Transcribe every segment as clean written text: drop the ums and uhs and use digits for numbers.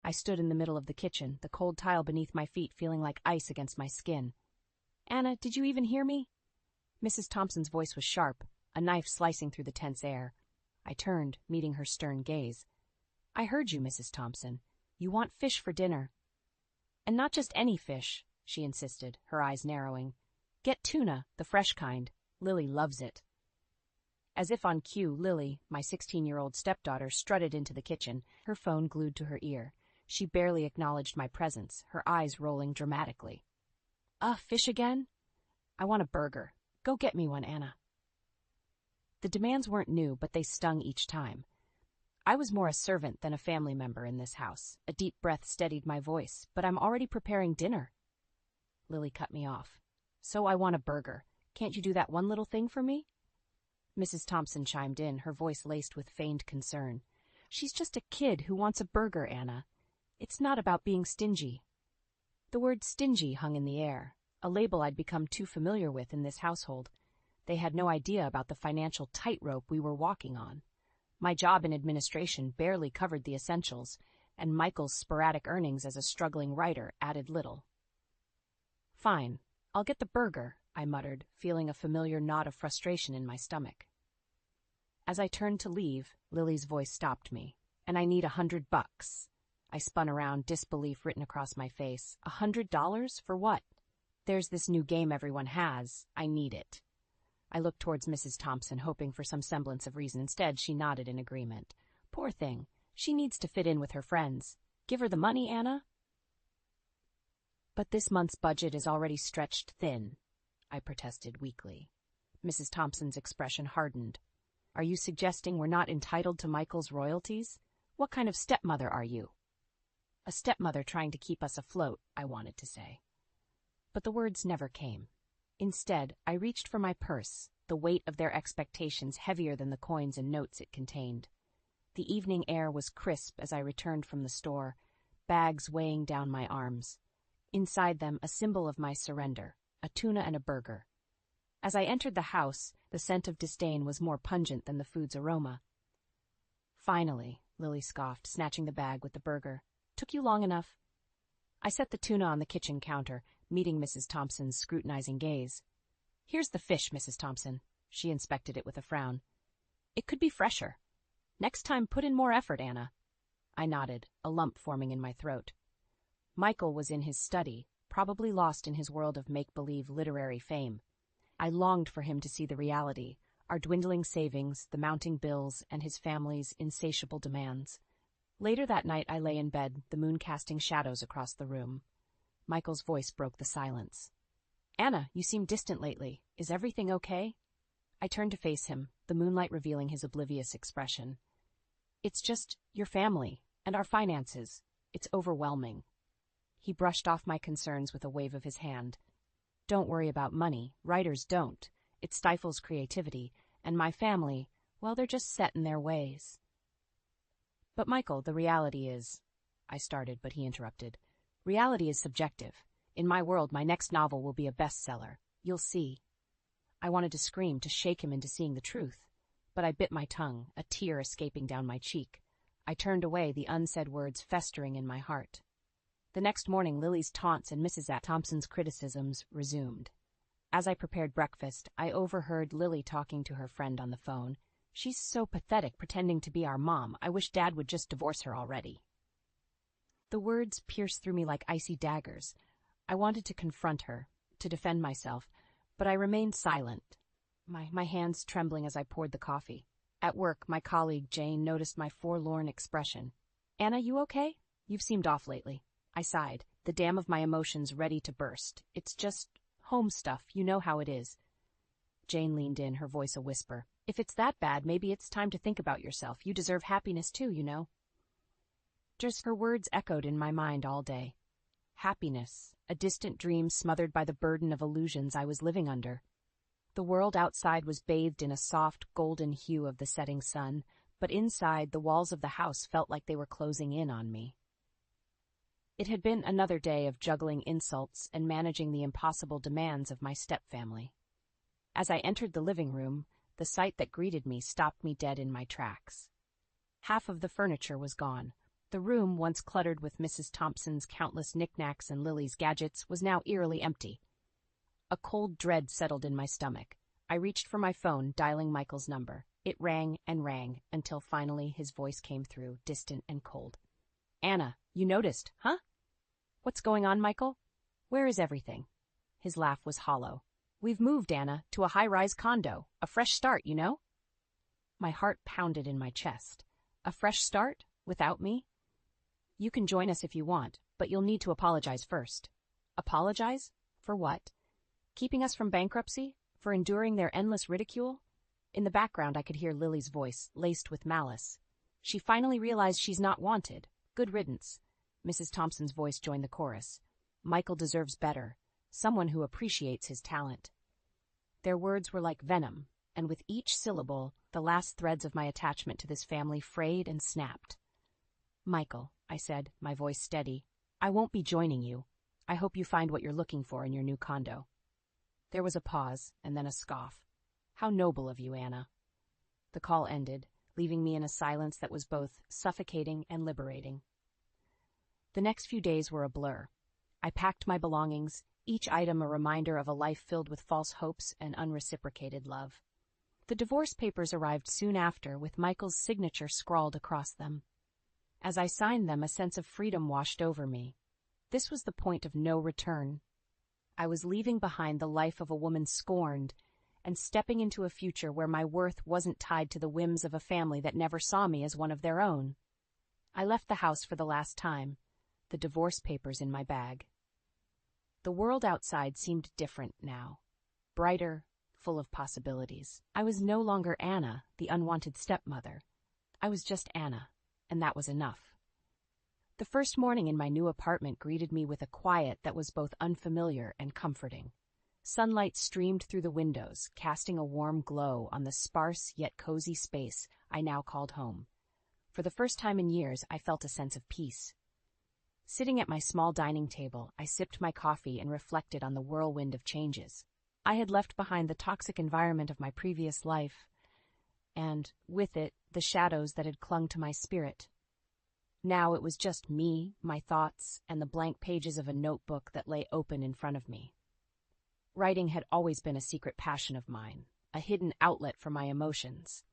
I stood in the middle of the kitchen, the cold tile beneath my feet feeling like ice against my skin. "Anna, did you even hear me?" Mrs. Thompson's voice was sharp, a knife slicing through the tense air. I turned, meeting her stern gaze. "I heard you, Mrs. Thompson. You want fish for dinner." "And not just any fish," she insisted, her eyes narrowing. "Get tuna, the fresh kind. Lily loves it." As if on cue, Lily, my 16-year-old stepdaughter, strutted into the kitchen, her phone glued to her ear. She barely acknowledged my presence, her eyes rolling dramatically. Fish again? I want a burger. Go get me one, Anna." The demands weren't new, but they stung each time. I was more a servant than a family member in this house. A deep breath steadied my voice. "But I'm already preparing dinner." Lily cut me off. "So I want a burger. Can't you do that one little thing for me?" Mrs. Thompson chimed in, her voice laced with feigned concern. "She's just a kid who wants a burger, Anna. It's not about being stingy." The word stingy hung in the air, a label I'd become too familiar with in this household. They had no idea about the financial tightrope we were walking on. My job in administration barely covered the essentials, and Michael's sporadic earnings as a struggling writer added little. "Fine, I'll get the burger," I muttered, feeling a familiar knot of frustration in my stomach. As I turned to leave, Lily's voice stopped me. "And I need $100. I spun around, disbelief written across my face. $100? For what? "There's this new game everyone has. I need it." I looked towards Mrs. Thompson, hoping for some semblance of reason. Instead, she nodded in agreement. "Poor thing. She needs to fit in with her friends. Give her the money, Anna." "But this month's budget is already stretched thin," I protested weakly. Mrs. Thompson's expression hardened. "Are you suggesting we're not entitled to Michael's royalties? What kind of stepmother are you?" "A stepmother trying to keep us afloat," I wanted to say. But the words never came. Instead, I reached for my purse, the weight of their expectations heavier than the coins and notes it contained. The evening air was crisp as I returned from the store, bags weighing down my arms. Inside them, a symbol of my surrender, a tuna and a burger. As I entered the house, the scent of disdain was more pungent than the food's aroma. "Finally," Lily scoffed, snatching the bag with the burger. "Took you long enough?" I set the tuna on the kitchen counter, meeting Mrs. Thompson's scrutinizing gaze. "Here's the fish, Mrs. Thompson." She inspected it with a frown. "It could be fresher. Next time, put in more effort, Anna." I nodded, a lump forming in my throat. Michael was in his study, probably lost in his world of make-believe literary fame. I longed for him to see the reality, our dwindling savings, the mounting bills, and his family's insatiable demands. Later that night I lay in bed, the moon casting shadows across the room. Michael's voice broke the silence. "Anna, you seem distant lately. Is everything okay?" I turned to face him, the moonlight revealing his oblivious expression. "It's just your family, and our finances. It's overwhelming." He brushed off my concerns with a wave of his hand. "Don't worry about money. Writers don't. It stifles creativity, and my family, well, they're just set in their ways." "But Michael, the reality is—" I started, but he interrupted. "Reality is subjective. In my world, my next novel will be a bestseller. You'll see." I wanted to scream, to shake him into seeing the truth. But I bit my tongue, a tear escaping down my cheek. I turned away, the unsaid words festering in my heart. The next morning, Lily's taunts and Mrs. Thompson's criticisms resumed. As I prepared breakfast, I overheard Lily talking to her friend on the phone. "She's so pathetic, pretending to be our mom. I wish Dad would just divorce her already." The words pierced through me like icy daggers. I wanted to confront her, to defend myself, but I remained silent, my hands trembling as I poured the coffee. At work, my colleague, Jane, noticed my forlorn expression. "Anna, you okay? You've seemed off lately." I sighed, the dam of my emotions ready to burst. "It's just home stuff. You know how it is." Jane leaned in, her voice a whisper. "If it's that bad, maybe it's time to think about yourself. You deserve happiness too, you know." Just her words echoed in my mind all day. Happiness, a distant dream smothered by the burden of illusions I was living under. The world outside was bathed in a soft, golden hue of the setting sun, but inside, the walls of the house felt like they were closing in on me. It had been another day of juggling insults and managing the impossible demands of my stepfamily. As I entered the living room, the sight that greeted me stopped me dead in my tracks. Half of the furniture was gone. The room, once cluttered with Mrs. Thompson's countless knickknacks and Lily's gadgets, was now eerily empty. A cold dread settled in my stomach. I reached for my phone, dialing Michael's number. It rang and rang, until finally his voice came through, distant and cold. "Anna, you noticed, huh?" "What's going on, Michael? Where is everything?" His laugh was hollow. "We've moved, Anna, to a high-rise condo. A fresh start, you know?" My heart pounded in my chest. A fresh start? Without me? "You can join us if you want, but you'll need to apologize first." "Apologize? For what? Keeping us from bankruptcy? For enduring their endless ridicule?" In the background, I could hear Lily's voice, laced with malice. "She finally realized she's not wanted. Good riddance." Mrs. Thompson's voice joined the chorus. "Michael deserves better. Someone who appreciates his talent." Their words were like venom, and with each syllable, the last threads of my attachment to this family frayed and snapped. "Michael," I said, my voice steady, "I won't be joining you. I hope you find what you're looking for in your new condo." There was a pause, and then a scoff. "How noble of you, Anna." The call ended, leaving me in a silence that was both suffocating and liberating. The next few days were a blur. I packed my belongings, each item a reminder of a life filled with false hopes and unreciprocated love. The divorce papers arrived soon after, with Michael's signature scrawled across them. As I signed them, a sense of freedom washed over me. This was the point of no return. I was leaving behind the life of a woman scorned and stepping into a future where my worth wasn't tied to the whims of a family that never saw me as one of their own. I left the house for the last time, the divorce papers in my bag. The world outside seemed different now, brighter, full of possibilities. I was no longer Anna, the unwanted stepmother. I was just Anna, and that was enough. The first morning in my new apartment greeted me with a quiet that was both unfamiliar and comforting. Sunlight streamed through the windows, casting a warm glow on the sparse yet cozy space I now called home. For the first time in years, I felt a sense of peace. Sitting at my small dining table, I sipped my coffee and reflected on the whirlwind of changes. I had left behind the toxic environment of my previous life, and, with it, the shadows that had clung to my spirit. Now it was just me, my thoughts, and the blank pages of a notebook that lay open in front of me. Writing had always been a secret passion of mine, a hidden outlet for my emotions.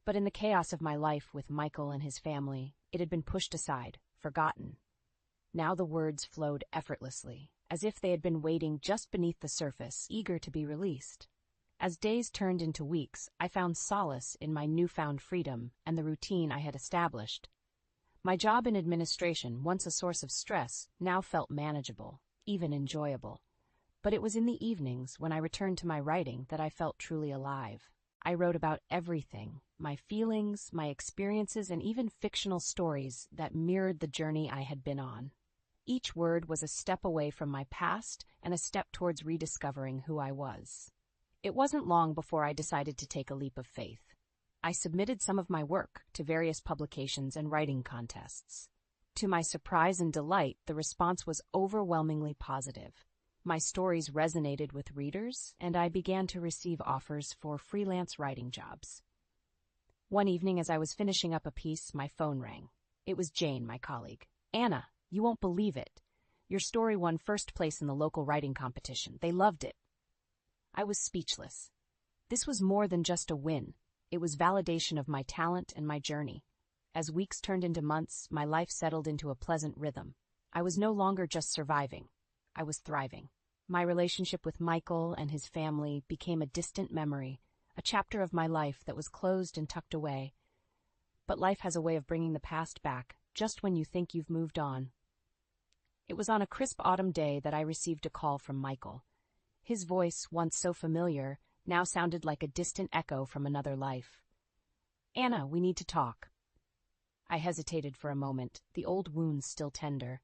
But in the chaos of my life with Michael and his family, it had been pushed aside, forgotten. Now the words flowed effortlessly, as if they had been waiting just beneath the surface, eager to be released. As days turned into weeks, I found solace in my newfound freedom and the routine I had established. My job in administration, once a source of stress, now felt manageable, even enjoyable. But it was in the evenings, when I returned to my writing, that I felt truly alive. I wrote about everything, my feelings, my experiences, and even fictional stories that mirrored the journey I had been on. Each word was a step away from my past and a step towards rediscovering who I was. It wasn't long before I decided to take a leap of faith. I submitted some of my work to various publications and writing contests. To my surprise and delight, the response was overwhelmingly positive. My stories resonated with readers, and I began to receive offers for freelance writing jobs. One evening, as I was finishing up a piece, my phone rang. It was Jane, my colleague. "Anna, you won't believe it. Your story won first place in the local writing competition. They loved it." I was speechless. This was more than just a win. It was validation of my talent and my journey. As weeks turned into months, my life settled into a pleasant rhythm. I was no longer just surviving. I was thriving. My relationship with Michael and his family became a distant memory, a chapter of my life that was closed and tucked away. But life has a way of bringing the past back, just when you think you've moved on. It was on a crisp autumn day that I received a call from Michael. His voice, once so familiar, now sounded like a distant echo from another life. "Anna, we need to talk." I hesitated for a moment, the old wounds still tender.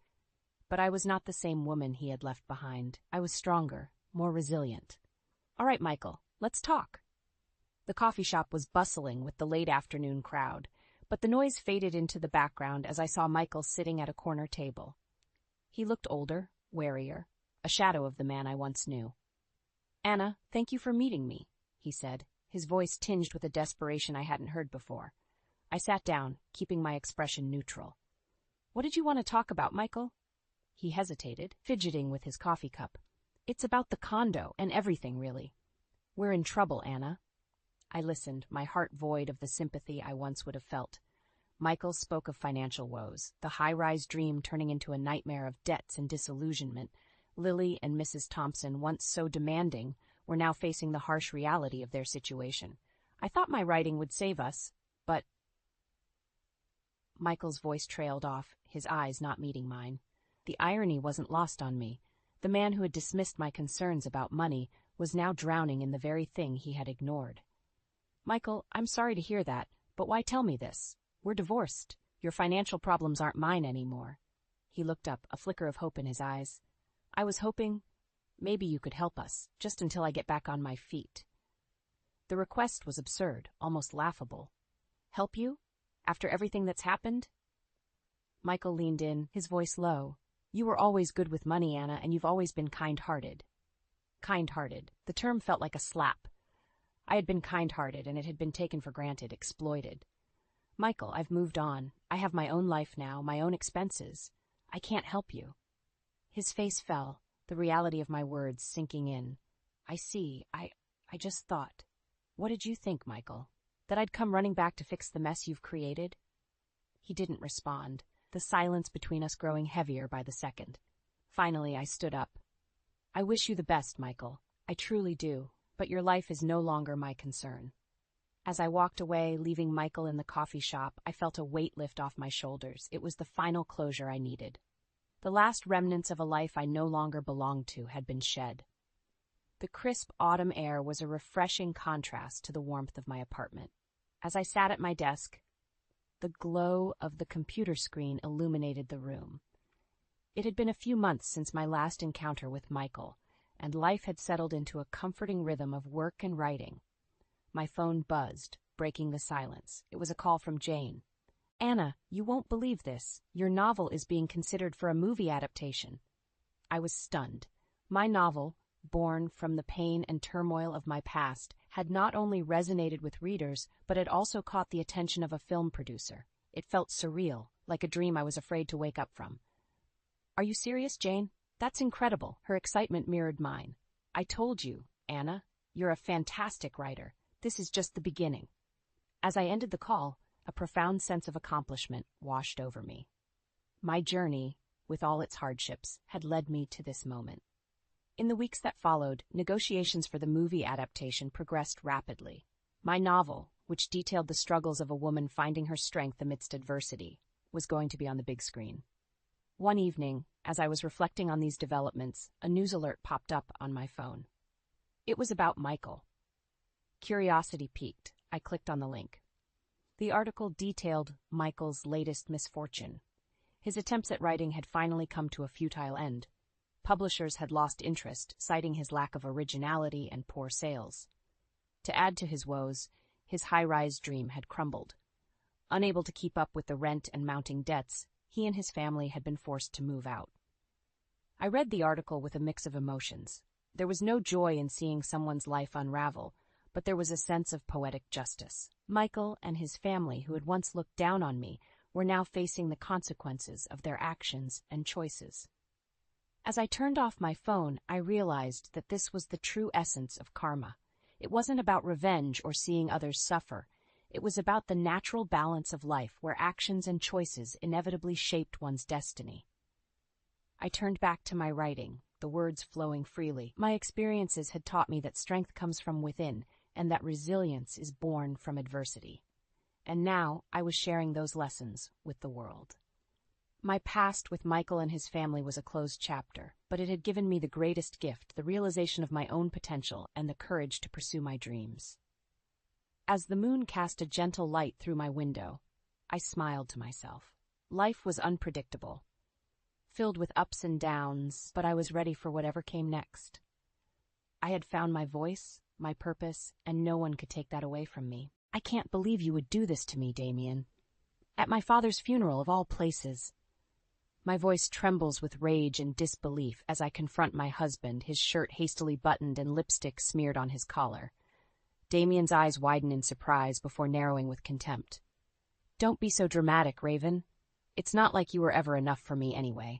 But I was not the same woman he had left behind. I was stronger, more resilient. "All right, Michael, let's talk." The coffee shop was bustling with the late afternoon crowd, but the noise faded into the background as I saw Michael sitting at a corner table. He looked older, warier, a shadow of the man I once knew. "Anna, thank you for meeting me," he said, his voice tinged with a desperation I hadn't heard before. I sat down, keeping my expression neutral. What did you want to talk about, Michael? He hesitated, fidgeting with his coffee cup. It's about the condo and everything, really. We're in trouble, Anna. I listened, my heart void of the sympathy I once would have felt. Michael spoke of financial woes, the high-rise dream turning into a nightmare of debts and disillusionment. Lily and Mrs. Thompson, once so demanding, were now facing the harsh reality of their situation. I thought my writing would save us, but... Michael's voice trailed off, his eyes not meeting mine. The irony wasn't lost on me. The man who had dismissed my concerns about money was now drowning in the very thing he had ignored. Michael, I'm sorry to hear that, but why tell me this? We're divorced. Your financial problems aren't mine anymore. He looked up, a flicker of hope in his eyes. I was hoping maybe you could help us, just until I get back on my feet. The request was absurd, almost laughable. Help you? After everything that's happened? Michael leaned in, his voice low. You were always good with money, Anna, and you've always been kind-hearted. Kind-hearted. The term felt like a slap. I had been kind-hearted, and it had been taken for granted, exploited. Michael, I've moved on. I have my own life now, my own expenses. I can't help you. His face fell, the reality of my words sinking in. I see. I just thought. What did you think, Michael? That I'd come running back to fix the mess you've created? He didn't respond, the silence between us growing heavier by the second. Finally, I stood up. I wish you the best, Michael. I truly do, but your life is no longer my concern. As I walked away, leaving Michael in the coffee shop, I felt a weight lift off my shoulders. It was the final closure I needed. The last remnants of a life I no longer belonged to had been shed. The crisp autumn air was a refreshing contrast to the warmth of my apartment. As I sat at my desk, the glow of the computer screen illuminated the room. It had been a few months since my last encounter with Michael, and life had settled into a comforting rhythm of work and writing. My phone buzzed, breaking the silence. It was a call from Jane. Anna, you won't believe this. Your novel is being considered for a movie adaptation. I was stunned. My novel, born from the pain and turmoil of my past, had not only resonated with readers, but had also caught the attention of a film producer. It felt surreal, like a dream I was afraid to wake up from. Are you serious, Jane? That's incredible. Her excitement mirrored mine. I told you, Anna, you're a fantastic writer. This is just the beginning. As I ended the call, a profound sense of accomplishment washed over me. My journey, with all its hardships, had led me to this moment. In the weeks that followed, negotiations for the movie adaptation progressed rapidly. My novel, which detailed the struggles of a woman finding her strength amidst adversity, was going to be on the big screen. One evening, as I was reflecting on these developments, a news alert popped up on my phone. It was about Michael. Curiosity piqued. I clicked on the link. The article detailed Michael's latest misfortune. His attempts at writing had finally come to a futile end. Publishers had lost interest, citing his lack of originality and poor sales. To add to his woes, his high-rise dream had crumbled. Unable to keep up with the rent and mounting debts, he and his family had been forced to move out. I read the article with a mix of emotions. There was no joy in seeing someone's life unravel, but there was a sense of poetic justice. Michael and his family, who had once looked down on me, were now facing the consequences of their actions and choices. As I turned off my phone, I realized that this was the true essence of karma. It wasn't about revenge or seeing others suffer. It was about the natural balance of life where actions and choices inevitably shaped one's destiny. I turned back to my writing, the words flowing freely. My experiences had taught me that strength comes from within, and that resilience is born from adversity. And now I was sharing those lessons with the world. My past with Michael and his family was a closed chapter, but it had given me the greatest gift, the realization of my own potential and the courage to pursue my dreams. As the moon cast a gentle light through my window, I smiled to myself. Life was unpredictable, filled with ups and downs, but I was ready for whatever came next. I had found my voice, my purpose, and no one could take that away from me. I can't believe you would do this to me, Damien. At my father's funeral, of all places. My voice trembles with rage and disbelief as I confront my husband, his shirt hastily buttoned and lipstick smeared on his collar. Damien's eyes widen in surprise before narrowing with contempt. Don't be so dramatic, Raven. It's not like you were ever enough for me anyway.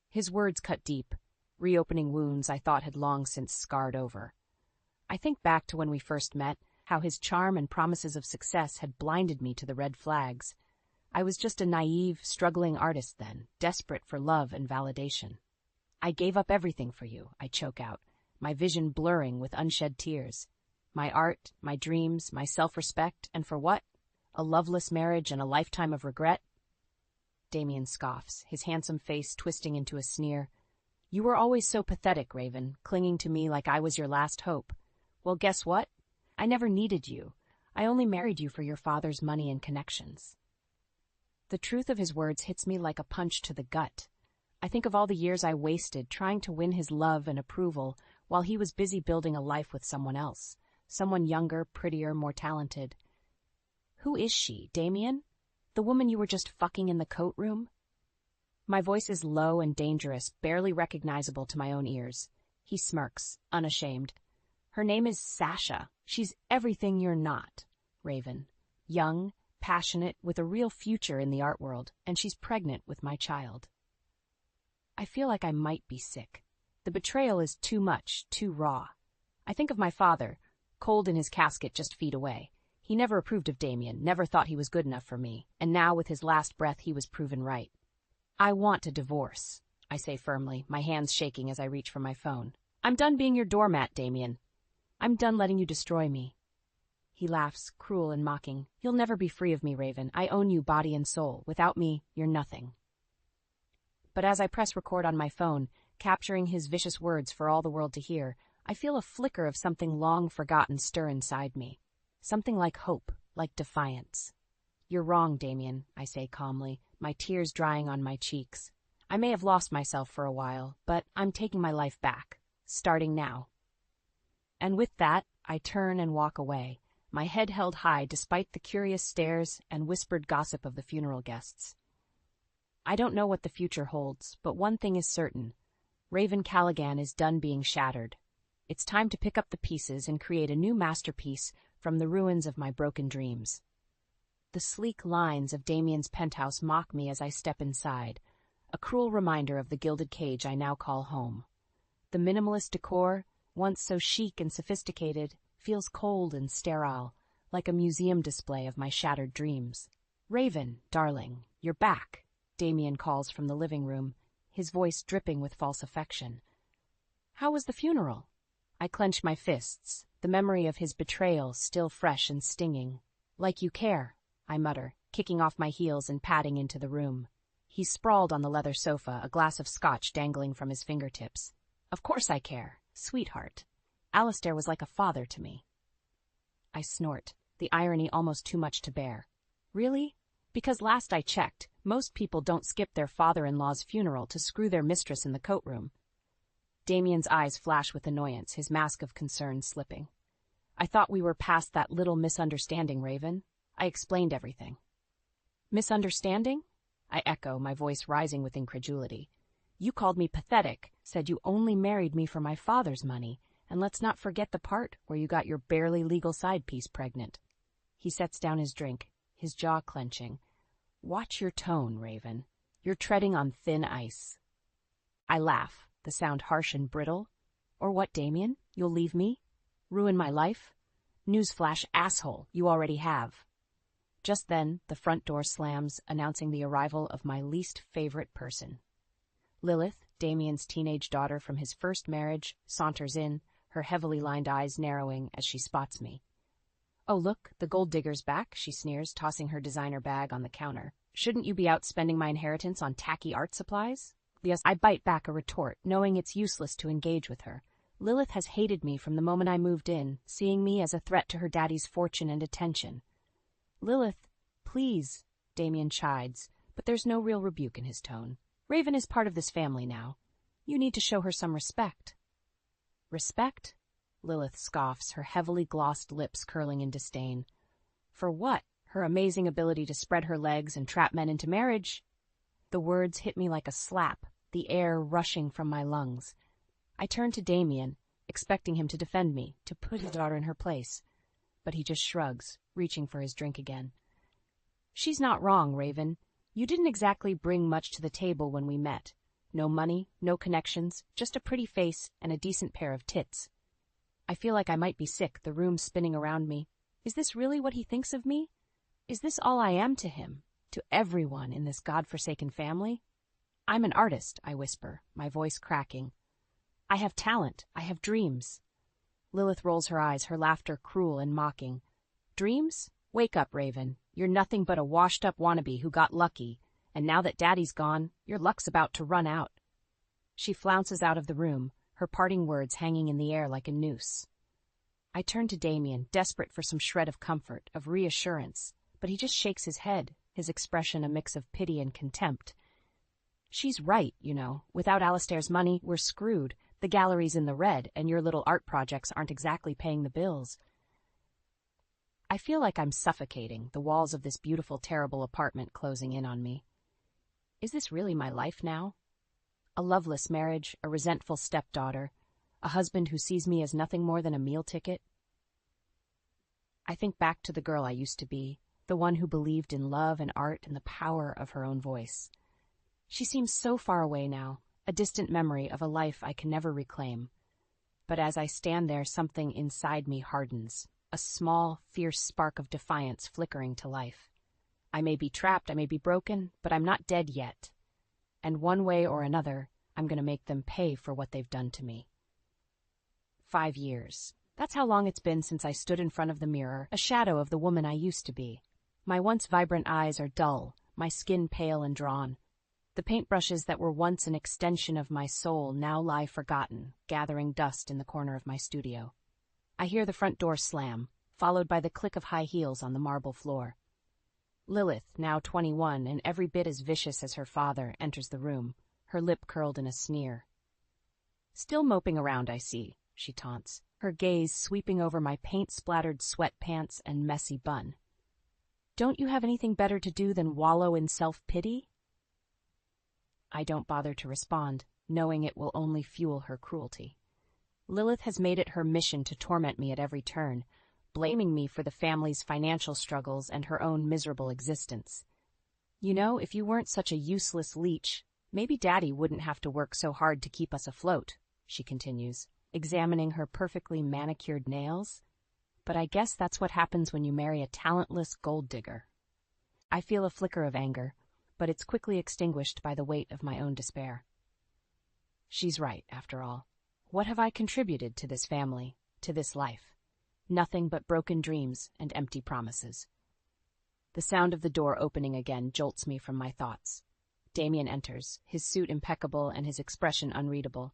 His words cut deep, reopening wounds I thought had long since scarred over. I think back to when we first met, how his charm and promises of success had blinded me to the red flags. I was just a naive, struggling artist then, desperate for love and validation. I gave up everything for you, I choke out, my vision blurring with unshed tears. My art, my dreams, my self-respect, and for what? A loveless marriage and a lifetime of regret? Damien scoffs, his handsome face twisting into a sneer. You were always so pathetic, Raven, clinging to me like I was your last hope. Well, guess what? I never needed you. I only married you for your father's money and connections. The truth of his words hits me like a punch to the gut. I think of all the years I wasted trying to win his love and approval while he was busy building a life with someone else, someone younger, prettier, more talented. Who is she, Damien? The woman you were just fucking in the coat room? My voice is low and dangerous, barely recognizable to my own ears. He smirks, unashamed. Her name is Sasha. She's everything you're not, Raven. Young, passionate, with a real future in the art world, and she's pregnant with my child. I feel like I might be sick. The betrayal is too much, too raw. I think of my father, cold in his casket just feet away. He never approved of Damien, never thought he was good enough for me, and now with his last breath he was proven right. I want a divorce, I say firmly, my hands shaking as I reach for my phone. I'm done being your doormat, Damien. I'm done letting you destroy me. He laughs, cruel and mocking. You'll never be free of me, Raven. I own you body and soul. Without me, you're nothing. But as I press record on my phone, capturing his vicious words for all the world to hear, I feel a flicker of something long forgotten stir inside me. Something like hope, like defiance. You're wrong, Damien, I say calmly, my tears drying on my cheeks. I may have lost myself for a while, but I'm taking my life back, starting now. And with that, I turn and walk away, my head held high despite the curious stares and whispered gossip of the funeral guests. I don't know what the future holds, but one thing is certain. Raven Callaghan is done being shattered. It's time to pick up the pieces and create a new masterpiece from the ruins of my broken dreams. The sleek lines of Damien's penthouse mock me as I step inside, a cruel reminder of the gilded cage I now call home. The minimalist decor, once so chic and sophisticated, feels cold and sterile, like a museum display of my shattered dreams. Raven, darling, you're back, Damien calls from the living room, his voice dripping with false affection. How was the funeral? I clench my fists, the memory of his betrayal still fresh and stinging. Like you care, I mutter, kicking off my heels and padding into the room. He's sprawled on the leather sofa, a glass of scotch dangling from his fingertips. Of course I care, sweetheart. Alistair was like a father to me. I snort, the irony almost too much to bear. Really? Because last I checked, most people don't skip their father-in-law's funeral to screw their mistress in the coat room. Damien's eyes flash with annoyance, his mask of concern slipping. I thought we were past that little misunderstanding, Raven. I explained everything. Misunderstanding? I echo, my voice rising with incredulity. You called me pathetic, said you only married me for my father's money, and let's not forget the part where you got your barely legal side piece pregnant. He sets down his drink, his jaw clenching. Watch your tone, Raven. You're treading on thin ice. I laugh, the sound harsh and brittle. Or what, Damien? You'll leave me? Ruin my life? Newsflash, asshole, you already have. Just then, the front door slams, announcing the arrival of my least favorite person. Lilith, Damien's teenage daughter from his first marriage, saunters in, her heavily lined eyes narrowing as she spots me. Oh, look, the gold digger's back, she sneers, tossing her designer bag on the counter. Shouldn't you be out spending my inheritance on tacky art supplies? Yes, I bite back a retort, knowing it's useless to engage with her. Lilith has hated me from the moment I moved in, seeing me as a threat to her daddy's fortune and attention. Lilith, please, Damien chides, but there's no real rebuke in his tone. Raven is part of this family now. You need to show her some respect. Respect? Lilith scoffs, her heavily glossed lips curling in disdain. For what? Her amazing ability to spread her legs and trap men into marriage? The words hit me like a slap, the air rushing from my lungs. I turn to Damien, expecting him to defend me, to put his daughter in her place. But he just shrugs, reaching for his drink again. She's not wrong, Raven. You didn't exactly bring much to the table when we met. No money, no connections, just a pretty face and a decent pair of tits. I feel like I might be sick, the room spinning around me. Is this really what he thinks of me? Is this all I am to him, to everyone in this godforsaken family? I'm an artist, I whisper, my voice cracking. I have talent, I have dreams. Lilith rolls her eyes, her laughter cruel and mocking. Dreams? Wake up, Raven. You're nothing but a washed-up wannabe who got lucky, and now that Daddy's gone, your luck's about to run out. She flounces out of the room, her parting words hanging in the air like a noose. I turn to Damien, desperate for some shred of comfort, of reassurance, but he just shakes his head, his expression a mix of pity and contempt. She's right, you know. Without Alistair's money, we're screwed. The gallery's in the red, and your little art projects aren't exactly paying the bills. I feel like I'm suffocating, the walls of this beautiful, terrible apartment closing in on me. Is this really my life now? A loveless marriage, a resentful stepdaughter, a husband who sees me as nothing more than a meal ticket? I think back to the girl I used to be, the one who believed in love and art and the power of her own voice. She seems so far away now, a distant memory of a life I can never reclaim. But as I stand there, something inside me hardens, a small, fierce spark of defiance flickering to life. I may be trapped, I may be broken, but I'm not dead yet. And one way or another, I'm going to make them pay for what they've done to me. 5 years. That's how long it's been since I stood in front of the mirror, a shadow of the woman I used to be. My once vibrant eyes are dull, my skin pale and drawn. The paintbrushes that were once an extension of my soul now lie forgotten, gathering dust in the corner of my studio. I hear the front door slam, followed by the click of high heels on the marble floor. Lilith, now 21 and every bit as vicious as her father, enters the room, her lip curled in a sneer. Still moping around, I see, she taunts, her gaze sweeping over my paint-splattered sweatpants and messy bun. Don't you have anything better to do than wallow in self-pity? I don't bother to respond, knowing it will only fuel her cruelty. Lilith has made it her mission to torment me at every turn, blaming me for the family's financial struggles and her own miserable existence. You know, if you weren't such a useless leech, maybe Daddy wouldn't have to work so hard to keep us afloat, she continues, examining her perfectly manicured nails. But I guess that's what happens when you marry a talentless gold digger. I feel a flicker of anger, but it's quickly extinguished by the weight of my own despair. She's right, after all. What have I contributed to this family, to this life? Nothing but broken dreams and empty promises. The sound of the door opening again jolts me from my thoughts. Damien enters, his suit impeccable and his expression unreadable.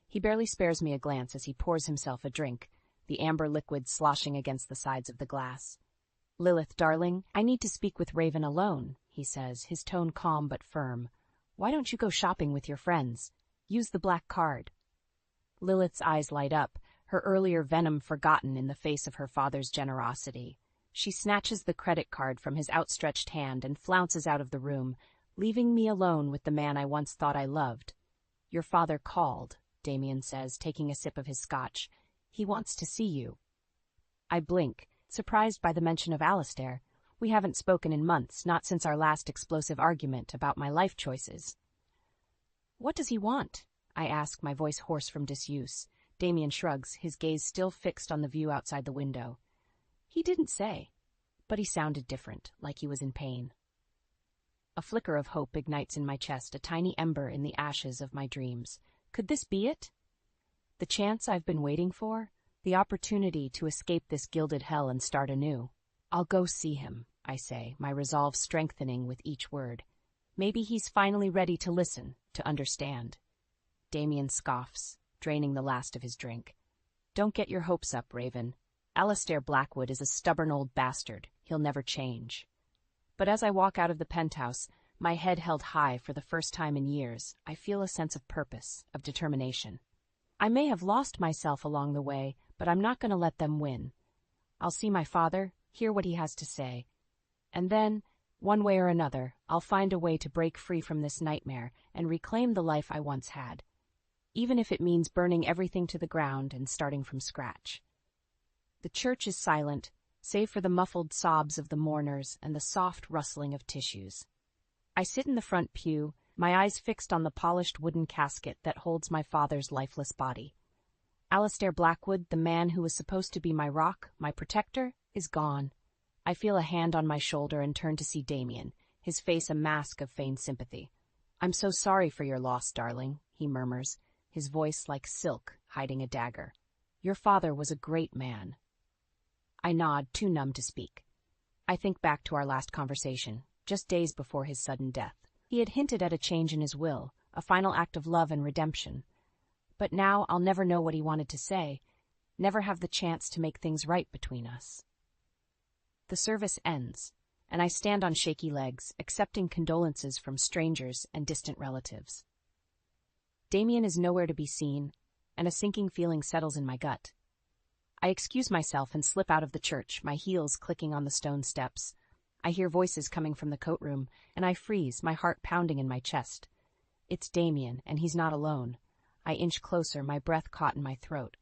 He barely spares me a glance as he pours himself a drink, the amber liquid sloshing against the sides of the glass. Lilith, darling, I need to speak with Raven alone, he says, his tone calm but firm. Why don't you go shopping with your friends? Use the black card. Lilith's eyes light up, her earlier venom forgotten in the face of her father's generosity. She snatches the credit card from his outstretched hand and flounces out of the room, leaving me alone with the man I once thought I loved. Your father called, Damien says, taking a sip of his scotch. He wants to see you. I blink, surprised by the mention of Alistair. We haven't spoken in months, not since our last explosive argument about my life choices. What does he want? I ask, my voice hoarse from disuse. Damien shrugs, his gaze still fixed on the view outside the window. He didn't say, but he sounded different, like he was in pain. A flicker of hope ignites in my chest, a tiny ember in the ashes of my dreams. Could this be it? The chance I've been waiting for? The opportunity to escape this gilded hell and start anew? I'll go see him, I say, my resolve strengthening with each word. Maybe he's finally ready to listen, to understand. Damien scoffs, draining the last of his drink. Don't get your hopes up, Raven. Alistair Blackwood is a stubborn old bastard. He'll never change. But as I walk out of the penthouse, my head held high for the first time in years, I feel a sense of purpose, of determination. I may have lost myself along the way, but I'm not going to let them win. I'll see my father, hear what he has to say. And then, one way or another, I'll find a way to break free from this nightmare and reclaim the life I once had, even if it means burning everything to the ground and starting from scratch. The church is silent, save for the muffled sobs of the mourners and the soft rustling of tissues. I sit in the front pew, my eyes fixed on the polished wooden casket that holds my father's lifeless body. Alistair Blackwood, the man who was supposed to be my rock, my protector, is gone. I feel a hand on my shoulder and turn to see Damien, his face a mask of feigned sympathy. "I'm so sorry for your loss, darling," he murmurs, his voice like silk hiding a dagger. "Your father was a great man." I nod, too numb to speak. I think back to our last conversation, just days before his sudden death. He had hinted at a change in his will, a final act of love and redemption. But now I'll never know what he wanted to say, never have the chance to make things right between us. The service ends, and I stand on shaky legs, accepting condolences from strangers and distant relatives. Damien is nowhere to be seen, and a sinking feeling settles in my gut. I excuse myself and slip out of the church, my heels clicking on the stone steps. I hear voices coming from the coat room, and I freeze, my heart pounding in my chest. It's Damien, and he's not alone. I inch closer, my breath caught in my throat.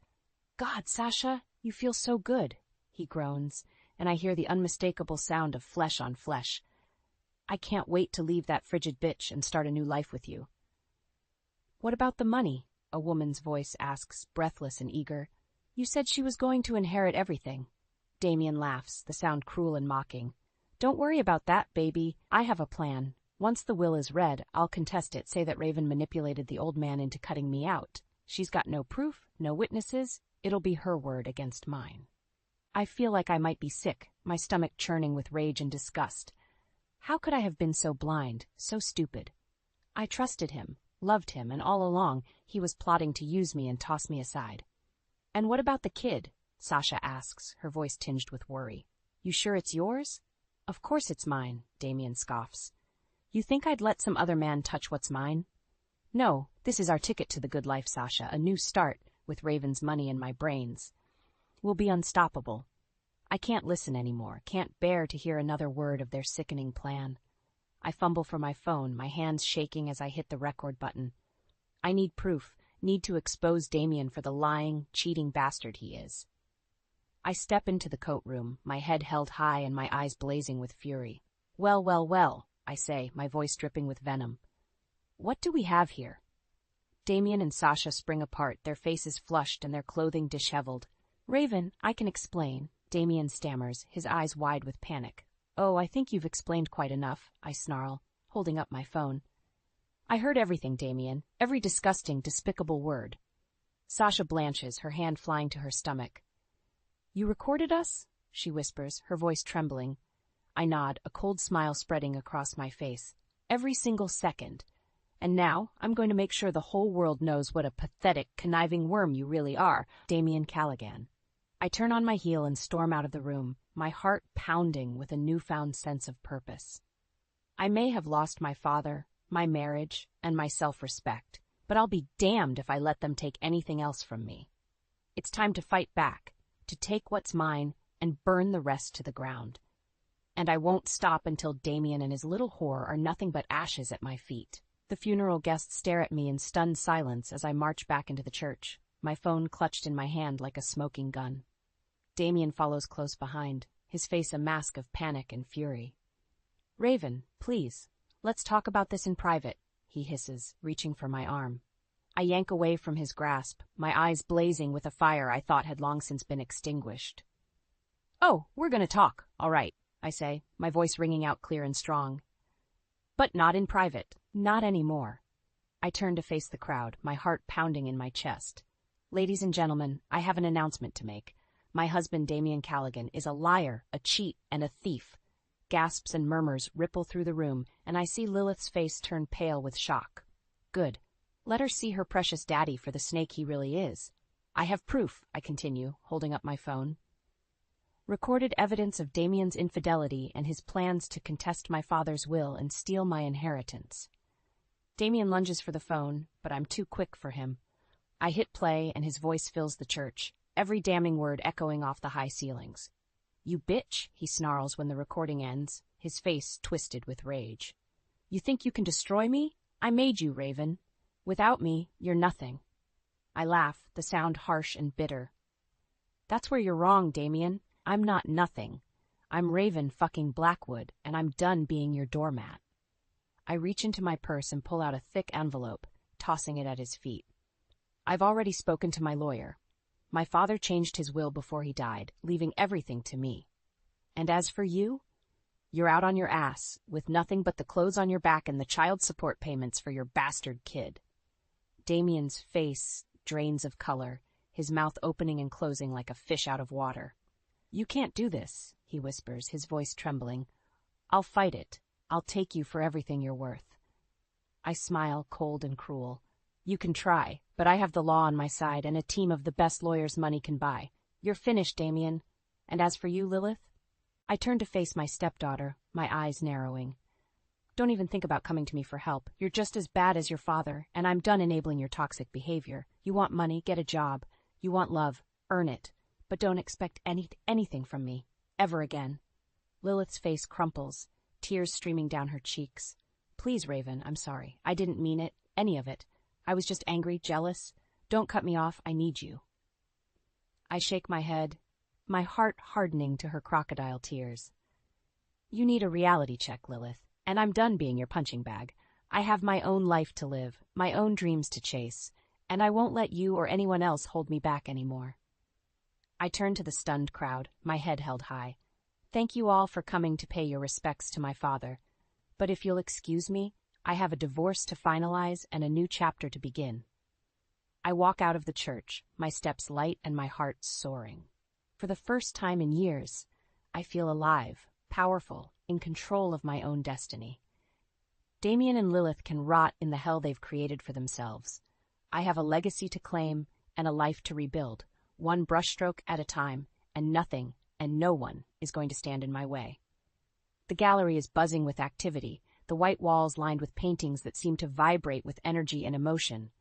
"God, Sasha, you feel so good," he groans, and I hear the unmistakable sound of flesh on flesh. "I can't wait to leave that frigid bitch and start a new life with you." "What about the money?" a woman's voice asks, breathless and eager. "You said she was going to inherit everything." Damien laughs, the sound cruel and mocking. "Don't worry about that, baby. I have a plan. Once the will is read, I'll contest it, say that Raven manipulated the old man into cutting me out. She's got no proof, no witnesses. It'll be her word against mine." I feel like I might be sick, my stomach churning with rage and disgust. How could I have been so blind, so stupid? I trusted him, loved him, and all along he was plotting to use me and toss me aside. "And what about the kid?" Sasha asks, her voice tinged with worry. "You sure it's yours?" "Of course it's mine," Damien scoffs. "You think I'd let some other man touch what's mine?" "No, this is our ticket to the good life, Sasha, a new start, with Raven's money in my brains. We'll be unstoppable." I can't listen anymore, can't bear to hear another word of their sickening plan. I fumble for my phone, my hands shaking as I hit the record button. I need proof, need to expose Damien for the lying, cheating bastard he is. I step into the coat room, my head held high and my eyes blazing with fury. "Well, well, well," I say, my voice dripping with venom. "What do we have here?" Damien and Sasha spring apart, their faces flushed and their clothing disheveled. "Raven, I can explain," Damien stammers, his eyes wide with panic. "Oh, I think you've explained quite enough," I snarl, holding up my phone. "I heard everything, Damien, every disgusting, despicable word." Sasha blanches, her hand flying to her stomach. "You recorded us?" she whispers, her voice trembling. I nod, a cold smile spreading across my face. "Every single second. And now I'm going to make sure the whole world knows what a pathetic, conniving worm you really are, Damien Callaghan." I turn on my heel and storm out of the room, my heart pounding with a newfound sense of purpose. I may have lost my father, my marriage, and my self-respect, but I'll be damned if I let them take anything else from me. It's time to fight back, to take what's mine and burn the rest to the ground. And I won't stop until Damien and his little whore are nothing but ashes at my feet. The funeral guests stare at me in stunned silence as I march back into the church, my phone clutched in my hand like a smoking gun. Damien follows close behind, his face a mask of panic and fury. "Raven, please, let's talk about this in private," he hisses, reaching for my arm. I yank away from his grasp, my eyes blazing with a fire I thought had long since been extinguished. "Oh, we're going to talk, all right," I say, my voice ringing out clear and strong. "But not in private, not anymore." I turn to face the crowd, my heart pounding in my chest. "Ladies and gentlemen, I have an announcement to make. My husband, Damien Callaghan, is a liar, a cheat, and a thief." Gasps and murmurs ripple through the room, and I see Lilith's face turn pale with shock. Good. Let her see her precious daddy for the snake he really is. "I have proof," I continue, holding up my phone. "Recorded evidence of Damien's infidelity and his plans to contest my father's will and steal my inheritance." Damien lunges for the phone, but I'm too quick for him. I hit play and his voice fills the church, every damning word echoing off the high ceilings. "You bitch," he snarls when the recording ends, his face twisted with rage. "You think you can destroy me? I made you, Raven. Without me, you're nothing." I laugh, the sound harsh and bitter. "That's where you're wrong, Damien. I'm not nothing. I'm Raven fucking Blackwood, and I'm done being your doormat." I reach into my purse and pull out a thick envelope, tossing it at his feet. I've already spoken to my lawyer. My father changed his will before he died, leaving everything to me. And as for you, you're out on your ass, with nothing but the clothes on your back and the child support payments for your bastard kid. Damien's face drains of color, his mouth opening and closing like a fish out of water. You can't do this, he whispers, his voice trembling. I'll fight it. I'll take you for everything you're worth. I smile, cold and cruel. You can try, but I have the law on my side and a team of the best lawyers money can buy. You're finished, Damien. And as for you, Lilith? I turn to face my stepdaughter, my eyes narrowing. Don't even think about coming to me for help. You're just as bad as your father, and I'm done enabling your toxic behavior. You want money, get a job. You want love, earn it. But don't expect anything from me, ever again. Lilith's face crumples, tears streaming down her cheeks. Please, Raven, I'm sorry. I didn't mean it, any of it. I was just angry, jealous. Don't cut me off, I need you. I shake my head, my heart hardening to her crocodile tears. You need a reality check, Lilith, and I'm done being your punching bag. I have my own life to live, my own dreams to chase, and I won't let you or anyone else hold me back anymore. I turn to the stunned crowd, my head held high. Thank you all for coming to pay your respects to my father. But if you'll excuse me, I have a divorce to finalize and a new chapter to begin. I walk out of the church, my steps light and my heart soaring. For the first time in years, I feel alive, powerful, in control of my own destiny. Damien and Lilith can rot in the hell they've created for themselves. I have a legacy to claim and a life to rebuild, one brushstroke at a time, and nothing and no one is going to stand in my way. The gallery is buzzing with activity, the white walls lined with paintings that seem to vibrate with energy and emotion.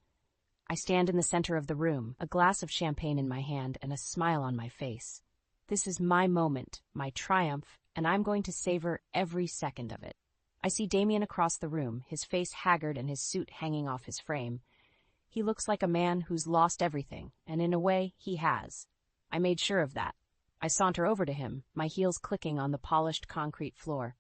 I stand in the center of the room, a glass of champagne in my hand and a smile on my face. This is my moment, my triumph, and I'm going to savor every second of it. I see Damien across the room, his face haggard and his suit hanging off his frame. He looks like a man who's lost everything, and in a way, he has. I made sure of that. I saunter over to him, my heels clicking on the polished concrete floor.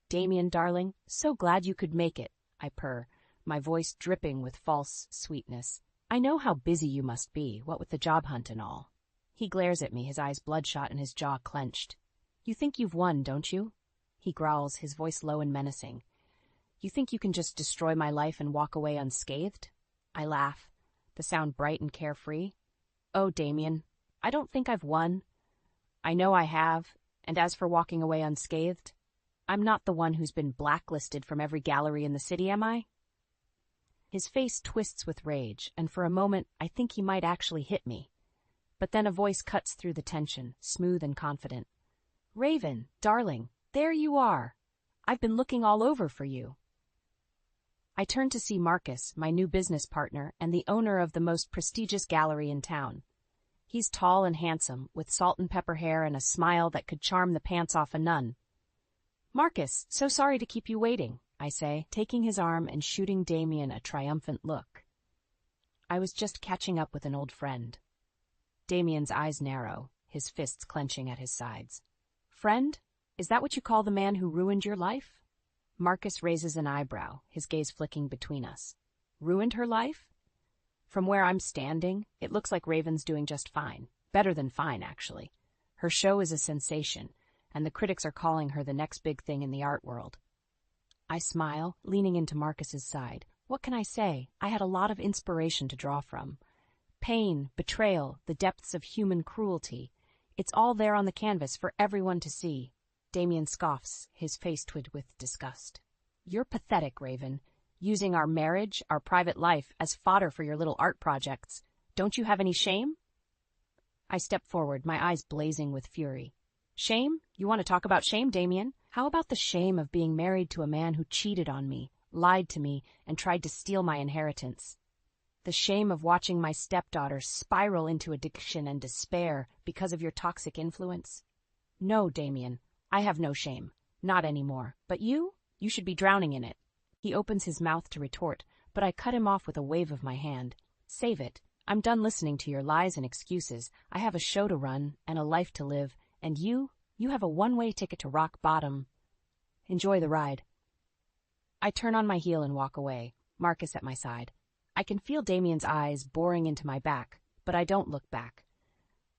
Damien, darling, so glad you could make it, I purr, my voice dripping with false sweetness. I know how busy you must be, what with the job hunt and all. He glares at me, his eyes bloodshot and his jaw clenched. You think you've won, don't you? He growls, his voice low and menacing. You think you can just destroy my life and walk away unscathed? I laugh, the sound bright and carefree. Oh, Damien, I don't think I've won. I know I have, and as for walking away unscathed, I'm not the one who's been blacklisted from every gallery in the city, am I? His face twists with rage, and for a moment I think he might actually hit me. But then a voice cuts through the tension, smooth and confident. Raven, darling, there you are. I've been looking all over for you. I turn to see Marcus, my new business partner and the owner of the most prestigious gallery in town. He's tall and handsome, with salt and pepper hair and a smile that could charm the pants off a nun. Marcus, so sorry to keep you waiting, I say, taking his arm and shooting Damien a triumphant look. I was just catching up with an old friend. Damien's eyes narrow, his fists clenching at his sides. Friend? Is that what you call the man who ruined your life? Marcus raises an eyebrow, his gaze flicking between us. Ruined her life? From where I'm standing, it looks like Raven's doing just fine. Better than fine, actually. Her show is a sensation, and the critics are calling her the next big thing in the art world. I smile, leaning into Marcus's side. What can I say? I had a lot of inspiration to draw from. Pain, betrayal, the depths of human cruelty. It's all there on the canvas for everyone to see. Damien scoffs, his face twitched with disgust. You're pathetic, Raven. Using our marriage, our private life, as fodder for your little art projects. Don't you have any shame? I step forward, my eyes blazing with fury. Shame? You want to talk about shame, Damien? How about the shame of being married to a man who cheated on me, lied to me, and tried to steal my inheritance? The shame of watching my stepdaughter spiral into addiction and despair because of your toxic influence? No, Damien, I have no shame. Not anymore. But you? You should be drowning in it. He opens his mouth to retort, but I cut him off with a wave of my hand. Save it. I'm done listening to your lies and excuses. I have a show to run and a life to live, and you have a one-way ticket to rock bottom. Enjoy the ride. I turn on my heel and walk away, Marcus at my side. I can feel Damien's eyes boring into my back, but I don't look back.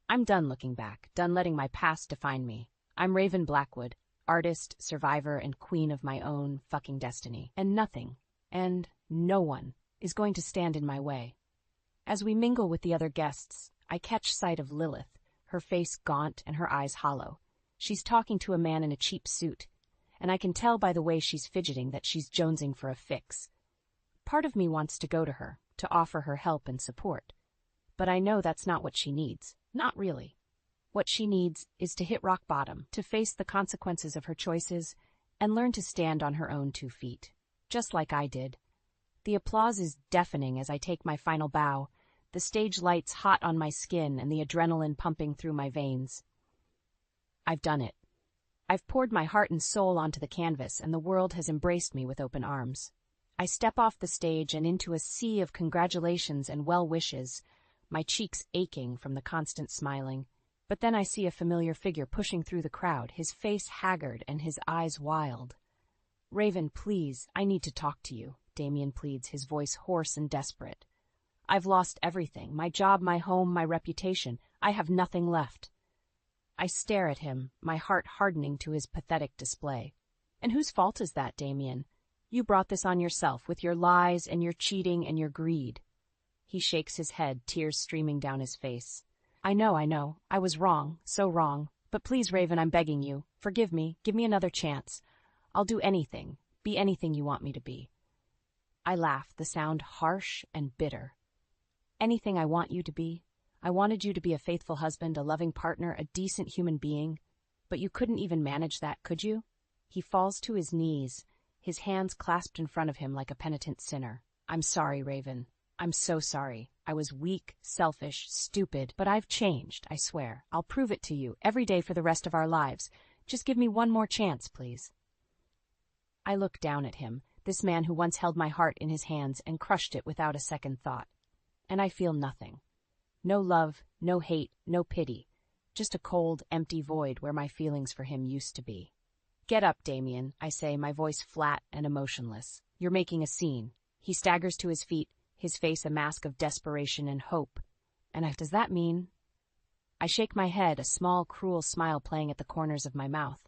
I'm done looking back, done letting my past define me. I'm Raven Blackwood, artist, survivor, and queen of my own fucking destiny. And nothing, and no one, is going to stand in my way. As we mingle with the other guests, I catch sight of Lilith, her face gaunt and her eyes hollow. She's talking to a man in a cheap suit, and I can tell by the way she's fidgeting that she's jonesing for a fix. Part of me wants to go to her, to offer her help and support. But I know that's not what she needs. Not really. What she needs is to hit rock bottom, to face the consequences of her choices, and learn to stand on her own 2 feet. Just like I did. The applause is deafening as I take my final bow, the stage lights hot on my skin and the adrenaline pumping through my veins. I've done it. I've poured my heart and soul onto the canvas, and the world has embraced me with open arms. I step off the stage and into a sea of congratulations and well wishes, my cheeks aching from the constant smiling. But then I see a familiar figure pushing through the crowd, his face haggard and his eyes wild. "Raven, please, I need to talk to you," Damien pleads, his voice hoarse and desperate. "I've lost everything, my job, my home, my reputation. I have nothing left." I stare at him, my heart hardening to his pathetic display. "And whose fault is that, Damien? You brought this on yourself, with your lies and your cheating and your greed." He shakes his head, tears streaming down his face. I know. I was wrong, so wrong. But please, Raven, I'm begging you. Forgive me. Give me another chance. I'll do anything, be anything you want me to be." I laugh, the sound harsh and bitter. "Anything I want you to be? I wanted you to be a faithful husband, a loving partner, a decent human being. But you couldn't even manage that, could you?" He falls to his knees, his hands clasped in front of him like a penitent sinner. "I'm sorry, Raven. I'm so sorry. I was weak, selfish, stupid, but I've changed, I swear. I'll prove it to you, every day for the rest of our lives. Just give me one more chance, please." I look down at him, this man who once held my heart in his hands and crushed it without a second thought. And I feel nothing. No love, no hate, no pity. Just a cold, empty void where my feelings for him used to be. "Get up, Damien," I say, my voice flat and emotionless. "You're making a scene." He staggers to his feet, his face a mask of desperation and hope. Does that mean? I shake my head, a small, cruel smile playing at the corners of my mouth.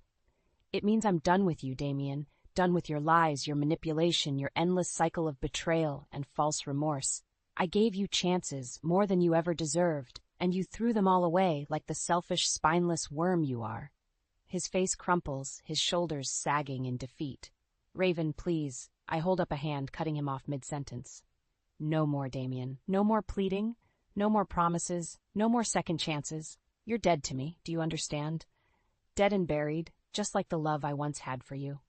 "It means I'm done with you, Damien. Done with your lies, your manipulation, your endless cycle of betrayal and false remorse. I gave you chances, more than you ever deserved, and you threw them all away like the selfish, spineless worm you are." His face crumples, his shoulders sagging in defeat. "Raven, please." I hold up a hand, cutting him off mid-sentence. "No more, Damien. No more pleading. No more promises. No more second chances. You're dead to me, do you understand? Dead and buried, just like the love I once had for you."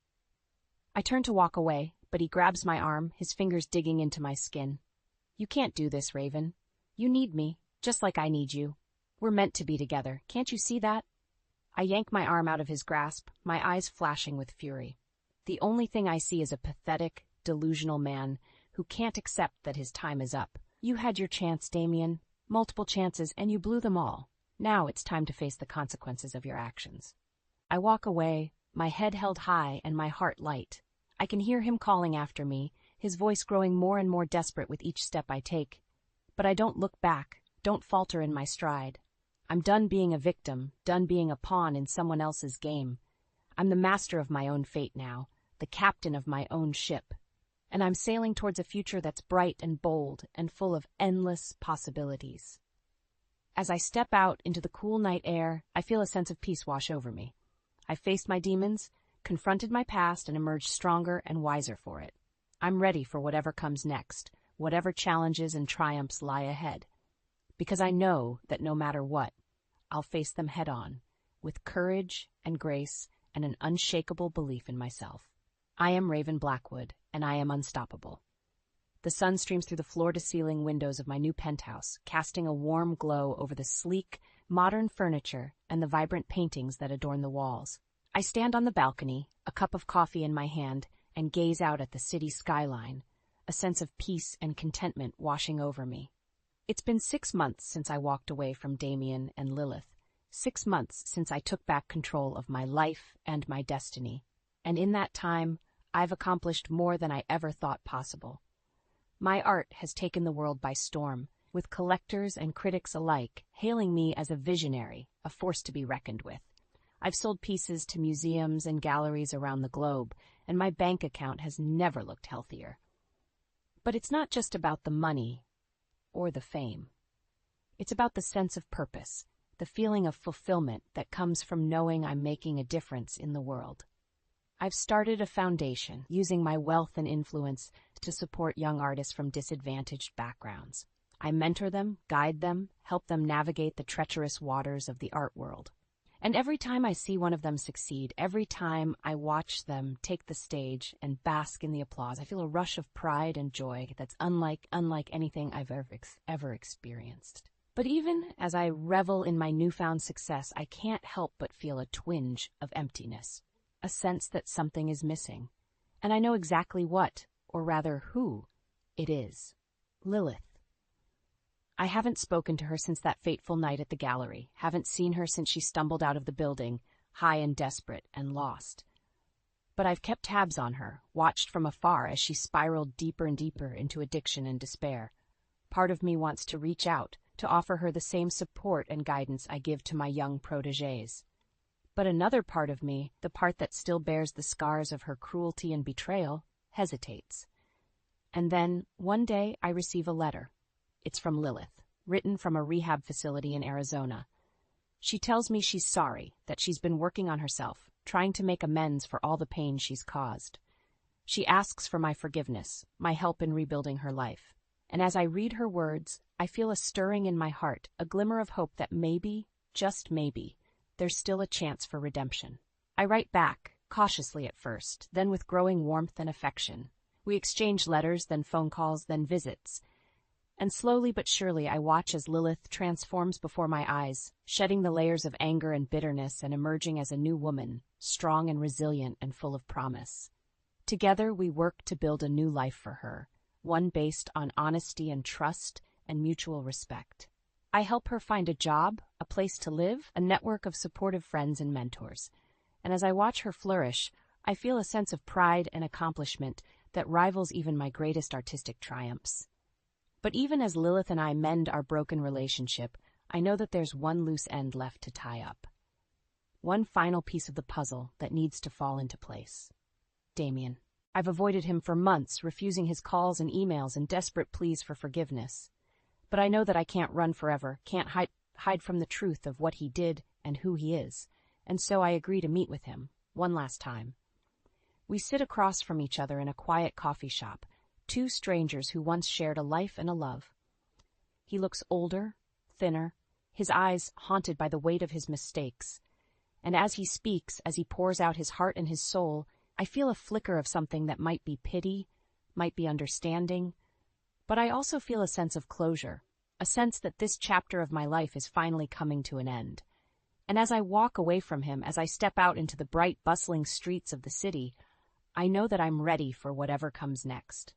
I turn to walk away, but he grabs my arm, his fingers digging into my skin. "You can't do this, Raven. You need me, just like I need you. We're meant to be together. Can't you see that?" I yank my arm out of his grasp, my eyes flashing with fury. The only thing I see is a pathetic, delusional man who can't accept that his time is up. "You had your chance, Damien. Multiple chances, and you blew them all. Now it's time to face the consequences of your actions." I walk away, my head held high and my heart light. I can hear him calling after me, his voice growing more and more desperate with each step I take. But I don't look back, don't falter in my stride. I'm done being a victim, done being a pawn in someone else's game. I'm the master of my own fate now, the captain of my own ship. And I'm sailing towards a future that's bright and bold and full of endless possibilities. As I step out into the cool night air, I feel a sense of peace wash over me. I faced my demons, confronted my past, and emerged stronger and wiser for it. I'm ready for whatever comes next, whatever challenges and triumphs lie ahead. Because I know that no matter what, I'll face them head on, with courage and grace and an unshakable belief in myself. I am Raven Blackwood, and I am unstoppable. The sun streams through the floor-to-ceiling windows of my new penthouse, casting a warm glow over the sleek, modern furniture and the vibrant paintings that adorn the walls. I stand on the balcony, a cup of coffee in my hand, and gaze out at the city skyline, a sense of peace and contentment washing over me. It's been 6 months since I walked away from Damien and Lilith, 6 months since I took back control of my life and my destiny. And in that time, I've accomplished more than I ever thought possible. My art has taken the world by storm, with collectors and critics alike hailing me as a visionary, a force to be reckoned with. I've sold pieces to museums and galleries around the globe, and my bank account has never looked healthier. But it's not just about the money or the fame. It's about the sense of purpose, the feeling of fulfillment that comes from knowing I'm making a difference in the world. I've started a foundation using my wealth and influence to support young artists from disadvantaged backgrounds. I mentor them, guide them, help them navigate the treacherous waters of the art world. And every time I see one of them succeed, every time I watch them take the stage and bask in the applause, I feel a rush of pride and joy that's unlike anything I've ever experienced. But even as I revel in my newfound success, I can't help but feel a twinge of emptiness, a sense that something is missing. And I know exactly what, or rather who, it is. Lilith. I haven't spoken to her since that fateful night at the gallery, haven't seen her since she stumbled out of the building, high and desperate and lost. But I've kept tabs on her, watched from afar as she spiraled deeper and deeper into addiction and despair. Part of me wants to reach out, to offer her the same support and guidance I give to my young protégés. But another part of me, the part that still bears the scars of her cruelty and betrayal, hesitates. And then, one day, I receive a letter. It's from Lilith, written from a rehab facility in Arizona. She tells me she's sorry, that she's been working on herself, trying to make amends for all the pain she's caused. She asks for my forgiveness, my help in rebuilding her life. And as I read her words, I feel a stirring in my heart, a glimmer of hope that maybe, just maybe, there's still a chance for redemption. I write back, cautiously at first, then with growing warmth and affection. We exchange letters, then phone calls, then visits. And slowly but surely I watch as Lilith transforms before my eyes, shedding the layers of anger and bitterness and emerging as a new woman, strong and resilient and full of promise. Together we work to build a new life for her, one based on honesty and trust and mutual respect. I help her find a job, a place to live, a network of supportive friends and mentors. And as I watch her flourish, I feel a sense of pride and accomplishment that rivals even my greatest artistic triumphs. But even as Lilith and I mend our broken relationship, I know that there's one loose end left to tie up. One final piece of the puzzle that needs to fall into place. Damien. I've avoided him for months, refusing his calls and emails and desperate pleas for forgiveness. But I know that I can't run forever, can't hide from the truth of what he did and who he is, and so I agree to meet with him, one last time. We sit across from each other in a quiet coffee shop, two strangers who once shared a life and a love. He looks older, thinner, his eyes haunted by the weight of his mistakes. And as he speaks, as he pours out his heart and his soul, I feel a flicker of something that might be pity, might be understanding, but I also feel a sense of closure, a sense that this chapter of my life is finally coming to an end. And as I walk away from him, as I step out into the bright, bustling streets of the city, I know that I'm ready for whatever comes next.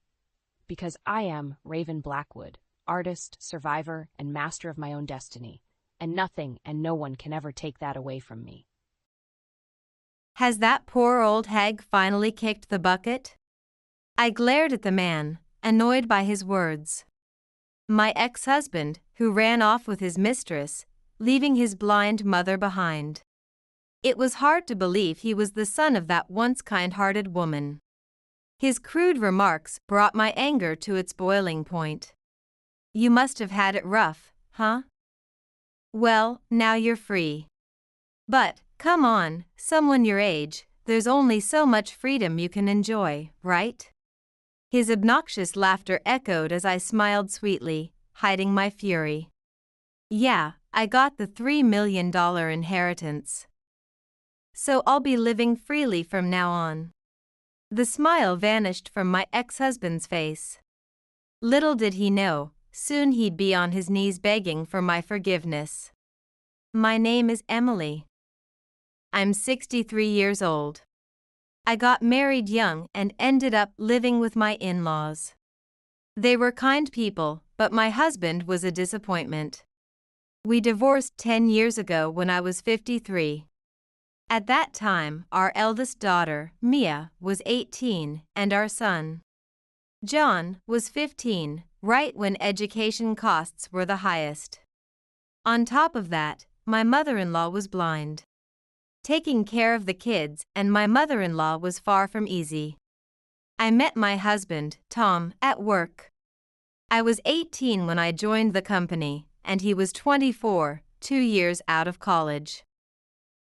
Because I am Raven Blackwood, artist, survivor, and master of my own destiny, and nothing and no one can ever take that away from me. Has that poor old hag finally kicked the bucket? I glared at the man, annoyed by his words. My ex-husband, who ran off with his mistress, leaving his blind mother behind. It was hard to believe he was the son of that once kind-hearted woman. His crude remarks brought my anger to its boiling point. You must have had it rough, huh? Well, now you're free. But, come on, someone your age, there's only so much freedom you can enjoy, right? His obnoxious laughter echoed as I smiled sweetly, hiding my fury. Yeah, I got the $3 million inheritance. So I'll be living freely from now on. The smile vanished from my ex-husband's face. Little did he know, soon he'd be on his knees begging for my forgiveness. My name is Emily. I'm 63 years old. I got married young and ended up living with my in-laws. They were kind people, but my husband was a disappointment. We divorced 10 years ago when I was 53. At that time, our eldest daughter, Mia, was 18, and our son, John, was 15, right when education costs were the highest. On top of that, my mother-in-law was blind. Taking care of the kids and my mother-in-law was far from easy. I met my husband, Tom, at work. I was 18 when I joined the company, and he was 24, 2 years out of college.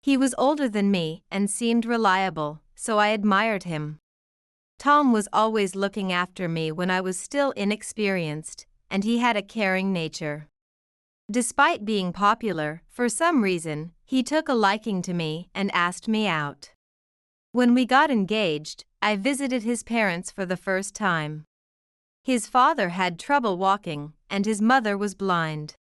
He was older than me and seemed reliable, so I admired him. Tom was always looking after me when I was still inexperienced, and he had a caring nature. Despite being popular, for some reason, he took a liking to me and asked me out. When we got engaged, I visited his parents for the first time. His father had trouble walking, and his mother was blind.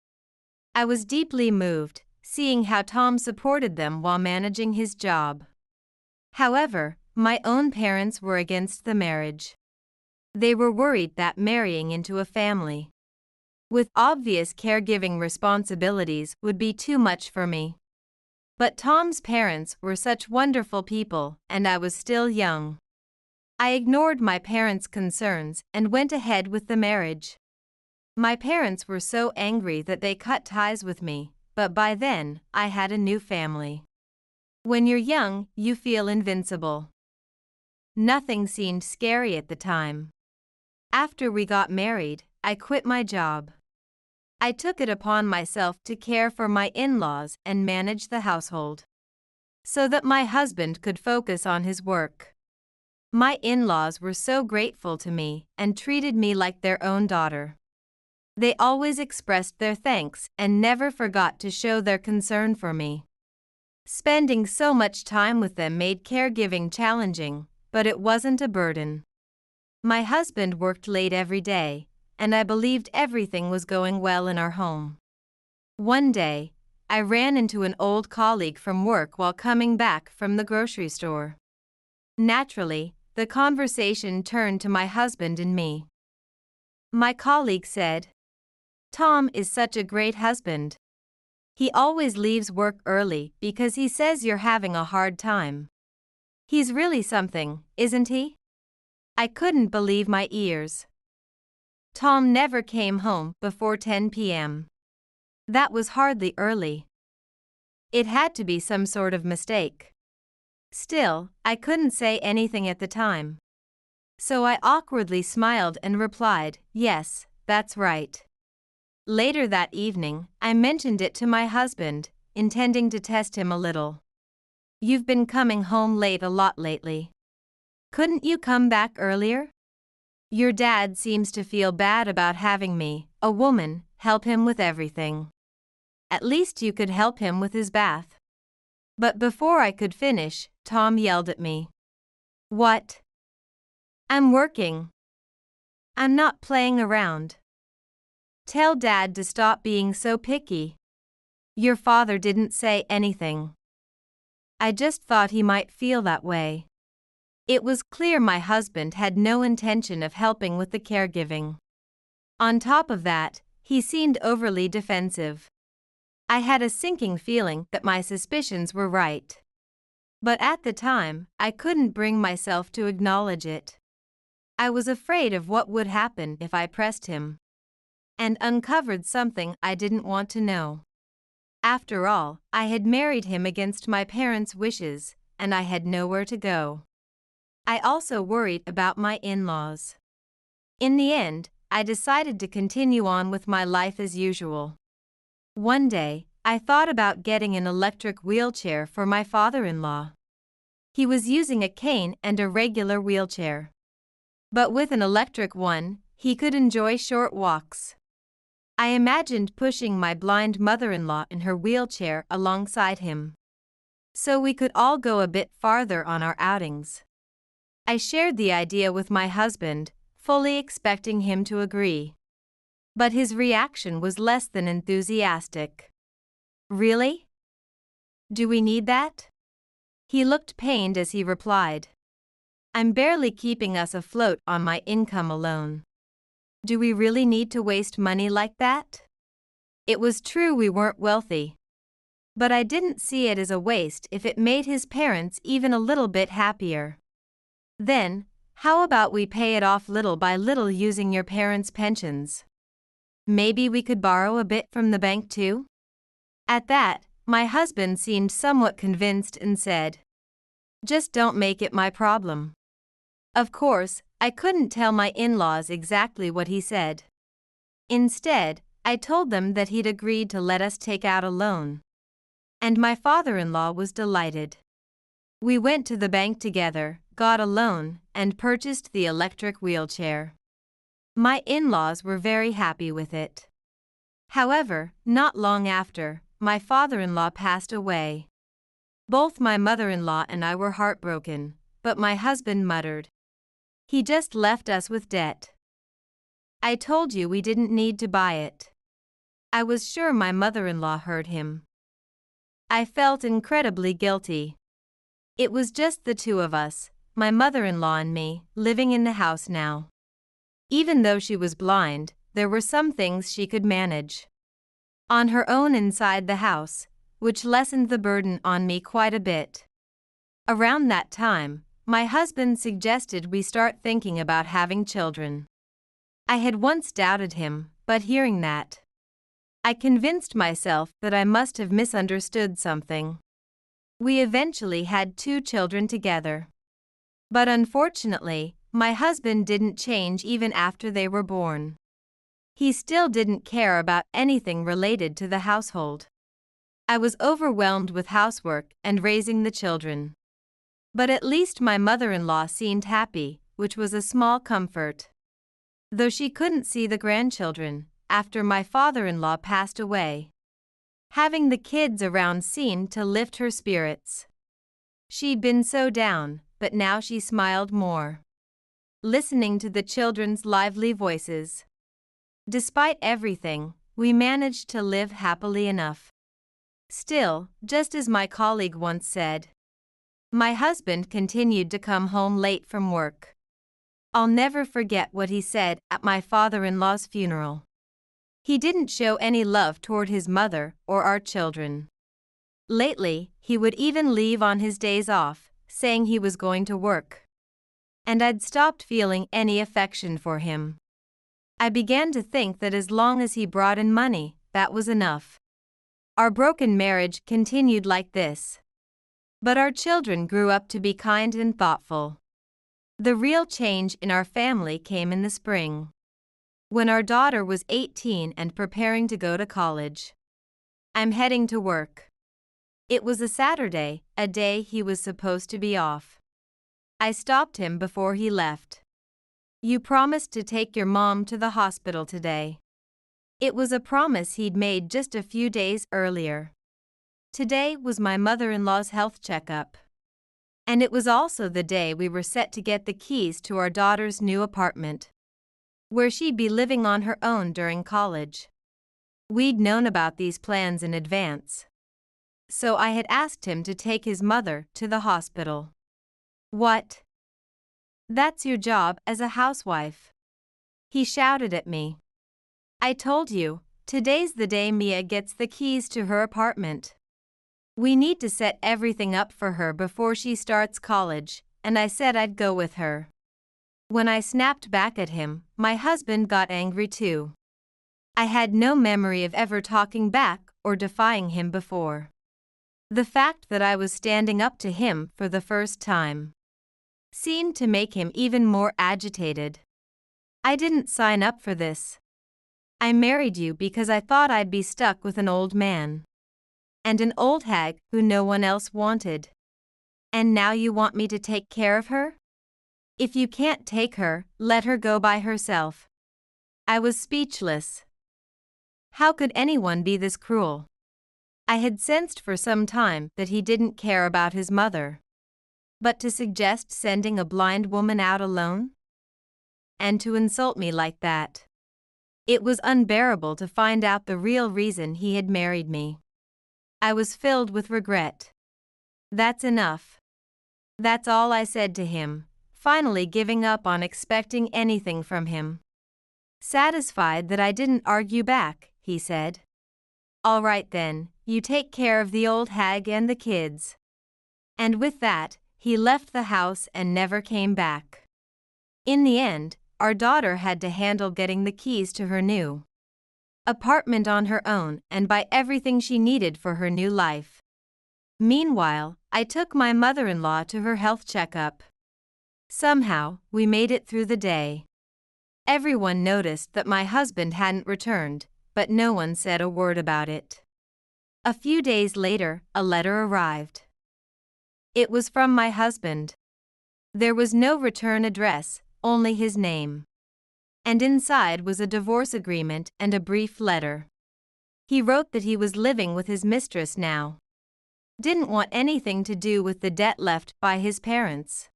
I was deeply moved, seeing how Tom supported them while managing his job. However, my own parents were against the marriage. They were worried that marrying into a family with obvious caregiving responsibilities would be too much for me. But Tom's parents were such wonderful people, and I was still young. I ignored my parents' concerns and went ahead with the marriage. My parents were so angry that they cut ties with me, but by then, I had a new family. When you're young, you feel invincible. Nothing seemed scary at the time. After we got married, I quit my job. I took it upon myself to care for my in-laws and manage the household, so that my husband could focus on his work. My in-laws were so grateful to me and treated me like their own daughter. They always expressed their thanks and never forgot to show their concern for me. Spending so much time with them made caregiving challenging, but it wasn't a burden. My husband worked late every day, and I believed everything was going well in our home. One day, I ran into an old colleague from work while coming back from the grocery store. Naturally, the conversation turned to my husband and me. My colleague said, "Tom is such a great husband. He always leaves work early because he says you're having a hard time. He's really something, isn't he?" I couldn't believe my ears. Tom never came home before 10 p.m. That was hardly early. It had to be some sort of mistake. Still, I couldn't say anything at the time. So I awkwardly smiled and replied, "Yes, that's right." Later that evening, I mentioned it to my husband, intending to test him a little. "You've been coming home late a lot lately. Couldn't you come back earlier? Your dad seems to feel bad about having me, a woman, help him with everything. At least you could help him with his bath." But before I could finish, Tom yelled at me. "What? I'm working. I'm not playing around. Tell Dad to stop being so picky. Your father didn't say anything. I just thought he might feel that way." It was clear my husband had no intention of helping with the caregiving. On top of that, he seemed overly defensive. I had a sinking feeling that my suspicions were right. But at the time, I couldn't bring myself to acknowledge it. I was afraid of what would happen if I pressed him and uncovered something I didn't want to know. After all, I had married him against my parents' wishes, and I had nowhere to go. I also worried about my in-laws. In the end, I decided to continue on with my life as usual. One day, I thought about getting an electric wheelchair for my father-in-law. He was using a cane and a regular wheelchair. But with an electric one, he could enjoy short walks. I imagined pushing my blind mother-in-law in her wheelchair alongside him, so we could all go a bit farther on our outings. I shared the idea with my husband, fully expecting him to agree. But his reaction was less than enthusiastic. "Really? Do we need that?" He looked pained as he replied. "I'm barely keeping us afloat on my income alone. Do we really need to waste money like that?" It was true we weren't wealthy. But I didn't see it as a waste if it made his parents even a little bit happier. Then, how about we pay it off little by little using your parents' pensions? Maybe we could borrow a bit from the bank too? At that, my husband seemed somewhat convinced and said, "Just don't make it my problem." Of course, I couldn't tell my in-laws exactly what he said. Instead, I told them that he'd agreed to let us take out a loan. And my father-in-law was delighted. We went to the bank together, got a loan, and purchased the electric wheelchair. My in-laws were very happy with it. However, not long after, my father-in-law passed away. Both my mother-in-law and I were heartbroken, but my husband muttered, "He just left us with debt. I told you we didn't need to buy it." I was sure my mother-in-law heard him. I felt incredibly guilty. It was just the two of us, my mother-in-law and me, living in the house now. Even though she was blind, there were some things she could manage on her own inside the house, which lessened the burden on me quite a bit. Around that time, my husband suggested we start thinking about having children. I had once doubted him, but hearing that, I convinced myself that I must have misunderstood something. We eventually had 2 children together. But unfortunately, my husband didn't change even after they were born. He still didn't care about anything related to the household. I was overwhelmed with housework and raising the children. But at least my mother-in-law seemed happy, which was a small comfort. Though she couldn't see the grandchildren, after my father-in-law passed away. Having the kids around seemed to lift her spirits. She'd been so down, but now she smiled more, listening to the children's lively voices. Despite everything, we managed to live happily enough. Still, just as my colleague once said, my husband continued to come home late from work. I'll never forget what he said at my father-in-law's funeral. He didn't show any love toward his mother or our children. Lately, he would even leave on his days off, saying he was going to work. And I'd stopped feeling any affection for him. I began to think that as long as he brought in money, that was enough. Our broken marriage continued like this. But our children grew up to be kind and thoughtful. The real change in our family came in the spring, when our daughter was 18 and preparing to go to college. I'm heading to work. It was a Saturday, a day he was supposed to be off. I stopped him before he left. "You promised to take your mom to the hospital today." It was a promise he'd made just a few days earlier. Today was my mother-in-law's health checkup. And it was also the day we were set to get the keys to our daughter's new apartment, where she'd be living on her own during college. We'd known about these plans in advance, so I had asked him to take his mother to the hospital. "What? That's your job as a housewife?" he shouted at me. "I told you, today's the day Mia gets the keys to her apartment. We need to set everything up for her before she starts college, and I said I'd go with her." When I snapped back at him, my husband got angry too. I had no memory of ever talking back or defying him before. The fact that I was standing up to him for the first time seemed to make him even more agitated. "I didn't sign up for this. I married you because I thought I'd be stuck with an old man. And an old hag who no one else wanted. And now you want me to take care of her? If you can't take her, let her go by herself." I was speechless. How could anyone be this cruel? I had sensed for some time that he didn't care about his mother. But to suggest sending a blind woman out alone? And to insult me like that. It was unbearable to find out the real reason he had married me. I was filled with regret. "That's enough." That's all I said to him, finally giving up on expecting anything from him. Satisfied that I didn't argue back, he said, "All right then, you take care of the old hag and the kids." And with that, he left the house and never came back. In the end, our daughter had to handle getting the keys to her new apartment on her own and buy everything she needed for her new life. Meanwhile, I took my mother-in-law to her health checkup. Somehow, we made it through the day. Everyone noticed that my husband hadn't returned, but no one said a word about it. A few days later, a letter arrived. It was from my husband. There was no return address, only his name. And inside was a divorce agreement and a brief letter. He wrote that he was living with his mistress now. Didn't want anything to do with the debt left by his parents.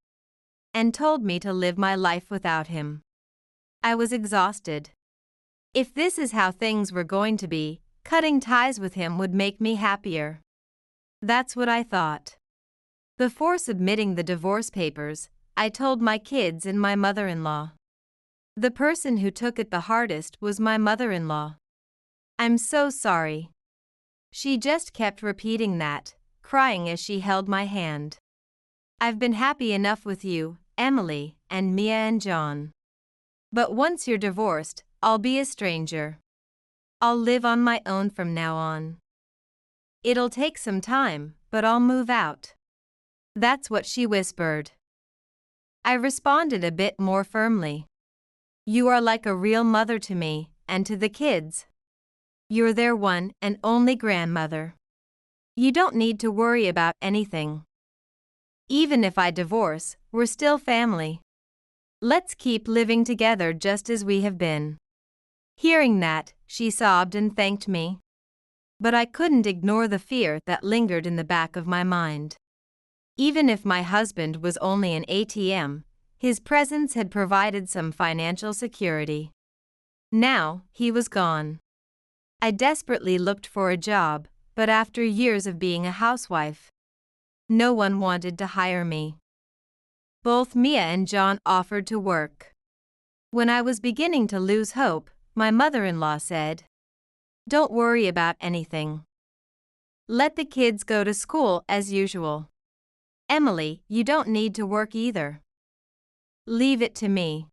And told me to live my life without him. I was exhausted. If this is how things were going to be, cutting ties with him would make me happier. That's what I thought. Before submitting the divorce papers, I told my kids and my mother-in-law. The person who took it the hardest was my mother-in-law. "I'm so sorry." She just kept repeating that, crying as she held my hand. "I've been happy enough with you, Emily, and Mia and John. But once you're divorced, I'll be a stranger. I'll live on my own from now on. It'll take some time, but I'll move out." That's what she whispered. I responded a bit more firmly. "You are like a real mother to me, and to the kids. You're their one and only grandmother. You don't need to worry about anything. Even if I divorce, we're still family. Let's keep living together just as we have been." Hearing that, she sobbed and thanked me. But I couldn't ignore the fear that lingered in the back of my mind. Even if my husband was only an ATM, his presence had provided some financial security. Now, he was gone. I desperately looked for a job, but after years of being a housewife, no one wanted to hire me. Both Mia and John offered to work. When I was beginning to lose hope, my mother-in-law said, "Don't worry about anything. Let the kids go to school as usual. Emily, you don't need to work either. Leave it to me."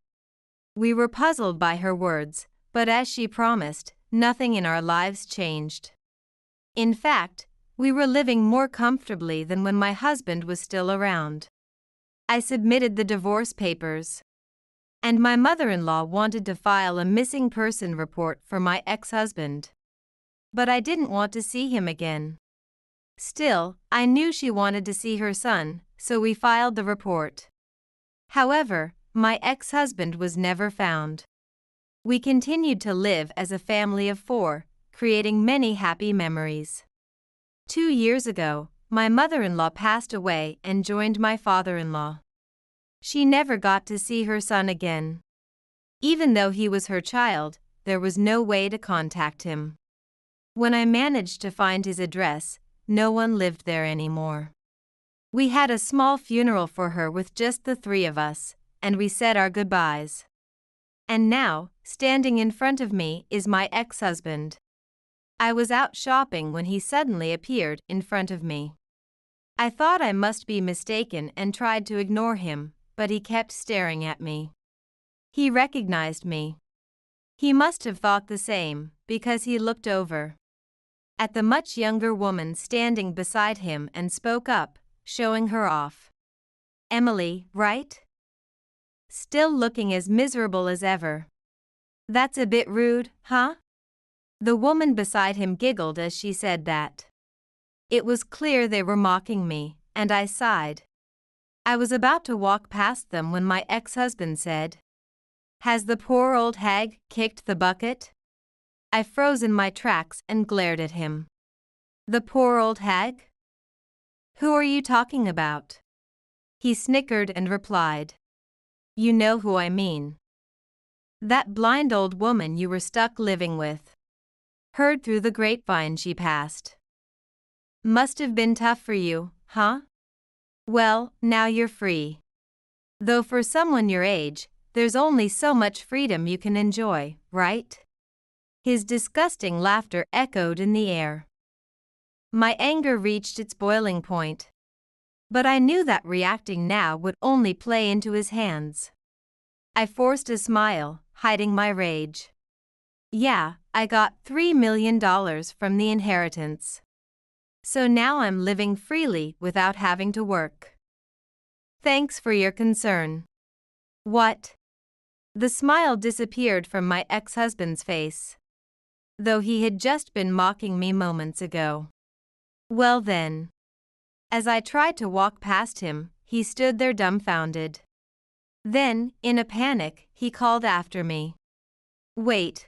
We were puzzled by her words, but as she promised, nothing in our lives changed. In fact, we were living more comfortably than when my husband was still around. I submitted the divorce papers. And my mother-in-law wanted to file a missing person report for my ex-husband. But I didn't want to see him again. Still, I knew she wanted to see her son, so we filed the report. However, my ex-husband was never found. We continued to live as a family of 4, creating many happy memories. 2 years ago, my mother-in-law passed away and joined my father-in-law. She never got to see her son again. Even though he was her child, there was no way to contact him. When I managed to find his address, no one lived there anymore. We had a small funeral for her with just the 3 of us, and we said our goodbyes. And now, standing in front of me is my ex-husband. I was out shopping when he suddenly appeared in front of me. I thought I must be mistaken and tried to ignore him, but he kept staring at me. He recognized me. He must have thought the same, because he looked over at the much younger woman standing beside him and spoke up, showing her off. "Emily, right? Still looking as miserable as ever. That's a bit rude, huh?" The woman beside him giggled as she said that. It was clear they were mocking me, and I sighed. I was about to walk past them when my ex-husband said, "Has the poor old hag kicked the bucket?" I froze in my tracks and glared at him. "The poor old hag? Who are you talking about?" He snickered and replied, "You know who I mean. That blind old woman you were stuck living with. Heard through the grapevine she passed. Must have been tough for you, huh? Well, now you're free. Though for someone your age, there's only so much freedom you can enjoy, right?" His disgusting laughter echoed in the air. My anger reached its boiling point. But I knew that reacting now would only play into his hands. I forced a smile, hiding my rage. Yeah, I got $3 million from the inheritance. So now I'm living freely without having to work. Thanks for your concern. What? The smile disappeared from my ex-husband's face, though he had just been mocking me moments ago. Well then. As I tried to walk past him, he stood there dumbfounded. Then, in a panic, he called after me. Wait.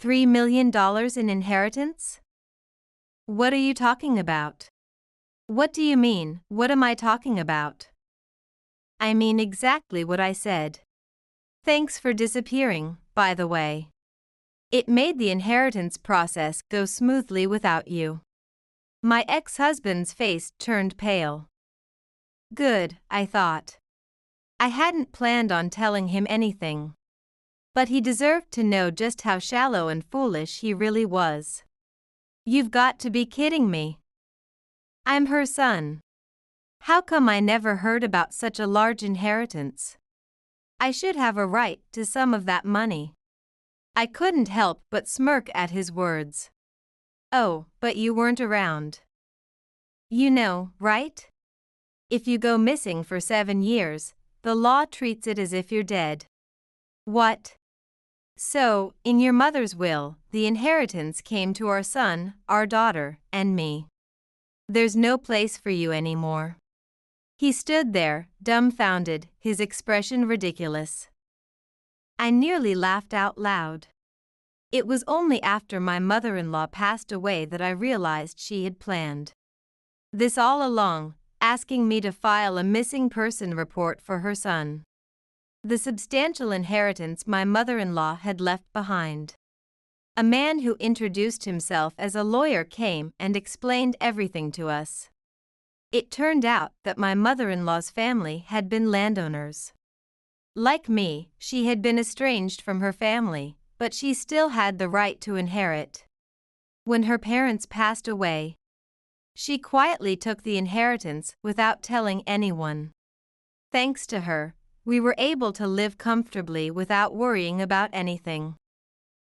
$3 million in inheritance? What are you talking about? What do you mean, what am I talking about? I mean exactly what I said. Thanks for disappearing, by the way. It made the inheritance process go smoothly without you. My ex-husband's face turned pale. Good, I thought. I hadn't planned on telling him anything. But he deserved to know just how shallow and foolish he really was. You've got to be kidding me. I'm her son. How come I never heard about such a large inheritance? I should have a right to some of that money. I couldn't help but smirk at his words. Oh, but you weren't around. You know, right? If you go missing for 7 years, the law treats it as if you're dead. What? So, in your mother's will, the inheritance came to our son, our daughter, and me. There's no place for you anymore. He stood there, dumbfounded, his expression ridiculous. I nearly laughed out loud. It was only after my mother-in-law passed away that I realized she had planned this all along, asking me to file a missing person report for her son. The substantial inheritance my mother-in-law had left behind. A man who introduced himself as a lawyer came and explained everything to us. It turned out that my mother-in-law's family had been landowners. Like me, she had been estranged from her family, but she still had the right to inherit. When her parents passed away, she quietly took the inheritance without telling anyone. Thanks to her, we were able to live comfortably without worrying about anything.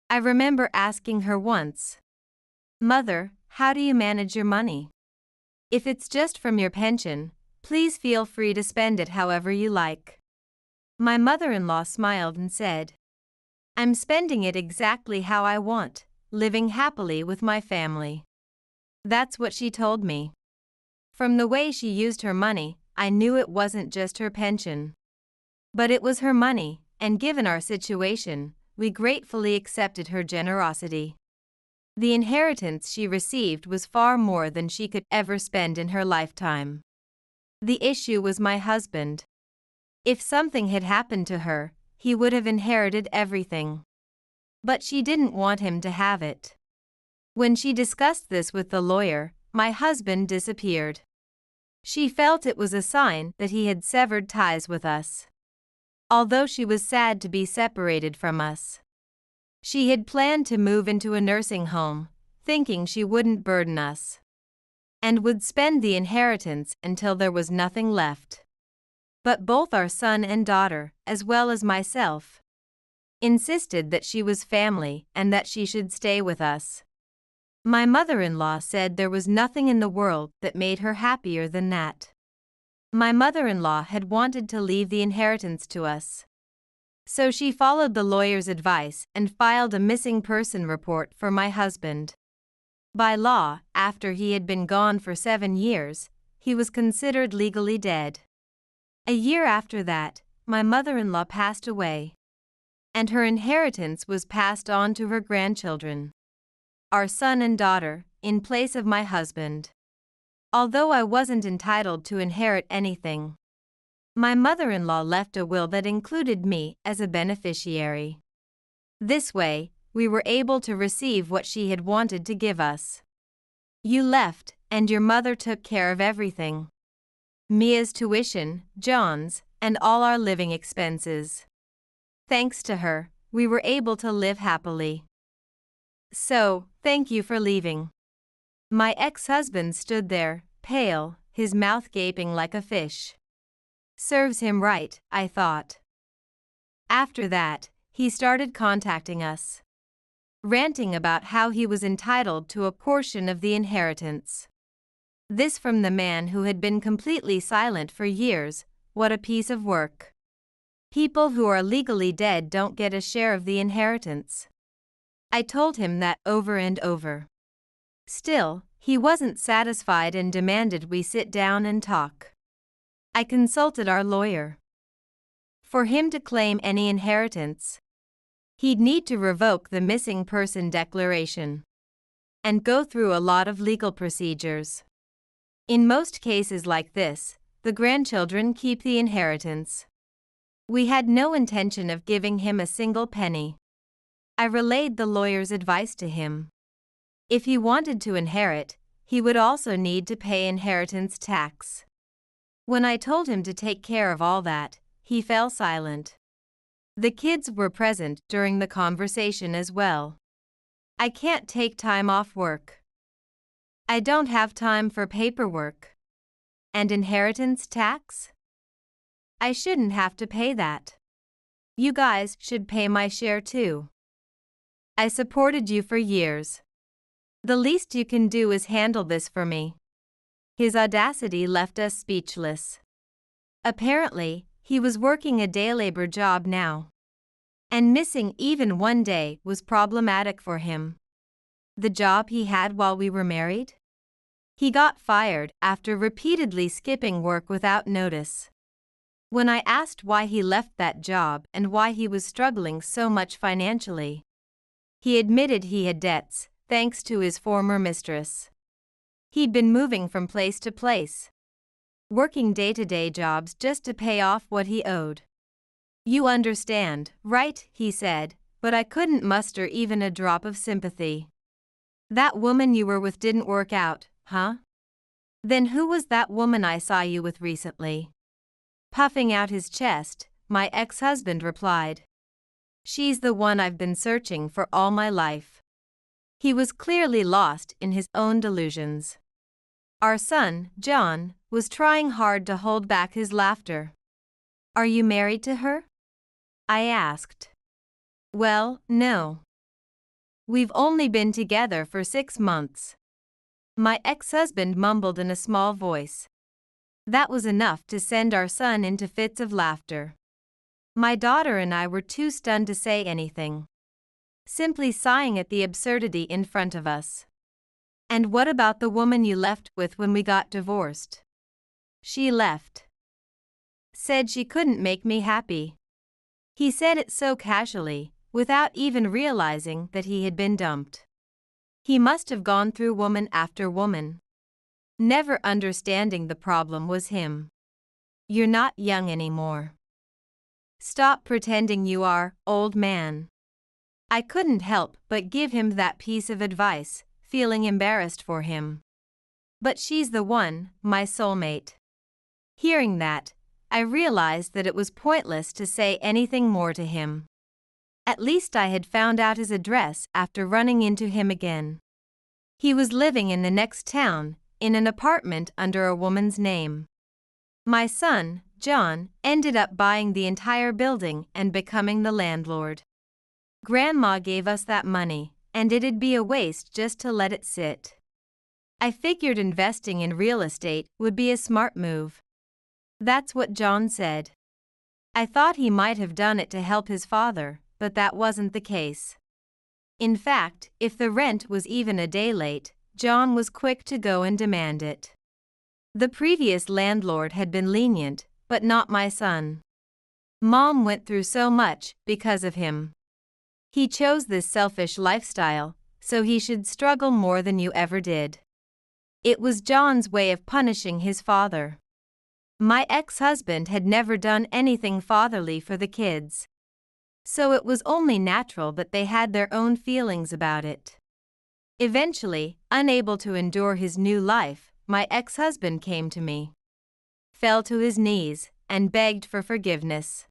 I remember asking her once, "Mother, how do you manage your money? If it's just from your pension, please feel free to spend it however you like." My mother-in-law smiled and said, "I'm spending it exactly how I want, living happily with my family." That's what she told me. From the way she used her money, I knew it wasn't just her pension. But it was her money, and given our situation, we gratefully accepted her generosity. The inheritance she received was far more than she could ever spend in her lifetime. The issue was my husband. If something had happened to her, he would have inherited everything. But she didn't want him to have it. When she discussed this with the lawyer, my husband disappeared. She felt it was a sign that he had severed ties with us. Although she was sad to be separated from us. She had planned to move into a nursing home, thinking she wouldn't burden us. And would spend the inheritance until there was nothing left. But both our son and daughter, as well as myself, insisted that she was family and that she should stay with us. My mother-in-law said there was nothing in the world that made her happier than that. My mother-in-law had wanted to leave the inheritance to us. So she followed the lawyer's advice and filed a missing person report for my husband. By law, after he had been gone for 7 years, he was considered legally dead. A year after that, my mother-in-law passed away. And her inheritance was passed on to her grandchildren, our son and daughter, in place of my husband. Although I wasn't entitled to inherit anything, my mother-in-law left a will that included me as a beneficiary. This way, we were able to receive what she had wanted to give us. You left, and your mother took care of everything. Mia's tuition, John's, and all our living expenses. Thanks to her, we were able to live happily. So, thank you for leaving. My ex-husband stood there, pale, his mouth gaping like a fish. Serves him right, I thought. After that, he started contacting us, ranting about how he was entitled to a portion of the inheritance. This from the man who had been completely silent for years. What a piece of work. People who are legally dead don't get a share of the inheritance. I told him that over and over. Still, he wasn't satisfied and demanded we sit down and talk. I consulted our lawyer. For him to claim any inheritance, he'd need to revoke the missing person declaration and go through a lot of legal procedures. In most cases like this, the grandchildren keep the inheritance. We had no intention of giving him a single penny. I relayed the lawyer's advice to him. If he wanted to inherit, he would also need to pay inheritance tax. When I told him to take care of all that, he fell silent. The kids were present during the conversation as well. I can't take time off work. I don't have time for paperwork. And inheritance tax? I shouldn't have to pay that. You guys should pay my share too. I supported you for years. The least you can do is handle this for me. His audacity left us speechless. Apparently, he was working a day labor job now. And missing even one day was problematic for him. The job he had while we were married? He got fired after repeatedly skipping work without notice. When I asked why he left that job and why he was struggling so much financially, he admitted he had debts, thanks to his former mistress. He'd been moving from place to place, working day-to-day jobs just to pay off what he owed. You understand, right? He said, but I couldn't muster even a drop of sympathy. That woman you were with didn't work out, huh? Then who was that woman I saw you with recently? Puffing out his chest, my ex-husband replied. She's the one I've been searching for all my life. He was clearly lost in his own delusions. Our son, John, was trying hard to hold back his laughter. Are you married to her? I asked. Well, no. We've only been together for 6 months. My ex-husband mumbled in a small voice. That was enough to send our son into fits of laughter. My daughter and I were too stunned to say anything, simply sighing at the absurdity in front of us. And what about the woman you left with when we got divorced? She left. Said she couldn't make me happy. He said it so casually, without even realizing that he had been dumped. He must have gone through woman after woman, never understanding the problem was him. You're not young anymore. Stop pretending you are, old man. I couldn't help but give him that piece of advice, feeling embarrassed for him. But she's the one, my soulmate. Hearing that, I realized that it was pointless to say anything more to him. At least I had found out his address after running into him again. He was living in the next town, in an apartment under a woman's name. My son, John, ended up buying the entire building and becoming the landlord. Grandma gave us that money, and it'd be a waste just to let it sit. I figured investing in real estate would be a smart move. That's what John said. I thought he might have done it to help his father, but that wasn't the case. In fact, if the rent was even a day late, John was quick to go and demand it. The previous landlord had been lenient, but not my son. Mom went through so much because of him. He chose this selfish lifestyle, so he should struggle more than you ever did. It was John's way of punishing his father. My ex-husband had never done anything fatherly for the kids, so it was only natural that they had their own feelings about it. Eventually, unable to endure his new life, my ex-husband came to me, fell to his knees, and begged for forgiveness.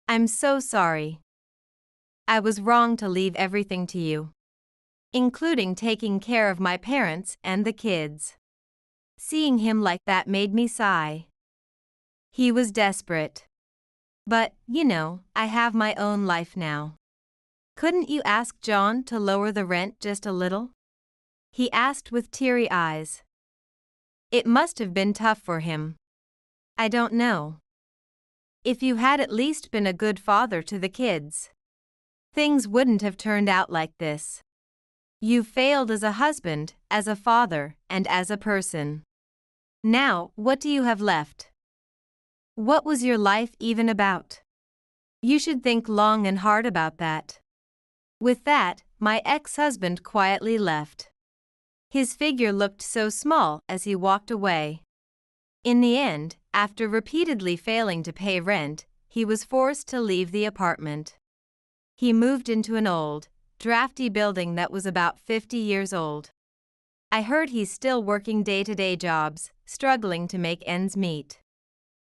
I'm so sorry. I was wrong to leave everything to you. including taking care of my parents and the kids. Seeing him like that made me sigh. He was desperate. But, I have my own life now. Couldn't you ask John to lower the rent just a little? He asked with teary eyes. It must have been tough for him. I don't know. If you had at least been a good father to the kids, things wouldn't have turned out like this. You failed as a husband, as a father, and as a person. Now, what do you have left? What was your life even about? You should think long and hard about that. With that, my ex-husband quietly left. His figure looked so small as he walked away. In the end, after repeatedly failing to pay rent, he was forced to leave the apartment. He moved into an old, drafty building that was about 50 years old. I heard he's still working day-to-day jobs, struggling to make ends meet.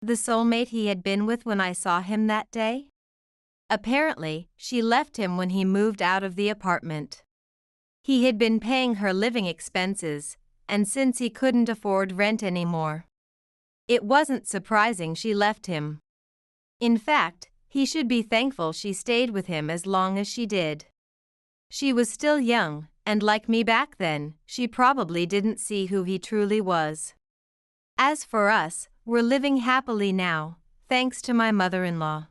The soulmate he had been with when I saw him that day? Apparently, she left him when he moved out of the apartment. He had been paying her living expenses, and since he couldn't afford rent anymore, it wasn't surprising she left him. In fact, he should be thankful she stayed with him as long as she did. She was still young, and like me back then, she probably didn't see who he truly was. As for us, we're living happily now, thanks to my mother-in-law.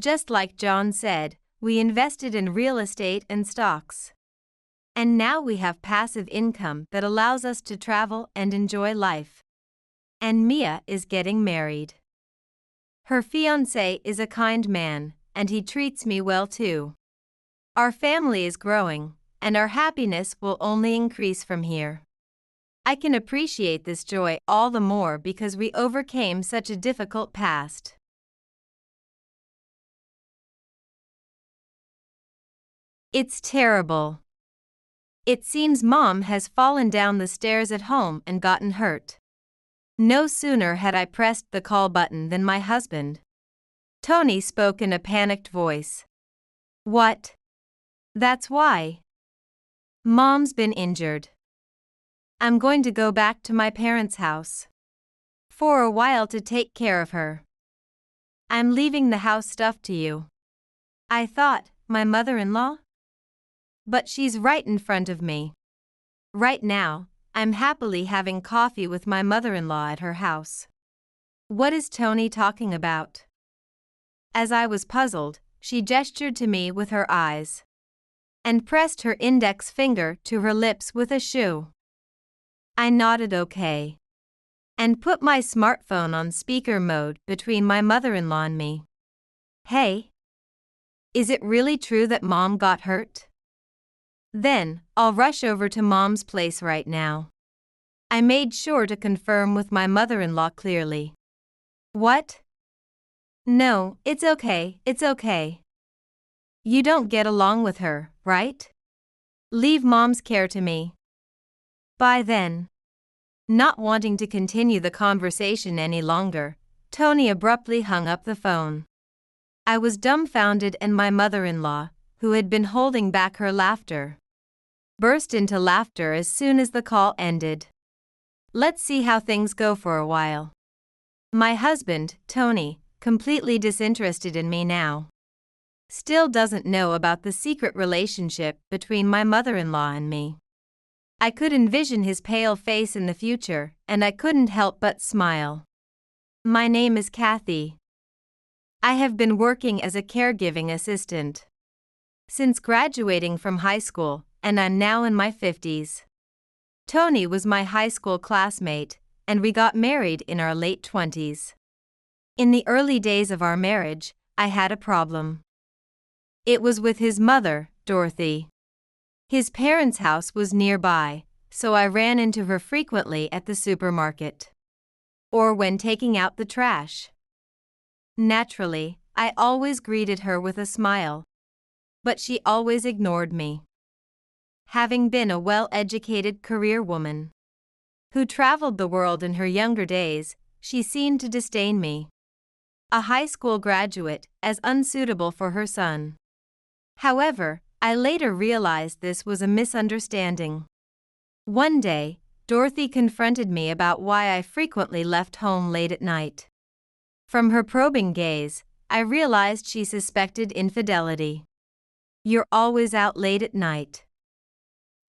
Just like John said, we invested in real estate and stocks. And now we have passive income that allows us to travel and enjoy life. And Mia is getting married. Her fiancé is a kind man, and he treats me well too. Our family is growing, and our happiness will only increase from here. I can appreciate this joy all the more because we overcame such a difficult past. It's terrible. It seems Mom has fallen down the stairs at home and gotten hurt. No sooner had I pressed the call button than my husband, Tony, spoke in a panicked voice. What? That's why. Mom's been injured. I'm going to go back to my parents' house for a while to take care of her. I'm leaving the house stuff to you. I thought, my mother-in-law? But she's right in front of me. Right now, I'm happily having coffee with my mother-in-law at her house. What is Tony talking about? As I was puzzled, she gestured to me with her eyes and pressed her index finger to her lips with a shoe. I nodded okay and put my smartphone on speaker mode between my mother-in-law and me. Hey, is it really true that Mom got hurt? Then, I'll rush over to Mom's place right now. I made sure to confirm with my mother-in-law clearly. What? No, it's okay, it's okay. You don't get along with her, right? Leave Mom's care to me. By then. Not wanting to continue the conversation any longer, Tony abruptly hung up the phone. I was dumbfounded, and my mother-in-law, who had been holding back her laughter, burst into laughter as soon as the call ended. Let's see how things go for a while. My husband, Tony, completely disinterested in me now, still doesn't know about the secret relationship between my mother-in-law and me. I could envision his pale face in the future, and I couldn't help but smile. My name is Kathy. I have been working as a caregiving assistant since graduating from high school, and I'm now in my 50s. Tony was my high school classmate, and we got married in our late 20s. In the early days of our marriage, I had a problem. It was with his mother, Dorothy. His parents' house was nearby, so I ran into her frequently at the supermarket or when taking out the trash. Naturally, I always greeted her with a smile, but she always ignored me. Having been a well-educated career woman who traveled the world in her younger days, she seemed to disdain me, a high school graduate, as unsuitable for her son. However, I later realized this was a misunderstanding. One day, Dorothy confronted me about why I frequently left home late at night. From her probing gaze, I realized she suspected infidelity. "You're always out late at night."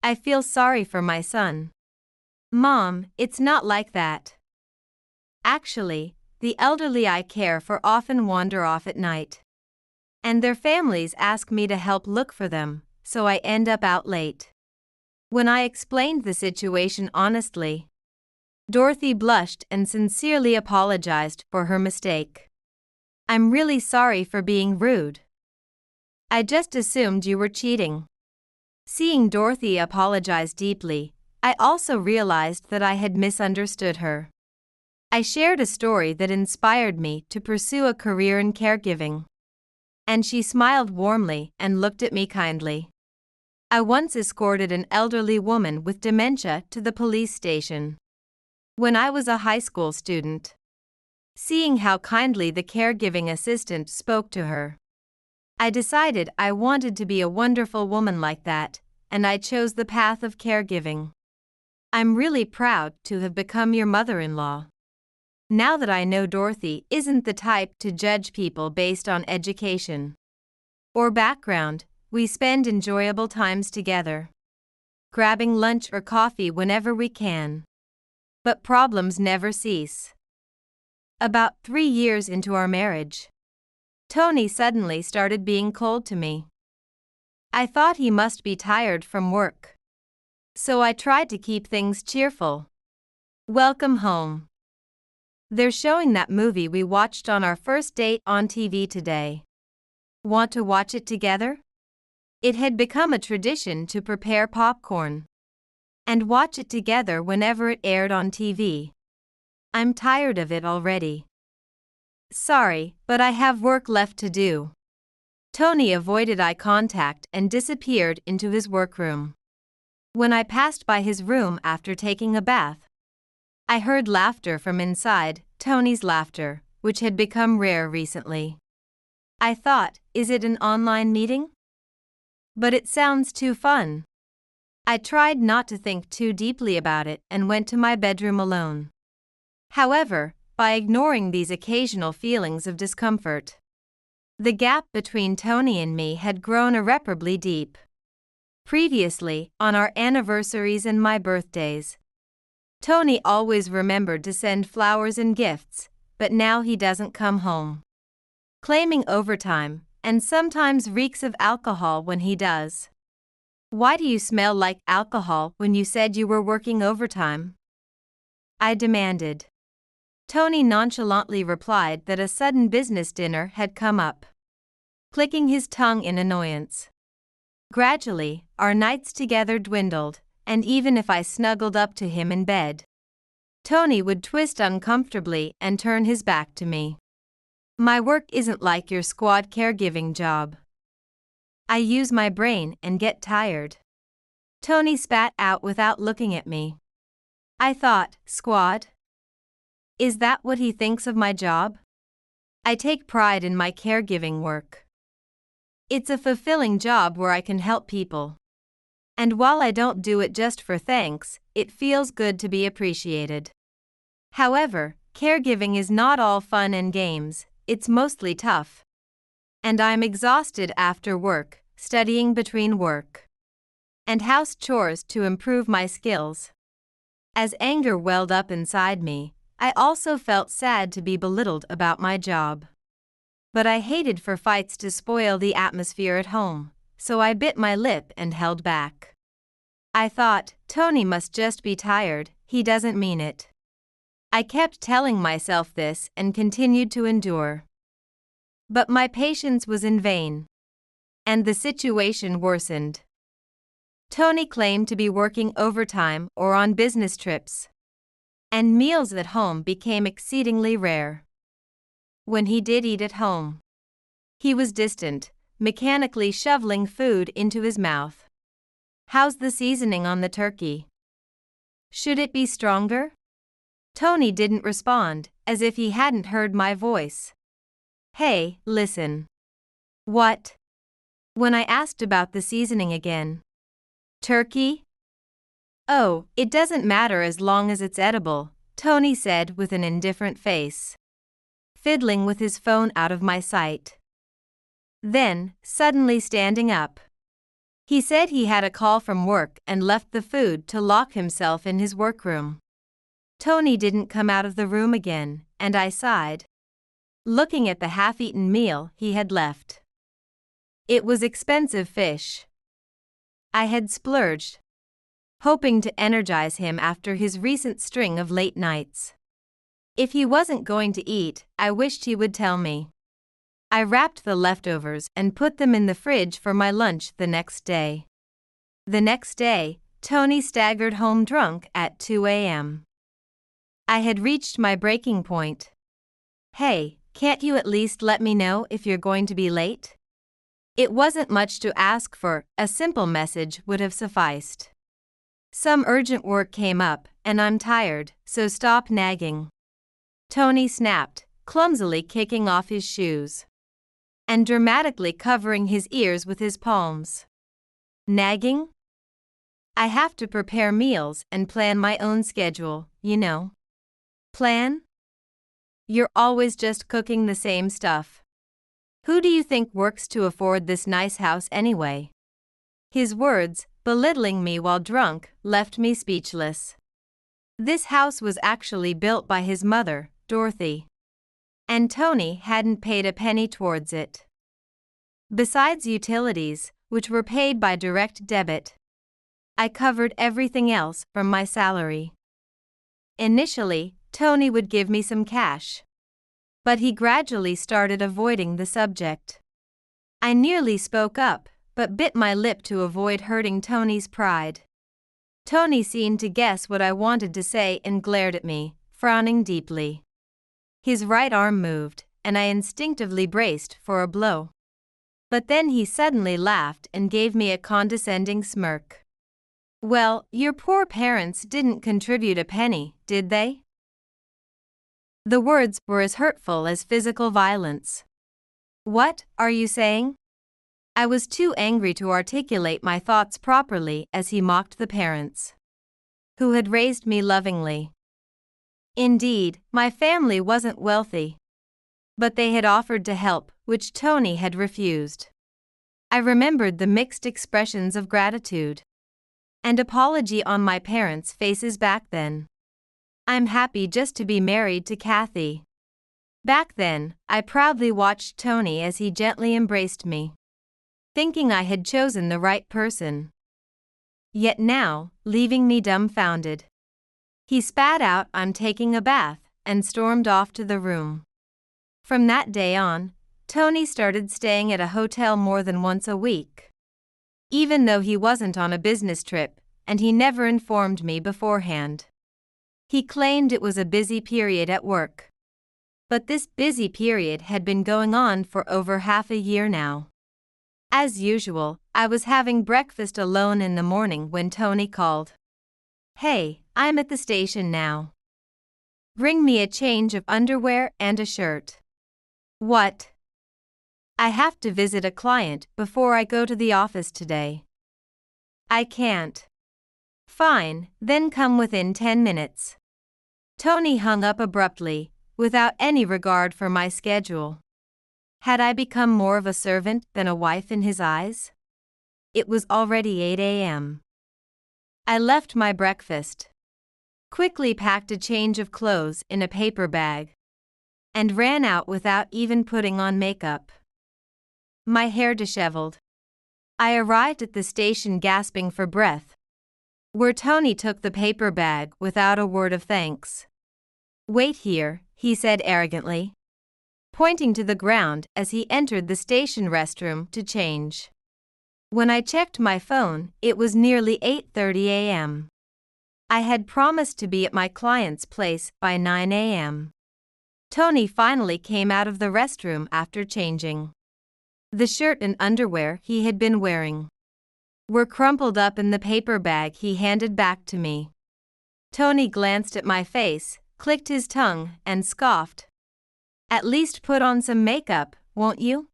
I feel sorry for my son. "Mom, it's not like that. Actually, the elderly I care for often wander off at night. And their families ask me to help look for them, so I end up out late." When I explained the situation honestly, Dorothy blushed and sincerely apologized for her mistake. "I'm really sorry for being rude. I just assumed you were cheating." Seeing Dorothy apologize deeply, I also realized that I had misunderstood her. I shared a story that inspired me to pursue a career in caregiving. And she smiled warmly and looked at me kindly. I once escorted an elderly woman with dementia to the police station when I was a high school student. Seeing how kindly the caregiving assistant spoke to her, I decided I wanted to be a wonderful woman like that, and I chose the path of caregiving. I'm really proud to have become your mother-in-law. Now that I know Dorothy isn't the type to judge people based on education or background, we spend enjoyable times together, grabbing lunch or coffee whenever we can. But problems never cease. About 3 years into our marriage, Tony suddenly started being cold to me. I thought he must be tired from work, so I tried to keep things cheerful. "Welcome home. They're showing that movie we watched on our first date on TV today. Want to watch it together?" It had become a tradition to prepare popcorn and watch it together whenever it aired on TV. "I'm tired of it already." "Sorry, but I have work left to do." Tony avoided eye contact and disappeared into his workroom. When I passed by his room after taking a bath, I heard laughter from inside, Tony's laughter, which had become rare recently. I thought, is it an online meeting? But it sounds too fun. I tried not to think too deeply about it and went to my bedroom alone. However, by ignoring these occasional feelings of discomfort, the gap between Tony and me had grown irreparably deep. Previously, on our anniversaries and my birthdays, Tony always remembered to send flowers and gifts, but now he doesn't come home, claiming overtime, and sometimes reeks of alcohol when he does. "Why do you smell like alcohol when you said you were working overtime?" I demanded. Tony nonchalantly replied that a sudden business dinner had come up, clicking his tongue in annoyance. Gradually, our nights together dwindled, and even if I snuggled up to him in bed, Tony would twist uncomfortably and turn his back to me. "My work isn't like your squad caregiving job. I use my brain and get tired." Tony spat out without looking at me. I thought, squad? Is that what he thinks of my job? I take pride in my caregiving work. It's a fulfilling job where I can help people. And while I don't do it just for thanks, it feels good to be appreciated. However, caregiving is not all fun and games, it's mostly tough. And I'm exhausted after work, studying between work and house chores to improve my skills. As anger welled up inside me, I also felt sad to be belittled about my job. But I hated for fights to spoil the atmosphere at home, so I bit my lip and held back. I thought, Tony must just be tired, he doesn't mean it. I kept telling myself this and continued to endure. But my patience was in vain, and the situation worsened. Tony claimed to be working overtime or on business trips, and meals at home became exceedingly rare. When he did eat at home, he was distant, mechanically shoveling food into his mouth. "How's the seasoning on the turkey? Should it be stronger?" Tony didn't respond, as if he hadn't heard my voice. "Hey, listen." "What?" When I asked about the seasoning again. Turkey? Oh, it doesn't matter as long as it's edible, Tony said with an indifferent face, fiddling with his phone out of my sight. Then, suddenly standing up. He said he had a call from work and left the food to lock himself in his workroom. Tony didn't come out of the room again, and I sighed, looking at the half-eaten meal he had left. It was expensive fish. I had splurged, hoping to energize him after his recent string of late nights. If he wasn't going to eat, I wished he would tell me. I wrapped the leftovers and put them in the fridge for my lunch the next day. The next day, Tony staggered home drunk at 2 a.m. I had reached my breaking point. Hey, can't you at least let me know if you're going to be late? It wasn't much to ask for, a simple message would have sufficed. Some urgent work came up, and I'm tired, so stop nagging. Tony snapped, clumsily kicking off his shoes and dramatically covering his ears with his palms. Nagging? I have to prepare meals and plan my own schedule, you know. Plan? You're always just cooking the same stuff. Who do you think works to afford this nice house anyway? His words, belittling me while drunk, left me speechless. This house was actually built by his mother, Dorothy. And Tony hadn't paid a penny towards it. Besides utilities, which were paid by direct debit, I covered everything else from my salary. Initially, Tony would give me some cash, but he gradually started avoiding the subject. I nearly spoke up, but bit my lip to avoid hurting Tony's pride. Tony seemed to guess what I wanted to say and glared at me, frowning deeply. His right arm moved, and I instinctively braced for a blow. But then he suddenly laughed and gave me a condescending smirk. Well, your poor parents didn't contribute a penny, did they? The words were as hurtful as physical violence. What are you saying? I was too angry to articulate my thoughts properly as he mocked the parents who had raised me lovingly. Indeed, my family wasn't wealthy, but they had offered to help, which Tony had refused. I remembered the mixed expressions of gratitude and apology on my parents' faces back then. I'm happy just to be married to Kathy. Back then, I proudly watched Tony as he gently embraced me, thinking I had chosen the right person. Yet now, leaving me dumbfounded. He spat out, "I'm taking a bath," and stormed off to the room. From that day on, Tony started staying at a hotel more than once a week, even though he wasn't on a business trip, and he never informed me beforehand. He claimed it was a busy period at work. But this busy period had been going on for over half a year now. As usual, I was having breakfast alone in the morning when Tony called. "Hey, I'm at the station now. Bring me a change of underwear and a shirt." "What?" "I have to visit a client before I go to the office today." "I can't." "Fine, then come within 10 minutes. Tony hung up abruptly, without any regard for my schedule. Had I become more of a servant than a wife in his eyes? It was already 8 a.m. I left my breakfast, quickly packed a change of clothes in a paper bag, and ran out without even putting on makeup. My hair disheveled. I arrived at the station gasping for breath, where Tony took the paper bag without a word of thanks. "Wait here," he said arrogantly, pointing to the ground as he entered the station restroom to change. When I checked my phone, it was nearly 8:30 a.m. I had promised to be at my client's place by 9 a.m. Tony finally came out of the restroom after changing. The shirt and underwear he had been wearing were crumpled up in the paper bag he handed back to me. Tony glanced at my face, clicked his tongue, and scoffed. "At least put on some makeup, won't you?"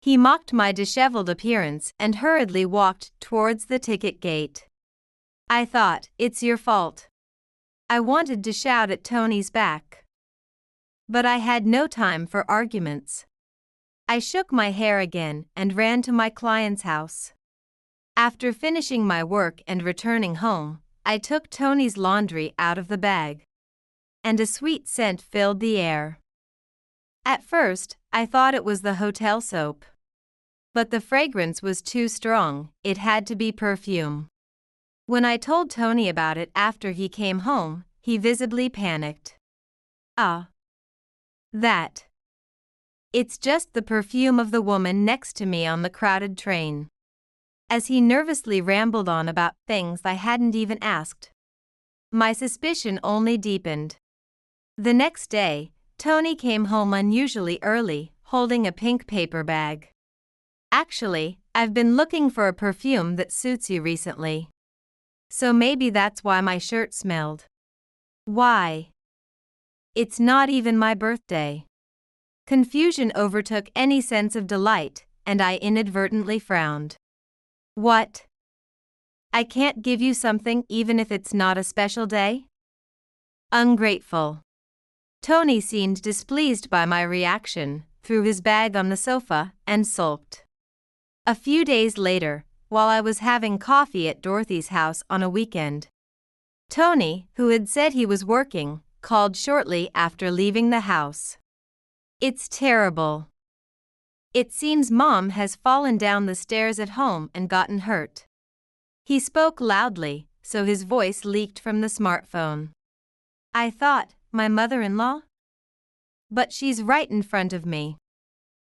He mocked my disheveled appearance and hurriedly walked towards the ticket gate. I thought, it's your fault. I wanted to shout at Tony's back. But I had no time for arguments. I shook my hair again and ran to my client's house. After finishing my work and returning home, I took Tony's laundry out of the bag. And a sweet scent filled the air. At first, I thought it was the hotel soap. But the fragrance was too strong, it had to be perfume. When I told Tony about it after he came home, he visibly panicked. Ah. That. It's just the perfume of the woman next to me on the crowded train. As he nervously rambled on about things I hadn't even asked. My suspicion only deepened. The next day, Tony came home unusually early, holding a pink paper bag. Actually, I've been looking for a perfume that suits you recently. So maybe that's why my shirt smelled. Why? It's not even my birthday. Confusion overtook any sense of delight, and I inadvertently frowned. What? I can't give you something even if it's not a special day? Ungrateful. Tony seemed displeased by my reaction, threw his bag on the sofa, and sulked. A few days later, while I was having coffee at Dorothy's house on a weekend, Tony, who had said he was working, called shortly after leaving the house. It's terrible. It seems Mom has fallen down the stairs at home and gotten hurt. He spoke loudly, so his voice leaked from the smartphone. I thought, my mother-in-law? But she's right in front of me.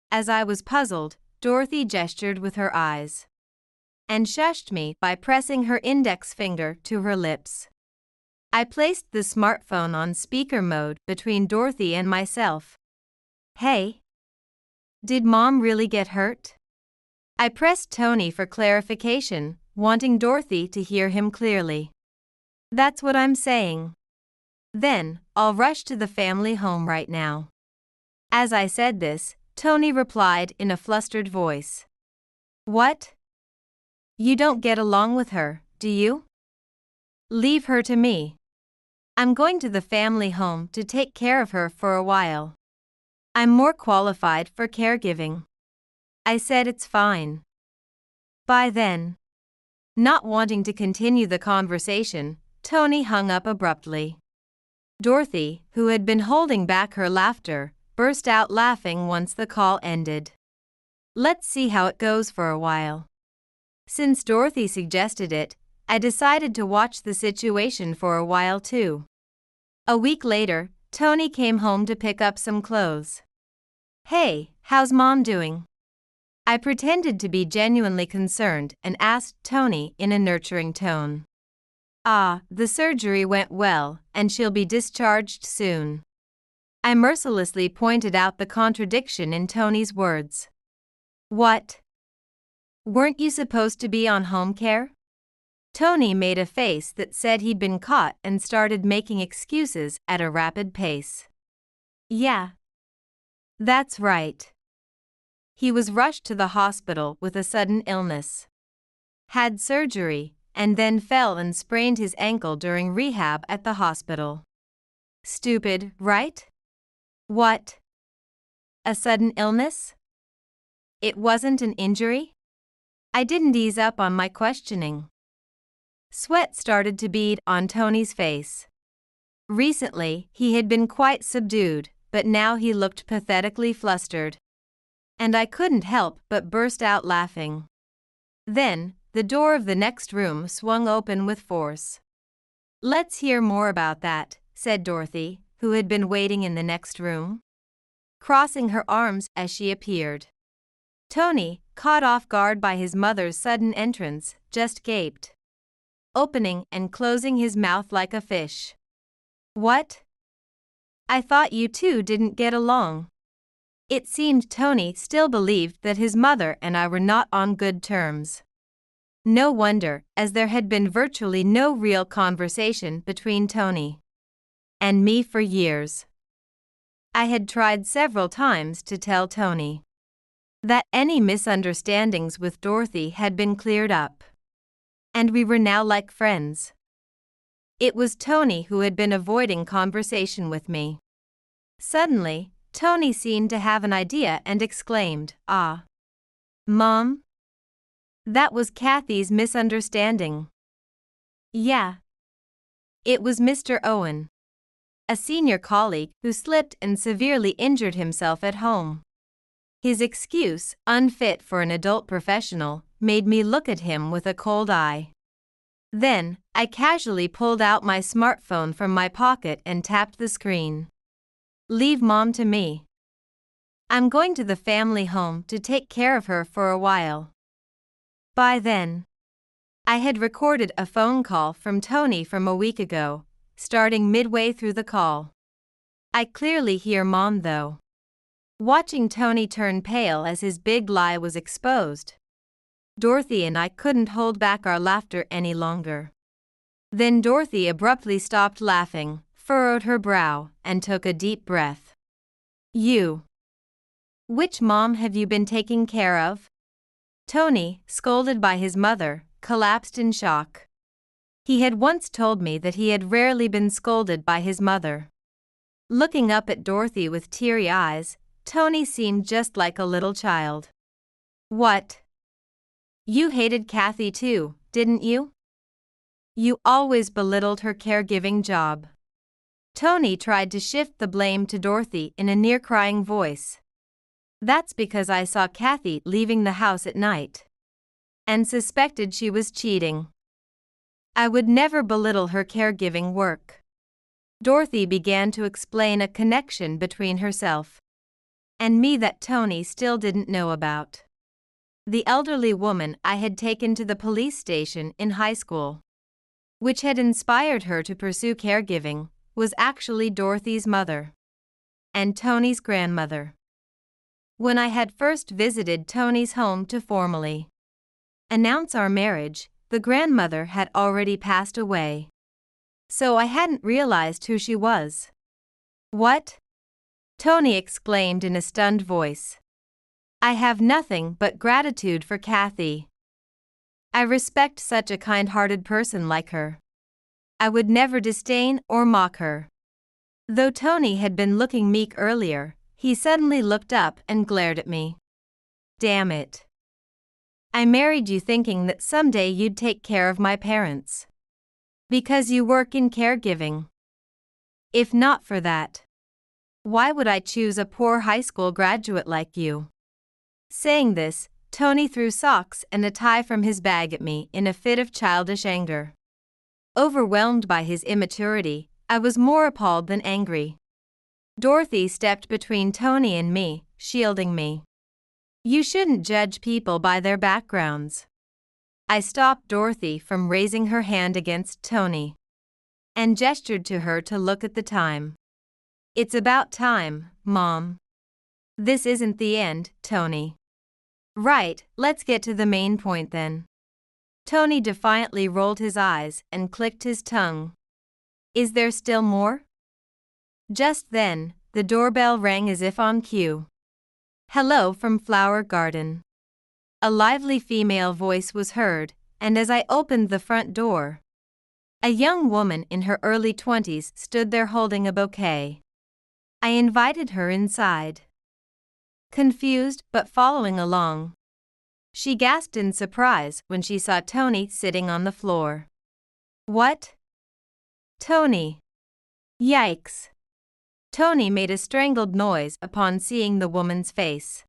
As I was puzzled, Dorothy gestured with her eyes. And shushed me by pressing her index finger to her lips. I placed the smartphone on speaker mode between Dorothy and myself. Hey? Did Mom really get hurt? I pressed Tony for clarification, wanting Dorothy to hear him clearly. That's what I'm saying. Then, I'll rush to the family home right now. As I said this, Tony replied in a flustered voice. What? You don't get along with her, do you? Leave her to me. I'm going to the family home to take care of her for a while. I'm more qualified for caregiving. I said it's fine. By then. Not wanting to continue the conversation, Tony hung up abruptly. Dorothy, who had been holding back her laughter, burst out laughing once the call ended. Let's see how it goes for a while. Since Dorothy suggested it, I decided to watch the situation for a while too. A week later, Tony came home to pick up some clothes. Hey, how's Mom doing? I pretended to be genuinely concerned and asked Tony in a nurturing tone. Ah, the surgery went well, and she'll be discharged soon. I mercilessly pointed out the contradiction in Tony's words. What? Weren't you supposed to be on home care? Tony made a face that said he'd been caught and started making excuses at a rapid pace. Yeah. That's right. He was rushed to the hospital with a sudden illness. Had surgery, and then fell and sprained his ankle during rehab at the hospital. Stupid, right? What? A sudden illness? It wasn't an injury? I didn't ease up on my questioning. Sweat started to bead on Tony's face. Recently, he had been quite subdued, but now he looked pathetically flustered. And I couldn't help but burst out laughing. Then, the door of the next room swung open with force. Let's hear more about that, said Dorothy, who had been waiting in the next room, crossing her arms as she appeared. Tony, caught off guard by his mother's sudden entrance, just gaped, opening and closing his mouth like a fish. What? I thought you two didn't get along. It seemed Tony still believed that his mother and I were not on good terms. No wonder, as there had been virtually no real conversation between Tony and me for years. I had tried several times to tell Tony. that any misunderstandings with Dorothy had been cleared up, and we were now like friends. It was Tony who had been avoiding conversation with me. Suddenly, Tony seemed to have an idea and exclaimed, "Ah, Mom? That was Kathy's misunderstanding." Yeah. It was Mr. Owen, a senior colleague who slipped and severely injured himself at home. His excuse, unfit for an adult professional, made me look at him with a cold eye. Then, I casually pulled out my smartphone from my pocket and tapped the screen. "Leave Mom to me. I'm going to the family home to take care of her for a while." By then, I had recorded a phone call from Tony from a week ago, starting midway through the call. I clearly hear Mom though. Watching Tony turn pale as his big lie was exposed, Dorothy and I couldn't hold back our laughter any longer. Then Dorothy abruptly stopped laughing, furrowed her brow, and took a deep breath. "You. Which mom have you been taking care of?" Tony, scolded by his mother, collapsed in shock. He had once told me that he had rarely been scolded by his mother. Looking up at Dorothy with teary eyes, Tony seemed just like a little child. "What? You hated Kathy too, didn't you? You always belittled her caregiving job." Tony tried to shift the blame to Dorothy in a near-crying voice. "That's because I saw Kathy leaving the house at night and suspected she was cheating. I would never belittle her caregiving work." Dorothy began to explain a connection between herself and me that Tony still didn't know about. The elderly woman I had taken to the police station in high school, which had inspired her to pursue caregiving, was actually Dorothy's mother and Tony's grandmother. When I had first visited Tony's home to formally announce our marriage, the grandmother had already passed away, so I hadn't realized who she was. "What?" Tony exclaimed in a stunned voice. "I have nothing but gratitude for Kathy. I respect such a kind-hearted person like her. I would never disdain or mock her." Though Tony had been looking meek earlier, he suddenly looked up and glared at me. "Damn it. I married you thinking that someday you'd take care of my parents. Because you work in caregiving. If not for that, why would I choose a poor high school graduate like you?" Saying this, Tony threw socks and a tie from his bag at me in a fit of childish anger. Overwhelmed by his immaturity, I was more appalled than angry. Dorothy stepped between Tony and me, shielding me. "You shouldn't judge people by their backgrounds." I stopped Dorothy from raising her hand against Tony and gestured to her to look at the time. "It's about time, Mom. This isn't the end, Tony." "Right, let's get to the main point then." Tony defiantly rolled his eyes and clicked his tongue. "Is there still more?" Just then, the doorbell rang as if on cue. "Hello from Flower Garden." A lively female voice was heard, and as I opened the front door, a young woman in her early 20s stood there holding a bouquet. I invited her inside. Confused but following along, she gasped in surprise when she saw Tony sitting on the floor. "What? Tony? Yikes." Tony made a strangled noise upon seeing the woman's face.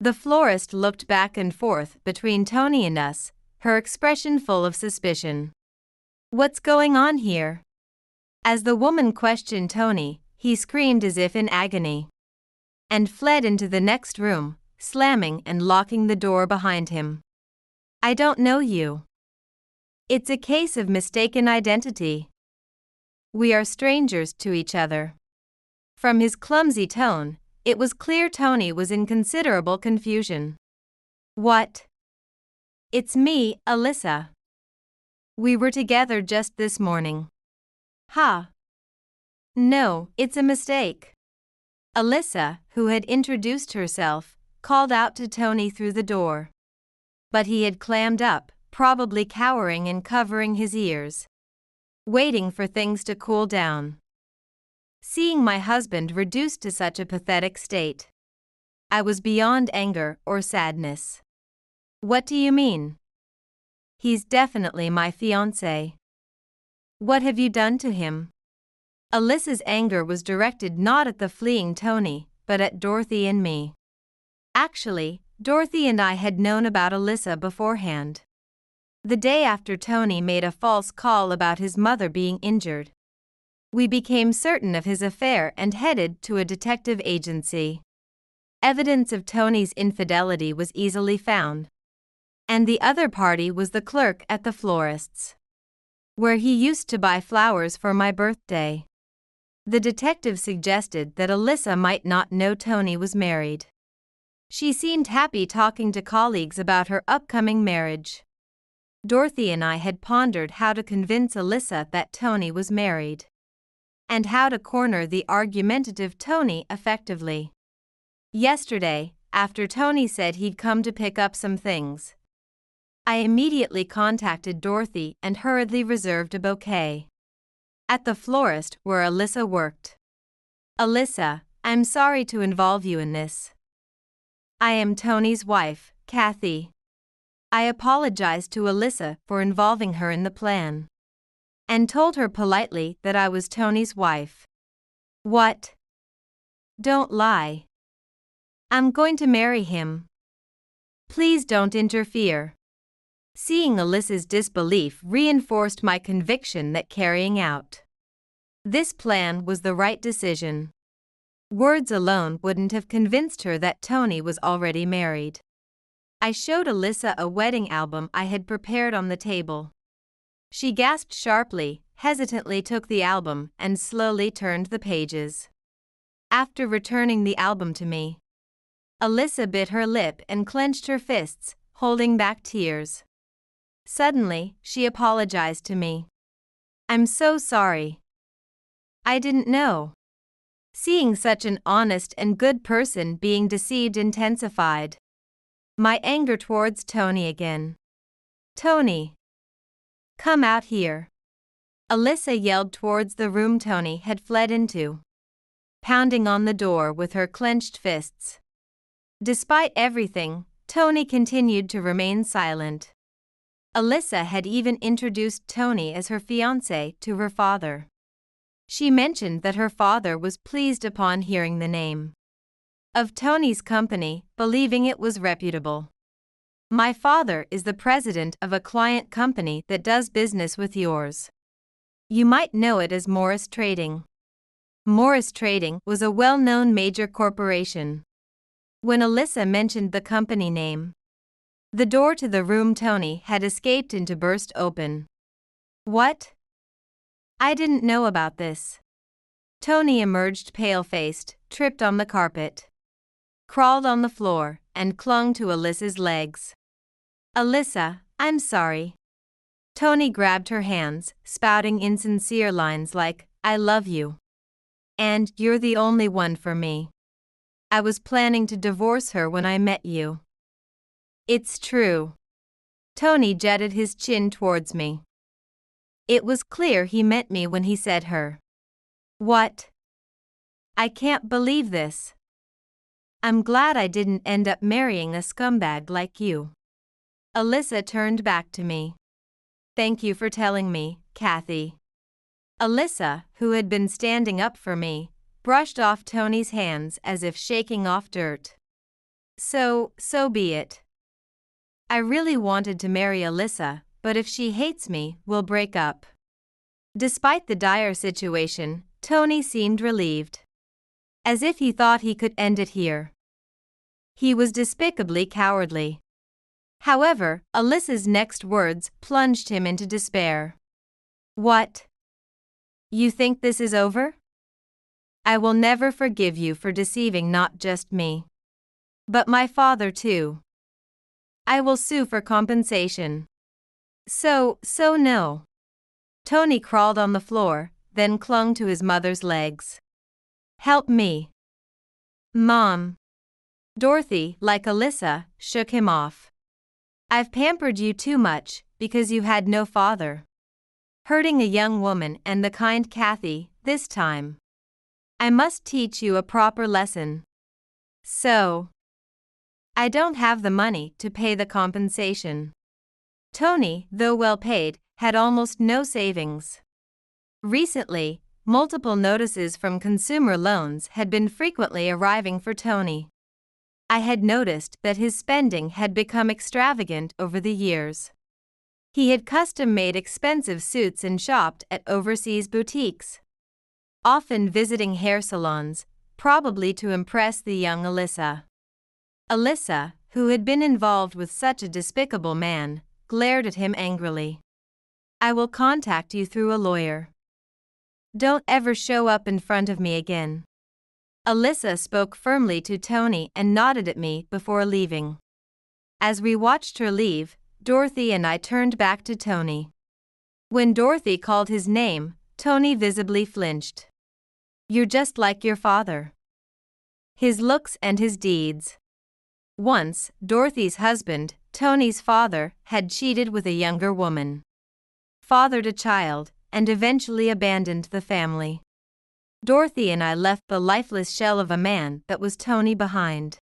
The florist looked back and forth between Tony and us, her expression full of suspicion. "What's going on here?" As the woman questioned Tony, he screamed as if in agony and fled into the next room, slamming and locking the door behind him. "I don't know you. It's a case of mistaken identity. We are strangers to each other." From his clumsy tone, it was clear Tony was in considerable confusion. "What?" "It's me, Alyssa. We were together just this morning." "Ha. No, it's a mistake." Alyssa, who had introduced herself, called out to Tony through the door. But he had clammed up, probably cowering and covering his ears, waiting for things to cool down. Seeing my husband reduced to such a pathetic state, I was beyond anger or sadness. What do you mean? He's definitely my fiancé. What have you done to him? Alyssa's anger was directed not at the fleeing Tony, but at Dorothy and me. Actually, Dorothy and I had known about Alyssa beforehand. The day after Tony made a false call about his mother being injured, we became certain of his affair and headed to a detective agency. Evidence of Tony's infidelity was easily found, and the other party was the clerk at the florist's, where he used to buy flowers for my birthday. The detective suggested that Alyssa might not know Tony was married. She seemed happy talking to colleagues about her upcoming marriage. Dorothy and I had pondered how to convince Alyssa that Tony was married, and how to corner the argumentative Tony effectively. Yesterday, after Tony said he'd come to pick up some things, I immediately contacted Dorothy and hurriedly reserved a bouquet at the florist where Alyssa worked. Alyssa, I'm sorry to involve you in this. I am Tony's wife, Kathy. I apologized to Alyssa for involving her in the plan, and told her politely that I was Tony's wife. What? Don't lie. I'm going to marry him. Please don't interfere. Seeing Alyssa's disbelief reinforced my conviction that carrying out this plan was the right decision. Words alone wouldn't have convinced her that Tony was already married. I showed Alyssa a wedding album I had prepared on the table. She gasped sharply, hesitantly took the album, and slowly turned the pages. After returning the album to me, Alyssa bit her lip and clenched her fists, holding back tears. Suddenly, she apologized to me. I'm so sorry. I didn't know. Seeing such an honest and good person being deceived intensified my anger towards Tony again. Tony! Come out here. Alyssa yelled towards the room Tony had fled into, pounding on the door with her clenched fists. Despite everything, Tony continued to remain silent. Alyssa had even introduced Tony as her fiancé to her father. She mentioned that her father was pleased upon hearing the name of Tony's company, believing it was reputable. My father is the president of a client company that does business with yours. You might know it as Morris Trading. Morris Trading was a well-known major corporation. When Alyssa mentioned the company name, the door to the room Tony had escaped into burst open. What? I didn't know about this. Tony emerged pale-faced, tripped on the carpet, crawled on the floor, and clung to Alyssa's legs. Alyssa, I'm sorry. Tony grabbed her hands, spouting insincere lines like, I love you. And you're the only one for me. I was planning to divorce her when I met you. It's true. Tony jutted his chin towards me. It was clear he meant me when he said her. What? I can't believe this. I'm glad I didn't end up marrying a scumbag like you. Alyssa turned back to me. Thank you for telling me, Kathy. Alyssa, who had been standing up for me, brushed off Tony's hands as if shaking off dirt. So be it. I really wanted to marry Alyssa, but if she hates me, we'll break up. Despite the dire situation, Tony seemed relieved, as if he thought he could end it here. He was despicably cowardly. However, Alyssa's next words plunged him into despair. What? You think this is over? I will never forgive you for deceiving not just me, but my father too. I will sue for compensation. So no. Tony crawled on the floor, then clung to his mother's legs. Help me. Mom. Dorothy, like Alyssa, shook him off. I've pampered you too much because you had no father. Hurting a young woman and the kind Kathy, this time. I must teach you a proper lesson. So, I don't have the money to pay the compensation. Tony, though well paid, had almost no savings. Recently, multiple notices from consumer loans had been frequently arriving for Tony. I had noticed that his spending had become extravagant over the years. He had custom-made expensive suits and shopped at overseas boutiques, often visiting hair salons, probably to impress the young Alyssa. Alyssa, who had been involved with such a despicable man, glared at him angrily. I will contact you through a lawyer. Don't ever show up in front of me again. Alyssa spoke firmly to Tony and nodded at me before leaving. As we watched her leave, Dorothy and I turned back to Tony. When Dorothy called his name, Tony visibly flinched. You're just like your father. His looks and his deeds. Once, Dorothy's husband, Tony's father, had cheated with a younger woman, fathered a child, and eventually abandoned the family. Dorothy and I left the lifeless shell of a man that was Tony behind,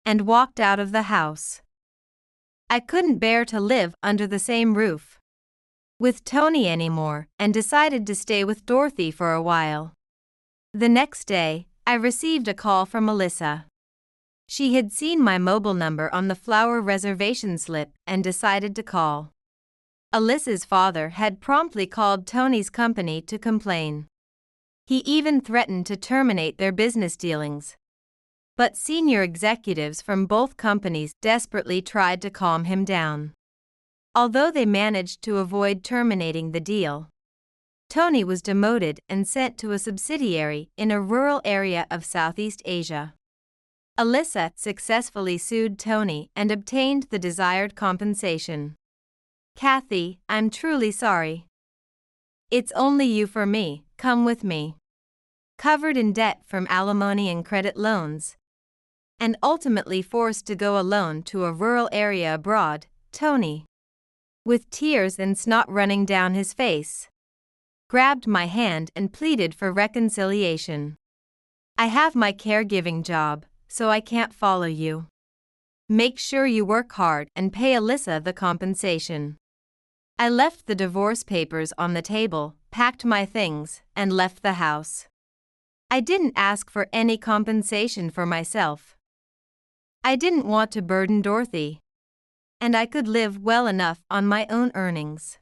and walked out of the house. I couldn't bear to live under the same roof with Tony anymore and decided to stay with Dorothy for a while. The next day, I received a call from Alyssa. She had seen my mobile number on the flower reservation slip and decided to call. Alyssa's father had promptly called Tony's company to complain. He even threatened to terminate their business dealings. But senior executives from both companies desperately tried to calm him down. Although they managed to avoid terminating the deal, Tony was demoted and sent to a subsidiary in a rural area of Southeast Asia. Alyssa successfully sued Tony and obtained the desired compensation. Kathy, I'm truly sorry. It's only you for me, come with me. Covered in debt from alimony and credit loans, and ultimately forced to go alone to a rural area abroad, Tony, with tears and snot running down his face, grabbed my hand and pleaded for reconciliation. I have my caregiving job, so I can't follow you. Make sure you work hard and pay Alyssa the compensation. I left the divorce papers on the table, packed my things, and left the house. I didn't ask for any compensation for myself. I didn't want to burden Dorothy, and I could live well enough on my own earnings.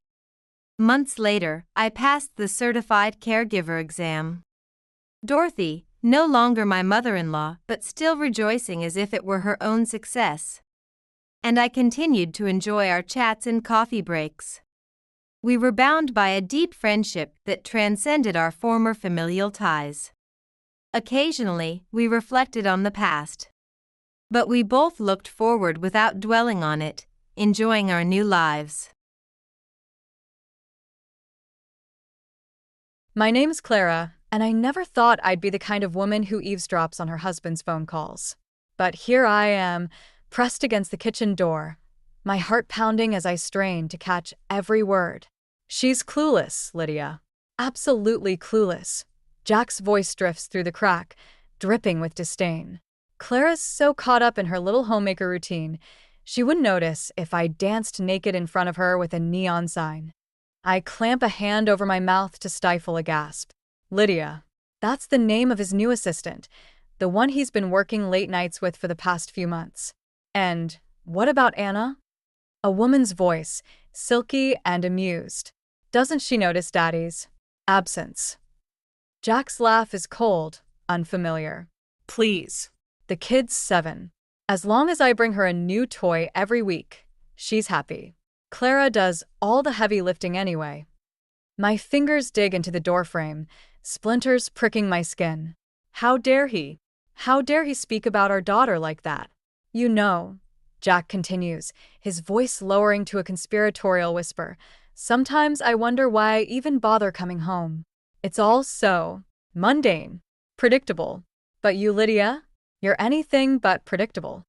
Months later, I passed the certified caregiver exam. Dorothy, no longer my mother-in-law but still rejoicing as if it were her own success. And I continued to enjoy our chats and coffee breaks. We were bound by a deep friendship that transcended our former familial ties. Occasionally, we reflected on the past. But we both looked forward without dwelling on it, enjoying our new lives. My name's Clara, and I never thought I'd be the kind of woman who eavesdrops on her husband's phone calls. But here I am, pressed against the kitchen door, my heart pounding as I strain to catch every word. She's clueless, Lydia. Absolutely clueless. Jack's voice drifts through the crack, dripping with disdain. Clara's so caught up in her little homemaker routine, she wouldn't notice if I danced naked in front of her with a neon sign. I clamp a hand over my mouth to stifle a gasp. Lydia. That's the name of his new assistant, the one he's been working late nights with for the past few months. And what about Anna? A woman's voice, silky and amused. Doesn't she notice Daddy's absence? Jack's laugh is cold, unfamiliar. Please. The kid's 7. As long as I bring her a new toy every week, she's happy. Clara does all the heavy lifting anyway. My fingers dig into the doorframe, splinters pricking my skin. How dare he? How dare he speak about our daughter like that? You know, Jack continues, his voice lowering to a conspiratorial whisper. Sometimes I wonder why I even bother coming home. It's all so mundane, predictable. But you, Lydia? You're anything but predictable.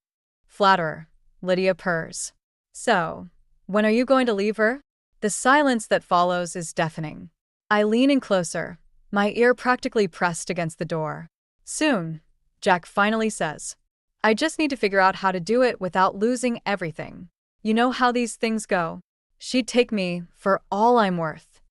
Flatterer, Lydia purrs. So, when are you going to leave her? The silence that follows is deafening. I lean in closer, my ear practically pressed against the door. Soon, Jack finally says. I just need to figure out how to do it without losing everything. You know how these things go. She'd take me for all I'm worth.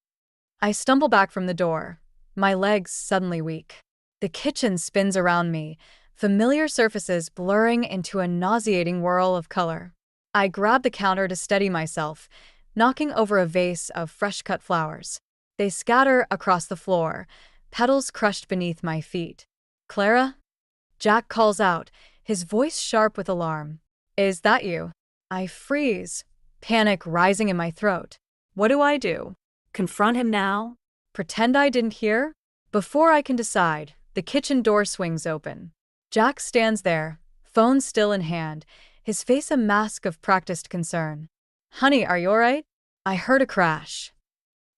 I stumble back from the door, my legs suddenly weak. The kitchen spins around me, familiar surfaces blurring into a nauseating whirl of color. I grab the counter to steady myself, knocking over a vase of fresh-cut flowers. They scatter across the floor, petals crushed beneath my feet. Clara? Jack calls out, his voice sharp with alarm. Is that you? I freeze, panic rising in my throat. What do? Confront him now? Pretend I didn't hear? Before I can decide, the kitchen door swings open. Jack stands there, phone still in hand, his face a mask of practiced concern. Honey, are you alright? I heard a crash.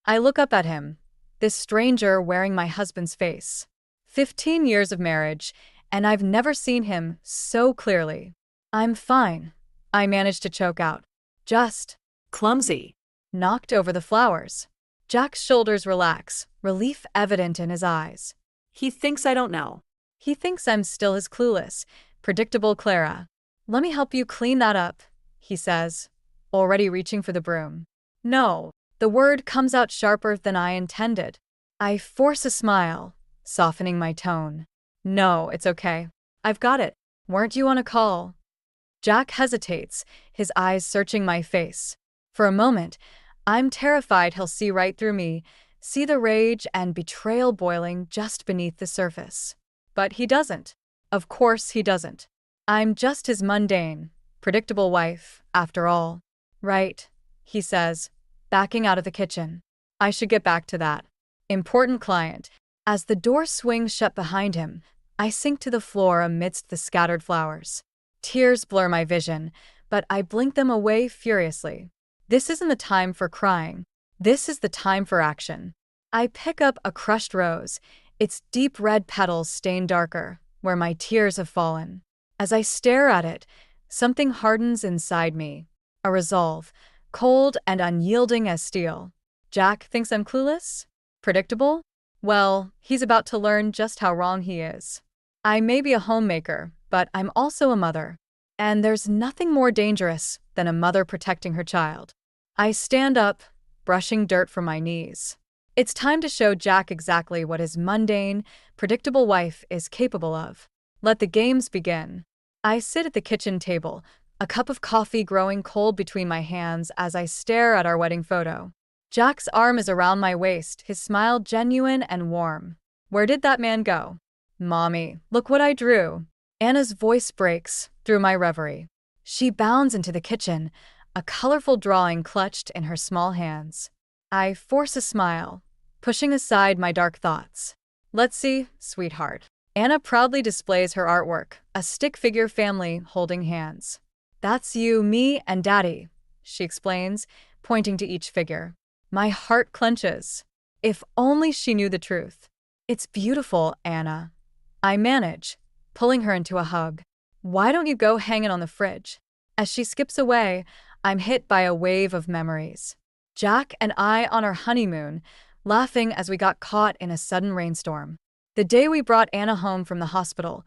I look up at him, this stranger wearing my husband's face. 15 years of marriage, and I've never seen him so clearly. I'm fine, I managed to choke out. Just Clumsy. knocked over the flowers. Jack's shoulders relax, relief evident in his eyes. He thinks I don't know. He thinks I'm still his clueless, predictable Clara. Let me help you clean that up, he says, already reaching for the broom. No, the word comes out sharper than I intended. I force a smile, softening my tone. No, it's okay. I've got it. Weren't you on a call? Jack hesitates, his eyes searching my face. For a moment, I'm terrified he'll see right through me, see the rage and betrayal boiling just beneath the surface. But he doesn't. Of course he doesn't. I'm just his mundane, predictable wife, after all. Right, he says, backing out of the kitchen. I should get back to that. Important client. As the door swings shut behind him, I sink to the floor amidst the scattered flowers. Tears blur my vision, but I blink them away furiously. This isn't the time for crying. This is the time for action. I pick up a crushed rose, its deep red petals stained darker, where my tears have fallen. As I stare at it, something hardens inside me. A resolve, cold and unyielding as steel. Jack thinks I'm clueless? Predictable? Well, he's about to learn just how wrong he is. I may be a homemaker, but I'm also a mother. And there's nothing more dangerous than a mother protecting her child. I stand up, brushing dirt from my knees. It's time to show Jack exactly what his mundane, predictable wife is capable of. Let the games begin. I sit at the kitchen table, a cup of coffee growing cold between my hands as I stare at our wedding photo. Jack's arm is around my waist, his smile genuine and warm. Where did that man go? Mommy, look what I drew. Anna's voice breaks through my reverie. She bounds into the kitchen, a colorful drawing clutched in her small hands. I force a smile, pushing aside my dark thoughts. Let's see, sweetheart. Anna proudly displays her artwork, a stick figure family holding hands. That's you, me, and Daddy, she explains, pointing to each figure. My heart clenches. If only she knew the truth. It's beautiful, Anna. I manage, pulling her into a hug. Why don't you go hang it on the fridge? As she skips away, I'm hit by a wave of memories. Jack and I on our honeymoon, laughing as we got caught in a sudden rainstorm. The day we brought Anna home from the hospital,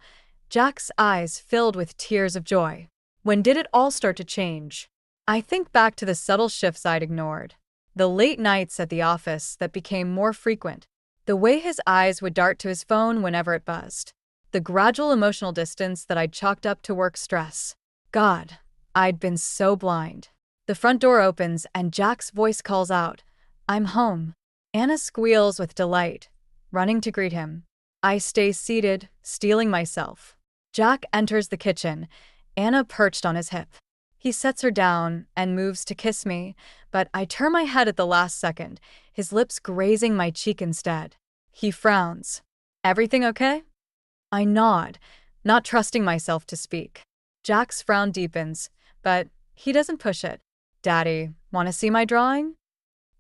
Jack's eyes filled with tears of joy. When did it all start to change? I think back to the subtle shifts I'd ignored. The late nights at the office that became more frequent. The way his eyes would dart to his phone whenever it buzzed. The gradual emotional distance that I'd chalked up to work stress. God, I'd been so blind. The front door opens and Jack's voice calls out, I'm home. Anna squeals with delight, running to greet him. I stay seated, steeling myself. Jack enters the kitchen, Anna perched on his hip. He sets her down and moves to kiss me, but I turn my head at the last second, his lips grazing my cheek instead. He frowns. Everything okay? I nod, not trusting myself to speak. Jack's frown deepens, but he doesn't push it. Daddy, want to see my drawing?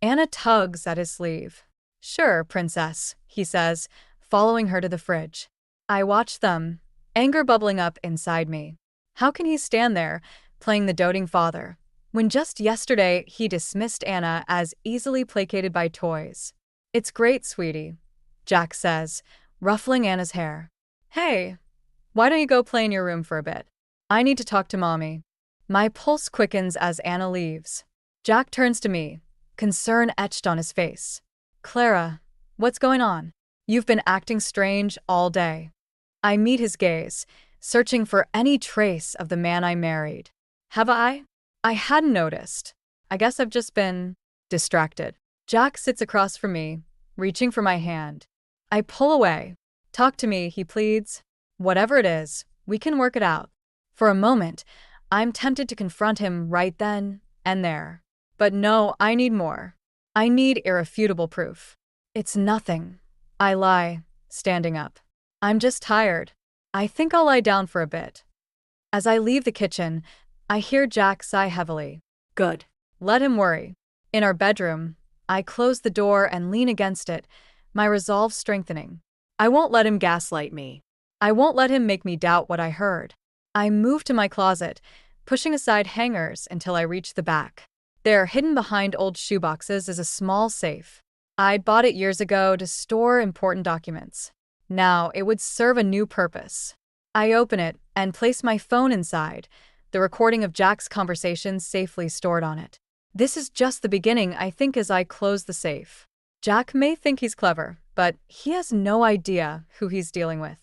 Anna tugs at his sleeve. Sure, princess, he says, following her to the fridge. I watch them, anger bubbling up inside me. How can he stand there, playing the doting father, when just yesterday he dismissed Anna as easily placated by toys? It's great, sweetie, Jack says, ruffling Anna's hair. Hey, why don't you go play in your room for a bit? I need to talk to Mommy. My pulse quickens as Anna leaves. Jack turns to me, concern etched on his face. Clara, what's going on? You've been acting strange all day. I meet his gaze, searching for any trace of the man I married. Have I? I hadn't noticed. I guess I've just been distracted. Jack sits across from me, reaching for my hand. I pull away. Talk to me, he pleads. Whatever it is, we can work it out. For a moment, I'm tempted to confront him right then and there. But no, I need more. I need irrefutable proof. It's nothing. I lie, standing up. I'm just tired. I think I'll lie down for a bit. As I leave the kitchen, I hear Jack sigh heavily. Good. Let him worry. In our bedroom, I close the door and lean against it, my resolve strengthening. I won't let him gaslight me. I won't let him make me doubt what I heard. I move to my closet, pushing aside hangers until I reach the back. There, hidden behind old shoeboxes, is a small safe. I'd bought it years ago to store important documents. Now it would serve a new purpose. I open it and place my phone inside, the recording of Jack's conversations safely stored on it. This is just the beginning, I think, as I close the safe. Jack may think he's clever, but he has no idea who he's dealing with.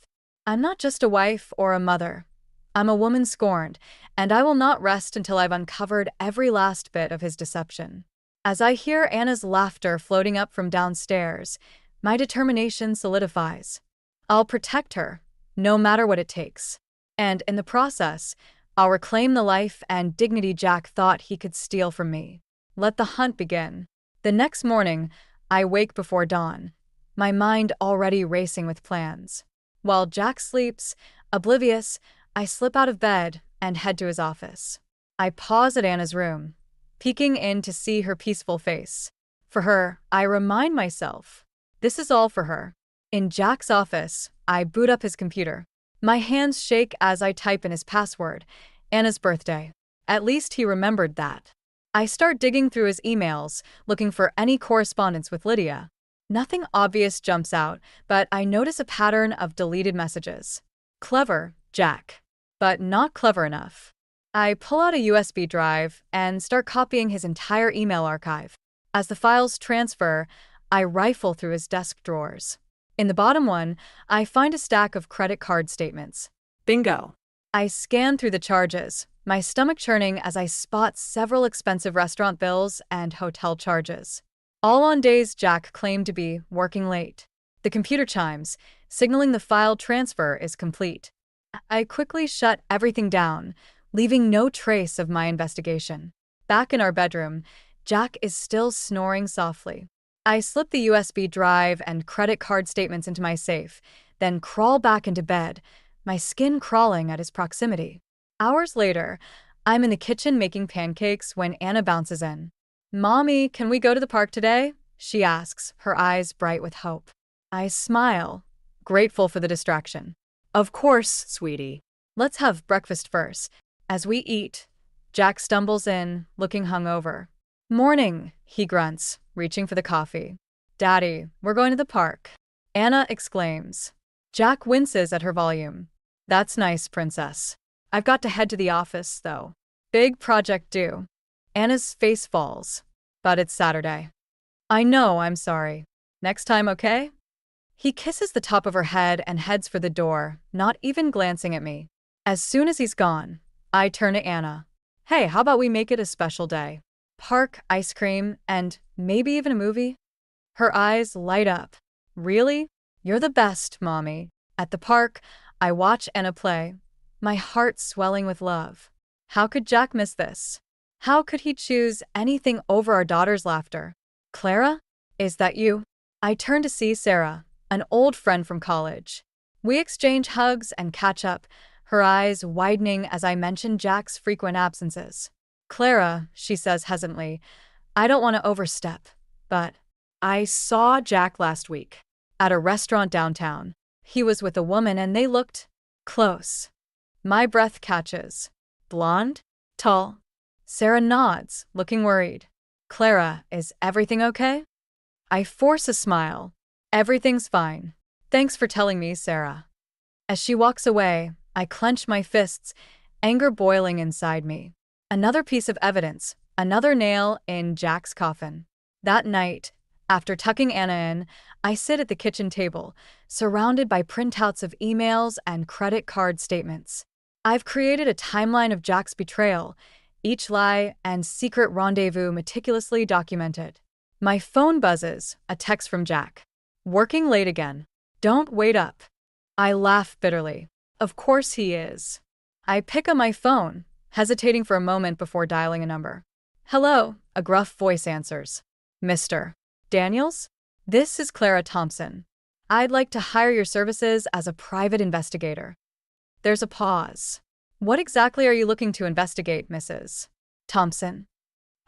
I'm not just a wife or a mother. I'm a woman scorned, and I will not rest until I've uncovered every last bit of his deception. As I hear Anna's laughter floating up from downstairs, my determination solidifies. I'll protect her, no matter what it takes. And in the process, I'll reclaim the life and dignity Jack thought he could steal from me. Let the hunt begin. The next morning, I wake before dawn, my mind already racing with plans. While Jack sleeps, oblivious, I slip out of bed and head to his office. I pause at Anna's room, peeking in to see her peaceful face. For her, I remind myself, this is all for her. In Jack's office, I boot up his computer. My hands shake as I type in his password, Anna's birthday. At least he remembered that. I start digging through his emails, looking for any correspondence with Lydia. Nothing obvious jumps out, but I notice a pattern of deleted messages. Clever, Jack. But not clever enough. I pull out a USB drive and start copying his entire email archive. As the files transfer, I rifle through his desk drawers. In the bottom one, I find a stack of credit card statements. Bingo. I scan through the charges, my stomach churning as I spot several expensive restaurant bills and hotel charges. All on days Jack claimed to be working late. The computer chimes, signaling the file transfer is complete. I quickly shut everything down, leaving no trace of my investigation. Back in our bedroom, Jack is still snoring softly. I slip the USB drive and credit card statements into my safe, then crawl back into bed, my skin crawling at his proximity. Hours later, I'm in the kitchen making pancakes when Anna bounces in. Mommy, can we go to the park today? She asks, her eyes bright with hope. I smile, grateful for the distraction. Of course, sweetie. Let's have breakfast first. As we eat, Jack stumbles in, looking hungover. Morning, he grunts, reaching for the coffee. Daddy, we're going to the park. Anna exclaims. Jack winces at her volume. That's nice, princess. I've got to head to the office, though. Big project due. Anna's face falls. But it's Saturday. I know, I'm sorry. Next time, okay? He kisses the top of her head and heads for the door, not even glancing at me. As soon as he's gone, I turn to Anna. Hey, how about we make it a special day? Park, ice cream, and maybe even a movie? Her eyes light up. Really? You're the best, Mommy. At the park, I watch Anna play, my heart swelling with love. How could Jack miss this? How could he choose anything over our daughter's laughter? Clara? Is that you? I turn to see Sarah, an old friend from college. We exchange hugs and catch up, her eyes widening as I mention Jack's frequent absences. Clara, she says hesitantly, I don't want to overstep, but I saw Jack last week. at a restaurant downtown. He was with a woman and they looked Close. My breath catches. Blonde? Tall? Sarah nods, looking worried. Clara, is everything okay? I force a smile. Everything's fine. Thanks for telling me, Sarah. As she walks away, I clench my fists, anger boiling inside me. Another piece of evidence, another nail in Jack's coffin. That night, after tucking Anna in, I sit at the kitchen table, surrounded by printouts of emails and credit card statements. I've created a timeline of Jack's betrayal, each lie and secret rendezvous meticulously documented. My phone buzzes, a text from Jack. Working late again. Don't wait up. I laugh bitterly. Of course he is. I pick up my phone, hesitating for a moment before dialing a number. Hello, a gruff voice answers. Mr. Daniels? This is Clara Thompson. I'd like to hire your services as a private investigator. There's a pause. What exactly are you looking to investigate, Mrs. Thompson?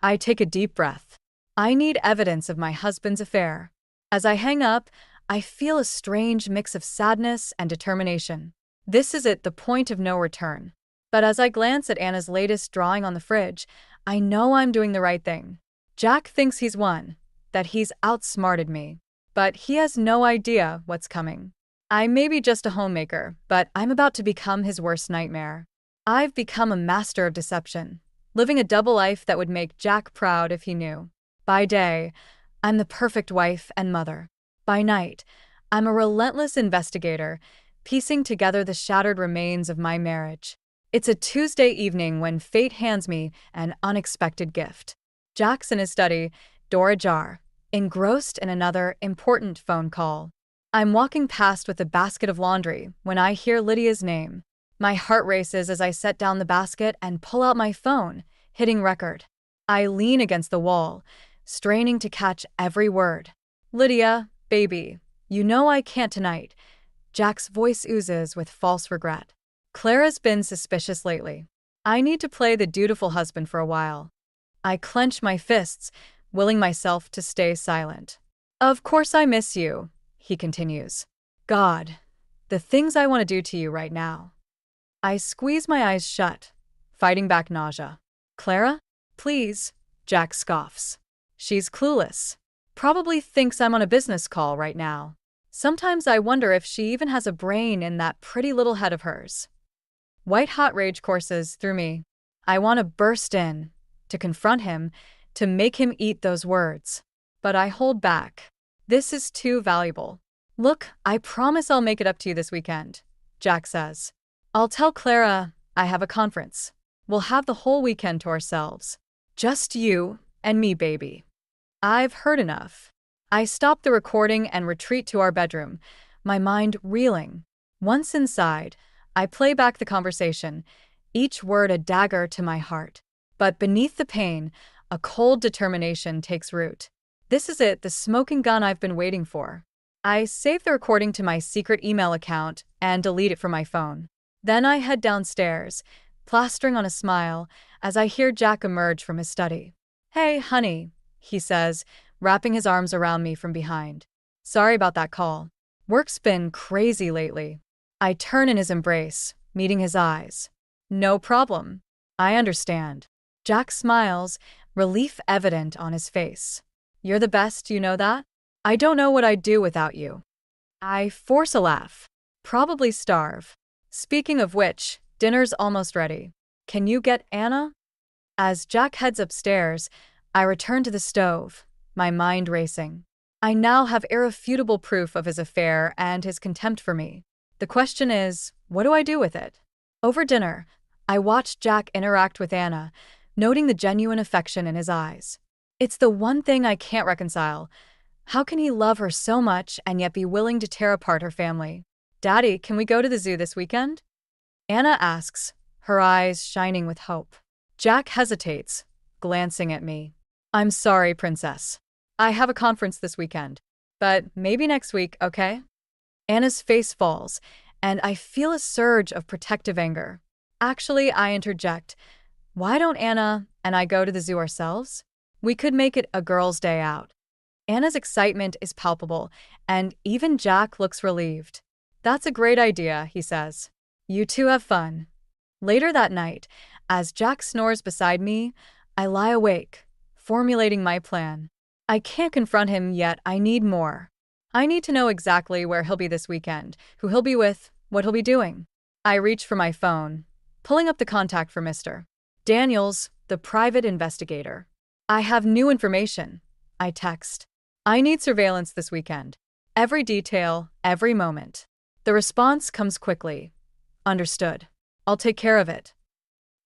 I take a deep breath. I need evidence of my husband's affair. As I hang up, I feel a strange mix of sadness and determination. This is at the point of no return. But as I glance at Anna's latest drawing on the fridge, I know I'm doing the right thing. Jack thinks he's won, that he's outsmarted me. But he has no idea what's coming. I may be just a homemaker, but I'm about to become his worst nightmare. I've become a master of deception, living a double life that would make Jack proud if he knew. By day, I'm the perfect wife and mother. By night, I'm a relentless investigator, piecing together the shattered remains of my marriage. It's a Tuesday evening when fate hands me an unexpected gift. Jack's in his study, door ajar, engrossed in another important phone call. I'm walking past with a basket of laundry when I hear Lydia's name. My heart races as I set down the basket and pull out my phone, hitting record. I lean against the wall, straining to catch every word. Lydia, baby, you know I can't tonight. Jack's voice oozes with false regret. Clara's been suspicious lately. I need to play the dutiful husband for a while. I clench my fists, willing myself to stay silent. Of course I miss you, he continues. God, the things I want to do to you right now. I squeeze my eyes shut, fighting back nausea. Clara? Please, Jack scoffs. She's clueless. Probably thinks I'm on a business call right now. Sometimes I wonder if she even has a brain in that pretty little head of hers. White-hot rage courses through me. I want to burst in, to confront him, to make him eat those words. But I hold back. This is too valuable. Look, I promise I'll make it up to you this weekend, Jack says. I'll tell Clara I have a conference. We'll have the whole weekend to ourselves. Just you and me, baby. I've heard enough. I stop the recording and retreat to our bedroom, my mind reeling. Once inside, I play back the conversation, each word a dagger to my heart. But beneath the pain, a cold determination takes root. This is it, the smoking gun I've been waiting for. I save the recording to my secret email account and delete it from my phone. Then I head downstairs, plastering on a smile, as I hear Jack emerge from his study. Hey, honey, he says, wrapping his arms around me from behind. Sorry about that call. Work's been crazy lately. I turn in his embrace, meeting his eyes. No problem. I understand. Jack smiles, relief evident on his face. You're the best, you know that? I don't know what I'd do without you. I force a laugh. Probably starve. Speaking of which, dinner's almost ready. Can you get Anna? As Jack heads upstairs, I return to the stove, my mind racing. I now have irrefutable proof of his affair and his contempt for me. The question is, what do I do with it? Over dinner, I watched Jack interact with Anna, noting the genuine affection in his eyes. It's the one thing I can't reconcile. How can he love her so much and yet be willing to tear apart her family? Daddy, can we go to the zoo this weekend? Anna asks, her eyes shining with hope. Jack hesitates, glancing at me. I'm sorry, princess. I have a conference this weekend, but maybe next week, okay? Anna's face falls, and I feel a surge of protective anger. Actually, I interject. Why don't Anna and I go to the zoo ourselves? We could make it a girls' day out. Anna's excitement is palpable, and even Jack looks relieved. That's a great idea, he says. You two have fun. Later that night, as Jack snores beside me, I lie awake, formulating my plan. I can't confront him yet, I need more. I need to know exactly where he'll be this weekend, who he'll be with, what he'll be doing. I reach for my phone, pulling up the contact for Mr. Daniels, the private investigator. I have new information. I text. I need surveillance this weekend. Every detail, every moment. The response comes quickly. Understood. I'll take care of it.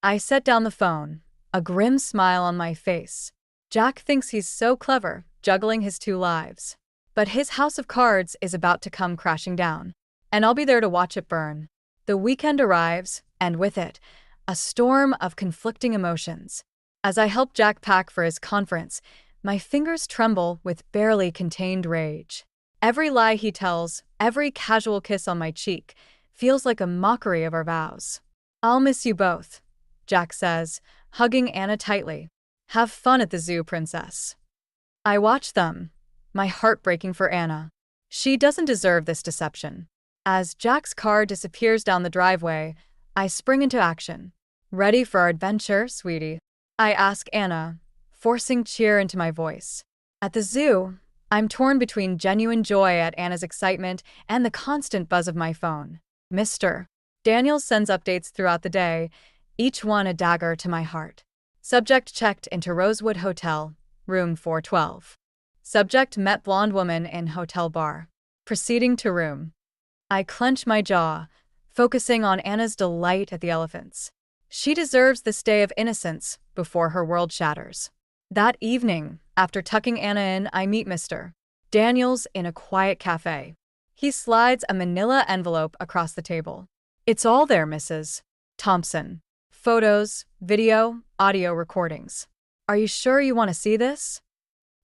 I set down the phone, a grim smile on my face. Jack thinks he's so clever, juggling his two lives. But his house of cards is about to come crashing down, and I'll be there to watch it burn. The weekend arrives, and with it, a storm of conflicting emotions. As I help Jack pack for his conference, my fingers tremble with barely contained rage. Every lie he tells, every casual kiss on my cheek, feels like a mockery of our vows. I'll miss you both, Jack says, hugging Anna tightly. Have fun at the zoo, princess. I watch them, my heart breaking for Anna. She doesn't deserve this deception. As Jack's car disappears down the driveway, I spring into action. Ready for our adventure, sweetie? I ask Anna, forcing cheer into my voice. At the zoo, I'm torn between genuine joy at Anna's excitement and the constant buzz of my phone. Mr. Daniels sends updates throughout the day, each one a dagger to my heart. Subject checked into Rosewood Hotel, room 412. Subject met blonde woman in hotel bar. Proceeding to room. I clench my jaw, focusing on Anna's delight at the elephants. She deserves this day of innocence before her world shatters. That evening, after tucking Anna in, I meet Mr. Daniels in a quiet cafe. He slides a manila envelope across the table. It's all there, Mrs. Thompson. Photos, video, audio recordings. Are you sure you want to see this?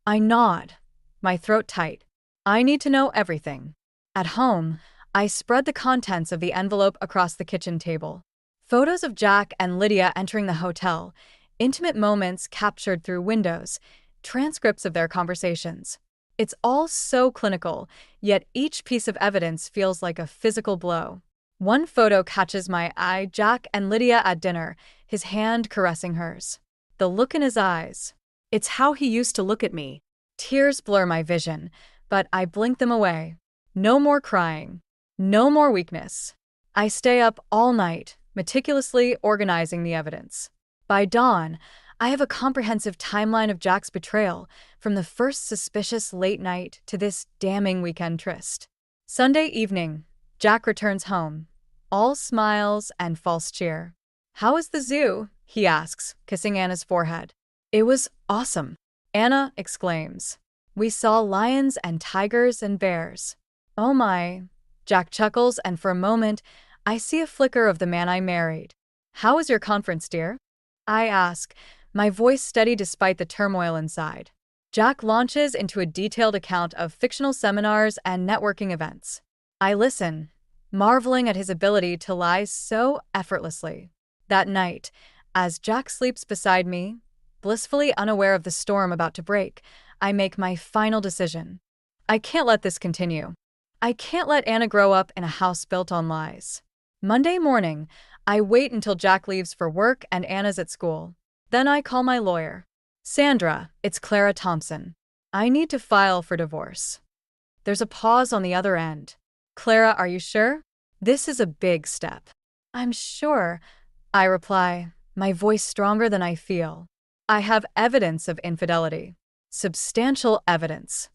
I nod, my throat tight. I need to know everything. At home, I spread the contents of the envelope across the kitchen table. Photos of Jack and Lydia entering the hotel, intimate moments captured through windows, transcripts of their conversations. It's all so clinical, yet each piece of evidence feels like a physical blow. One photo catches my eye, Jack and Lydia at dinner, his hand caressing hers. The look in his eyes. It's how he used to look at me. Tears blur my vision, but I blink them away. No more crying. No more weakness. I stay up all night, meticulously organizing the evidence. By dawn, I have a comprehensive timeline of Jack's betrayal, from the first suspicious late night to this damning weekend tryst. Sunday evening, Jack returns home, all smiles and false cheer. How is the zoo? He asks, kissing Anna's forehead. It was awesome, Anna exclaims. We saw lions and tigers and bears. Oh my, Jack chuckles, and for a moment, I see a flicker of the man I married. How was your conference, dear? I ask, my voice steady despite the turmoil inside. Jack launches into a detailed account of fictional seminars and networking events. I listen, marveling at his ability to lie so effortlessly. That night, as Jack sleeps beside me, blissfully unaware of the storm about to break, I make my final decision. I can't let this continue. I can't let Anna grow up in a house built on lies. Monday morning, I wait until Jack leaves for work and Anna's at school. Then I call my lawyer. Sandra, it's Clara Thompson. I need to file for divorce. There's a pause on the other end. Clara, are you sure? This is a big step. I'm sure, I reply, my voice stronger than I feel. I have evidence of infidelity. Substantial evidence.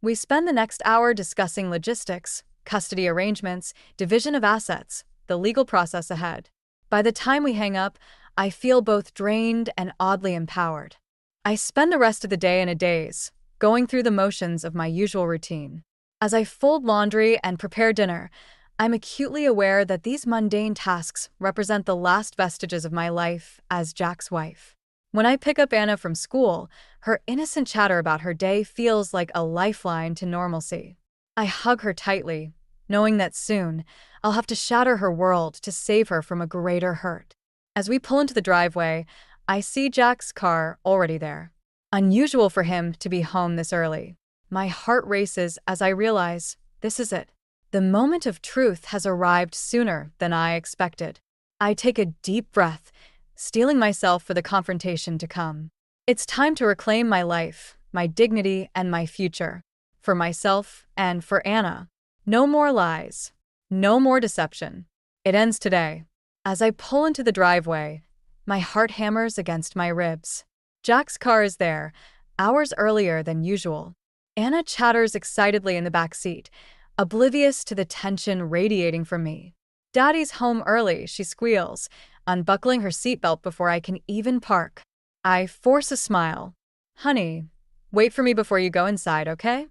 We spend the next hour discussing logistics, custody arrangements, division of assets, the legal process ahead. By the time we hang up, I feel both drained and oddly empowered. I spend the rest of the day in a daze, going through the motions of my usual routine. As I fold laundry and prepare dinner, I'm acutely aware that these mundane tasks represent the last vestiges of my life as Jack's wife. When I pick up Anna from school, her innocent chatter about her day feels like a lifeline to normalcy. I hug her tightly, knowing that soon I'll have to shatter her world to save her from a greater hurt. As we pull into the driveway, I see Jack's car already there. Unusual for him to be home this early. My heart races as I realize this is it. The moment of truth has arrived sooner than I expected. I take a deep breath, steeling myself for the confrontation to come. It's time to reclaim my life, my dignity, and my future. For myself and for Anna. No more lies. No more deception. It ends today. As I pull into the driveway, my heart hammers against my ribs. Jack's car is there, hours earlier than usual. Anna chatters excitedly in the back seat, oblivious to the tension radiating from me. Daddy's home early, she squeals, unbuckling her seatbelt before I can even park. I force a smile. Honey, wait for me before you go inside, okay?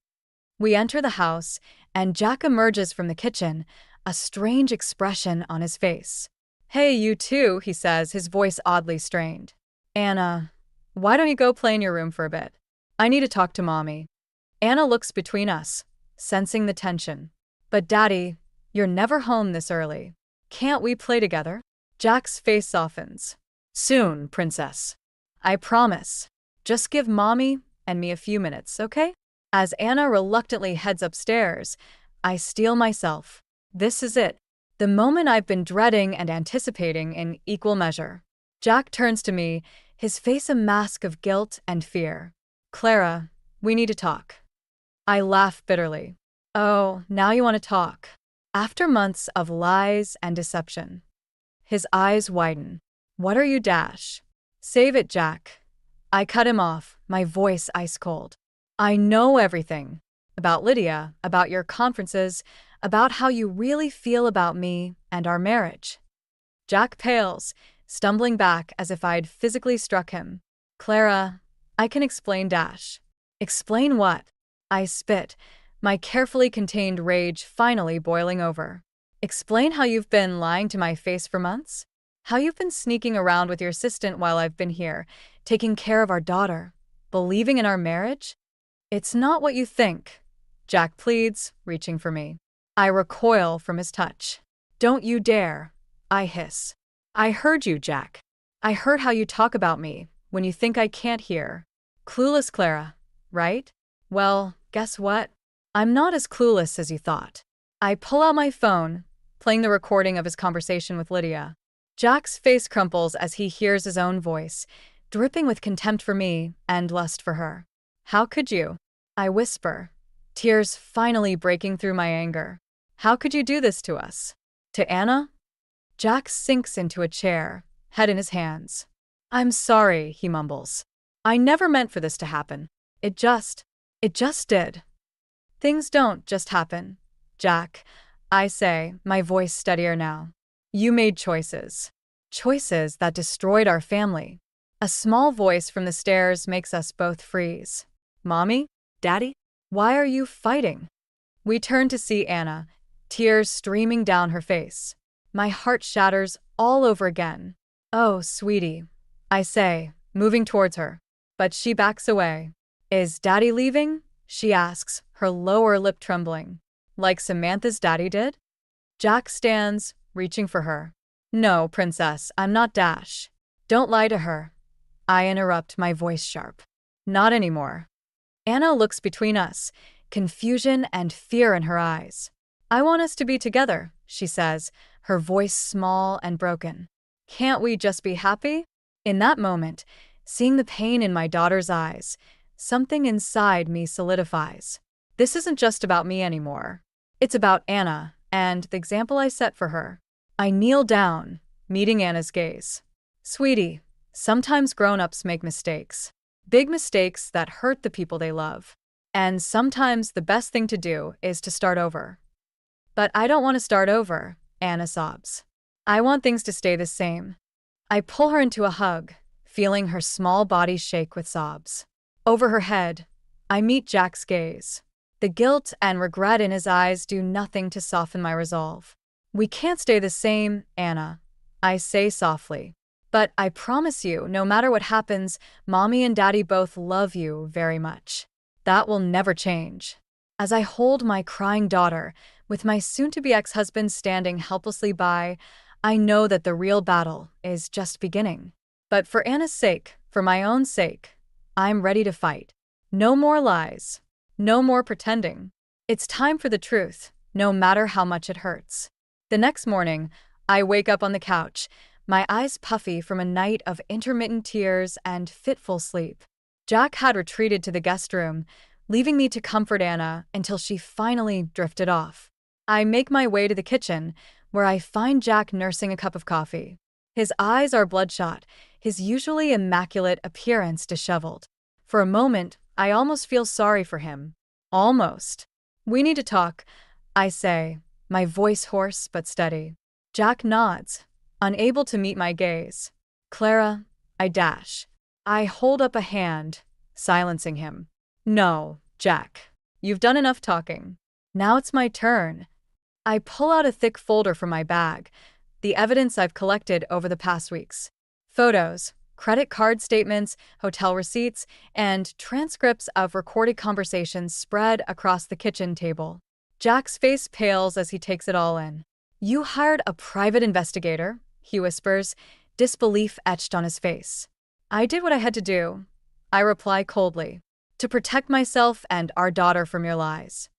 We enter the house, and Jack emerges from the kitchen, a strange expression on his face. Hey, you too, he says, his voice oddly strained. Anna, why don't you go play in your room for a bit? I need to talk to Mommy. Anna looks between us, sensing the tension. But Daddy, you're never home this early. Can't we play together? Jack's face softens. Soon, Princess. I promise. Just give Mommy and me a few minutes, okay? As Anna reluctantly heads upstairs, I steel myself. This is it. The moment I've been dreading and anticipating in equal measure. Jack turns to me, his face a mask of guilt and fear. Clara, we need to talk. I laugh bitterly. Oh, now you want to talk. After months of lies and deception. His eyes widen. What are you, Dash? Save it, Jack. I cut him off, my voice ice cold. I know everything. About Lydia, about your conferences, about how you really feel about me and our marriage. Jack pales, stumbling back as if I'd physically struck him. Clara, I can explain, Dash. Explain what? I spit, my carefully contained rage finally boiling over. Explain how you've been lying to my face for months? How you've been sneaking around with your assistant while I've been here, taking care of our daughter, believing in our marriage? It's not what you think, Jack pleads, reaching for me. I recoil from his touch. Don't you dare, I hiss. I heard you, Jack. I heard how you talk about me when you think I can't hear. Clueless, Clara, right? Well, guess what? I'm not as clueless as you thought. I pull out my phone, playing the recording of his conversation with Lydia. Jack's face crumples as he hears his own voice, dripping with contempt for me and lust for her. How could you? I whisper, tears finally breaking through my anger. How could you do this to us? To Anna? Jack sinks into a chair, head in his hands. I'm sorry, he mumbles. I never meant for this to happen. It just did. Things don't just happen, Jack, I say, my voice steadier now. You made choices. Choices that destroyed our family. A small voice from the stairs makes us both freeze. Mommy? Daddy? Why are you fighting? We turn to see Anna, tears streaming down her face. My heart shatters all over again. Oh, sweetie, I say, moving towards her. But she backs away. Is Daddy leaving? She asks, her lower lip trembling. Like Samantha's daddy did? Jack stands, reaching for her. No, Princess, I'm not Dash. Don't lie to her. I interrupt, my voice sharp. Not anymore. Anna looks between us, confusion and fear in her eyes. I want us to be together, she says, her voice small and broken. Can't we just be happy? In that moment, seeing the pain in my daughter's eyes, something inside me solidifies. This isn't just about me anymore. It's about Anna and the example I set for her. I kneel down, meeting Anna's gaze. Sweetie, sometimes grown-ups make mistakes. Big mistakes that hurt the people they love. And sometimes the best thing to do is to start over. But I don't want to start over, Anna sobs. I want things to stay the same. I pull her into a hug, feeling her small body shake with sobs. Over her head, I meet Jack's gaze. The guilt and regret in his eyes do nothing to soften my resolve. We can't stay the same, Anna, I say softly. But I promise you, no matter what happens, Mommy and Daddy both love you very much. That will never change. As I hold my crying daughter, with my soon-to-be ex-husband standing helplessly by, I know that the real battle is just beginning. But for Anna's sake, for my own sake, I'm ready to fight. No more lies. No more pretending. It's time for the truth, no matter how much it hurts. The next morning, I wake up on the couch, my eyes puffy from a night of intermittent tears and fitful sleep. Jack had retreated to the guest room, leaving me to comfort Anna until she finally drifted off. I make my way to the kitchen, where I find Jack nursing a cup of coffee. His eyes are bloodshot, his usually immaculate appearance disheveled. For a moment, I almost feel sorry for him. Almost. "We need to talk," I say, my voice hoarse but steady. Jack nods, unable to meet my gaze. "Clara," I dash. I hold up a hand, silencing him. "No, Jack. You've done enough talking. Now it's my turn." I pull out a thick folder from my bag, the evidence I've collected over the past weeks. Photos, credit card statements, hotel receipts, and transcripts of recorded conversations spread across the kitchen table. Jack's face pales as he takes it all in. "You hired a private investigator," he whispers, disbelief etched on his face. "I did what I had to do," I reply coldly, "to protect myself and our daughter from your lies."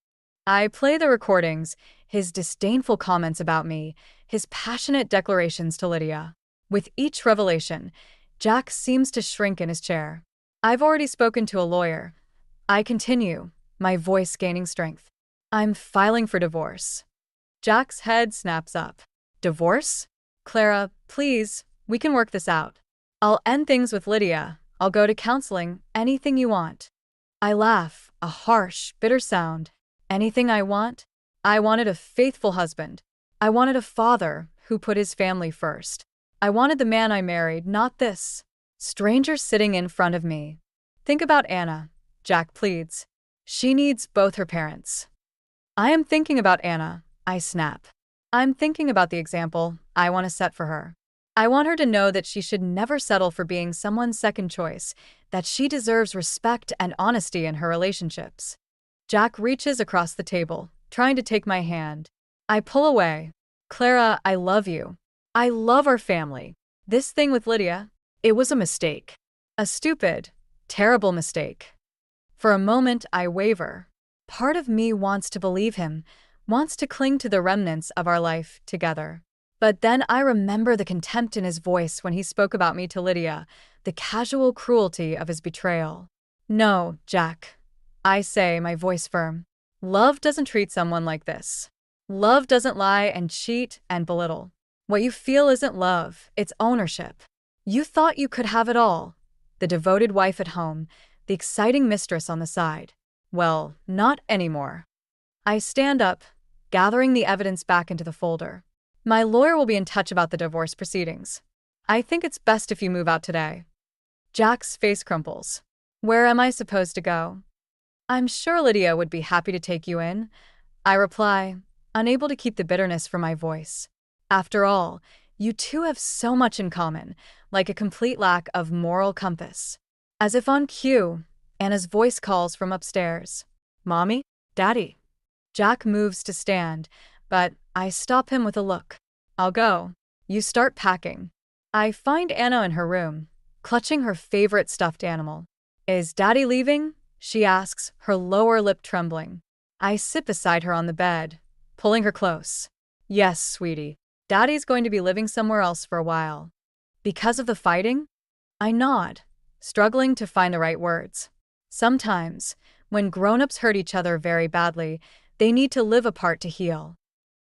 I play the recordings, his disdainful comments about me, his passionate declarations to Lydia. With each revelation, Jack seems to shrink in his chair. "I've already spoken to a lawyer," I continue, my voice gaining strength. "I'm filing for divorce." Jack's head snaps up. "Divorce? Clara, please, we can work this out. I'll end things with Lydia. I'll go to counseling, anything you want." I laugh, a harsh, bitter sound. Anything I want? I wanted a faithful husband. I wanted a father who put his family first. I wanted the man I married, not this stranger sitting in front of me. "Think about Anna," Jack pleads. "She needs both her parents." "I am thinking about Anna," I snap. "I'm thinking about the example I want to set for her. I want her to know that she should never settle for being someone's second choice, that she deserves respect and honesty in her relationships." Jack reaches across the table, trying to take my hand. I pull away. "Clara, I love you. I love our family. This thing with Lydia, it was a mistake. A stupid, terrible mistake." For a moment, I waver. Part of me wants to believe him, wants to cling to the remnants of our life together. But then I remember the contempt in his voice when he spoke about me to Lydia, the casual cruelty of his betrayal. "No, Jack," I say, my voice firm. "Love doesn't treat someone like this. Love doesn't lie and cheat and belittle. What you feel isn't love, it's ownership. You thought you could have it all. The devoted wife at home, the exciting mistress on the side. Well, not anymore." I stand up, gathering the evidence back into the folder. "My lawyer will be in touch about the divorce proceedings. I think it's best if you move out today." Jack's face crumples. "Where am I supposed to go?" "I'm sure Lydia would be happy to take you in," I reply, unable to keep the bitterness from my voice. "After all, you two have so much in common, like a complete lack of moral compass." As if on cue, Anna's voice calls from upstairs. "Mommy? Daddy?" Jack moves to stand, but I stop him with a look. "I'll go. You start packing." I find Anna in her room, clutching her favorite stuffed animal. "Is Daddy leaving?" she asks, her lower lip trembling. I sit beside her on the bed, pulling her close. "Yes, sweetie. Daddy's going to be living somewhere else for a while." "Because of the fighting?" I nod, struggling to find the right words. Sometimes, when grown-ups hurt each other very badly, they need to live apart to heal.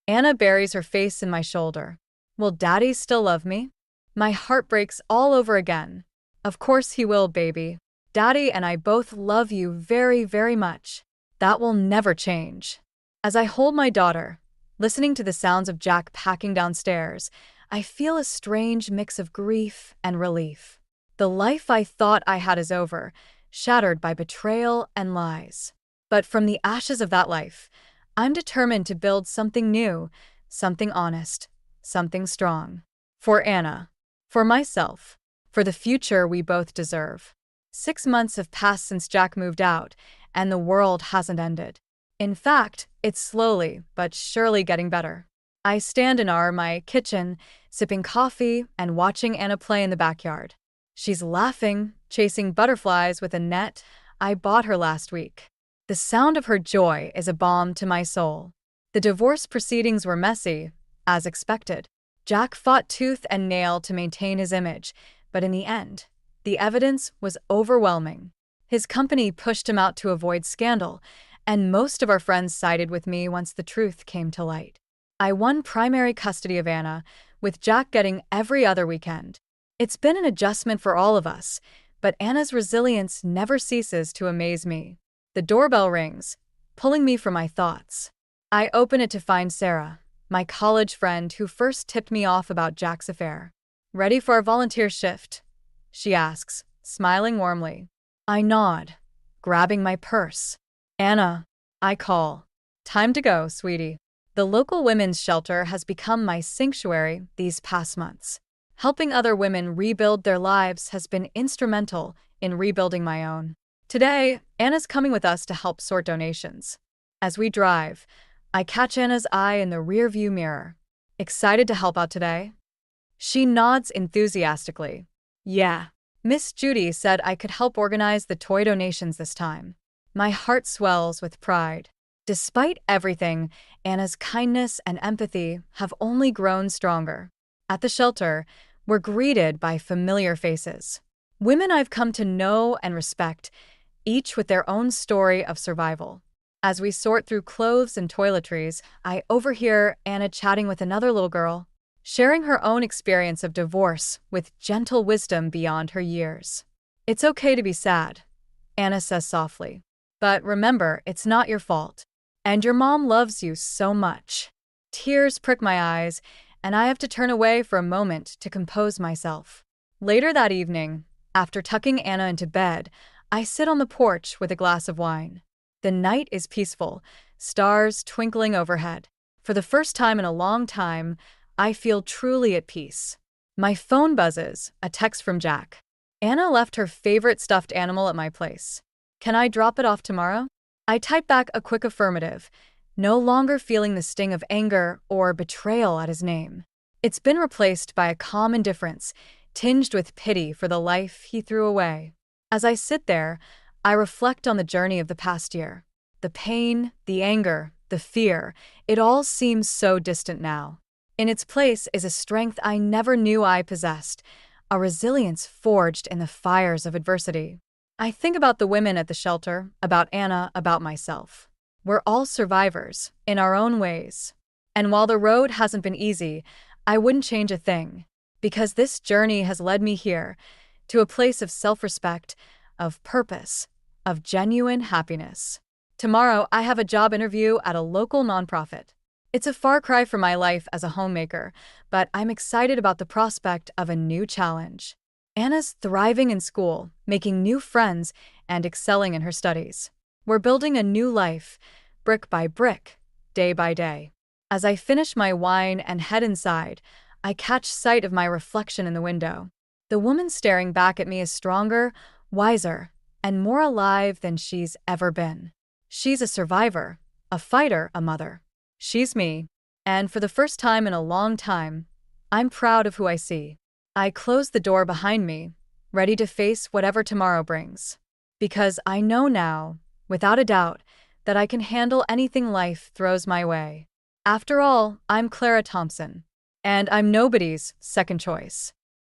Anna buries her face in my shoulder. "Will Daddy still love me?" My heart breaks all over again. "Of course he will, baby. Daddy and I both love you very, very much. That will never change." As I hold my daughter, listening to the sounds of Jack packing downstairs, I feel a strange mix of grief and relief. The life I thought I had is over, shattered by betrayal and lies. But from the ashes of that life, I'm determined to build something new, something honest, something strong. For Anna, for myself, for the future we both deserve. 6 months have passed since Jack moved out, and the world hasn't ended. In fact, it's slowly but surely getting better. I stand in my kitchen, sipping coffee and watching Anna play in the backyard. She's laughing, chasing butterflies with a net I bought her last week. The sound of her joy is a balm to my soul. The divorce proceedings were messy, as expected. Jack fought tooth and nail to maintain his image, but in the end, the evidence was overwhelming. His company pushed him out to avoid scandal, and most of our friends sided with me once the truth came to light. I won primary custody of Anna, with Jack getting every other weekend. It's been an adjustment for all of us, but Anna's resilience never ceases to amaze me. The doorbell rings, pulling me from my thoughts. I open it to find Sarah, my college friend who first tipped me off about Jack's affair. "Ready for our volunteer shift?" she asks, smiling warmly. I nod, grabbing my purse. "Anna," I call. "Time to go, sweetie." The local women's shelter has become my sanctuary these past months. Helping other women rebuild their lives has been instrumental in rebuilding my own. Today, Anna's coming with us to help sort donations. As we drive, I catch Anna's eye in the rearview mirror. "Excited to help out today?" She nods enthusiastically. "Yeah. Miss Judy said I could help organize the toy donations this time." My heart swells with pride. Despite everything, Anna's kindness and empathy have only grown stronger. At the shelter, we're greeted by familiar faces. Women I've come to know and respect, each with their own story of survival. As we sort through clothes and toiletries, I overhear Anna chatting with another little girl, sharing her own experience of divorce with gentle wisdom beyond her years. "It's okay to be sad," Anna says softly. "But remember, it's not your fault. And your mom loves you so much." Tears prick my eyes, and I have to turn away for a moment to compose myself. Later that evening, after tucking Anna into bed, I sit on the porch with a glass of wine. The night is peaceful, stars twinkling overhead. For the first time in a long time, I feel truly at peace. My phone buzzes, a text from Jack. "Anna left her favorite stuffed animal at my place. Can I drop it off tomorrow?" I type back a quick affirmative, no longer feeling the sting of anger or betrayal at his name. It's been replaced by a calm indifference, tinged with pity for the life he threw away. As I sit there, I reflect on the journey of the past year. The pain, the anger, the fear, it all seems so distant now. In its place is a strength I never knew I possessed, a resilience forged in the fires of adversity. I think about the women at the shelter, about Anna, about myself. We're all survivors, in our own ways. And while the road hasn't been easy, I wouldn't change a thing, because this journey has led me here, to a place of self-respect, of purpose, of genuine happiness. Tomorrow, I have a job interview at a local nonprofit. It's a far cry from my life as a homemaker, but I'm excited about the prospect of a new challenge. Anna's thriving in school, making new friends, and excelling in her studies. We're building a new life, brick by brick, day by day. As I finish my wine and head inside, I catch sight of my reflection in the window. The woman staring back at me is stronger, wiser, and more alive than she's ever been. She's a survivor, a fighter, a mother. She's me, and for the first time in a long time, I'm proud of who I see. I close the door behind me, ready to face whatever tomorrow brings. Because I know now, without a doubt, that I can handle anything life throws my way. After all, I'm Clara Thompson, and I'm nobody's second choice.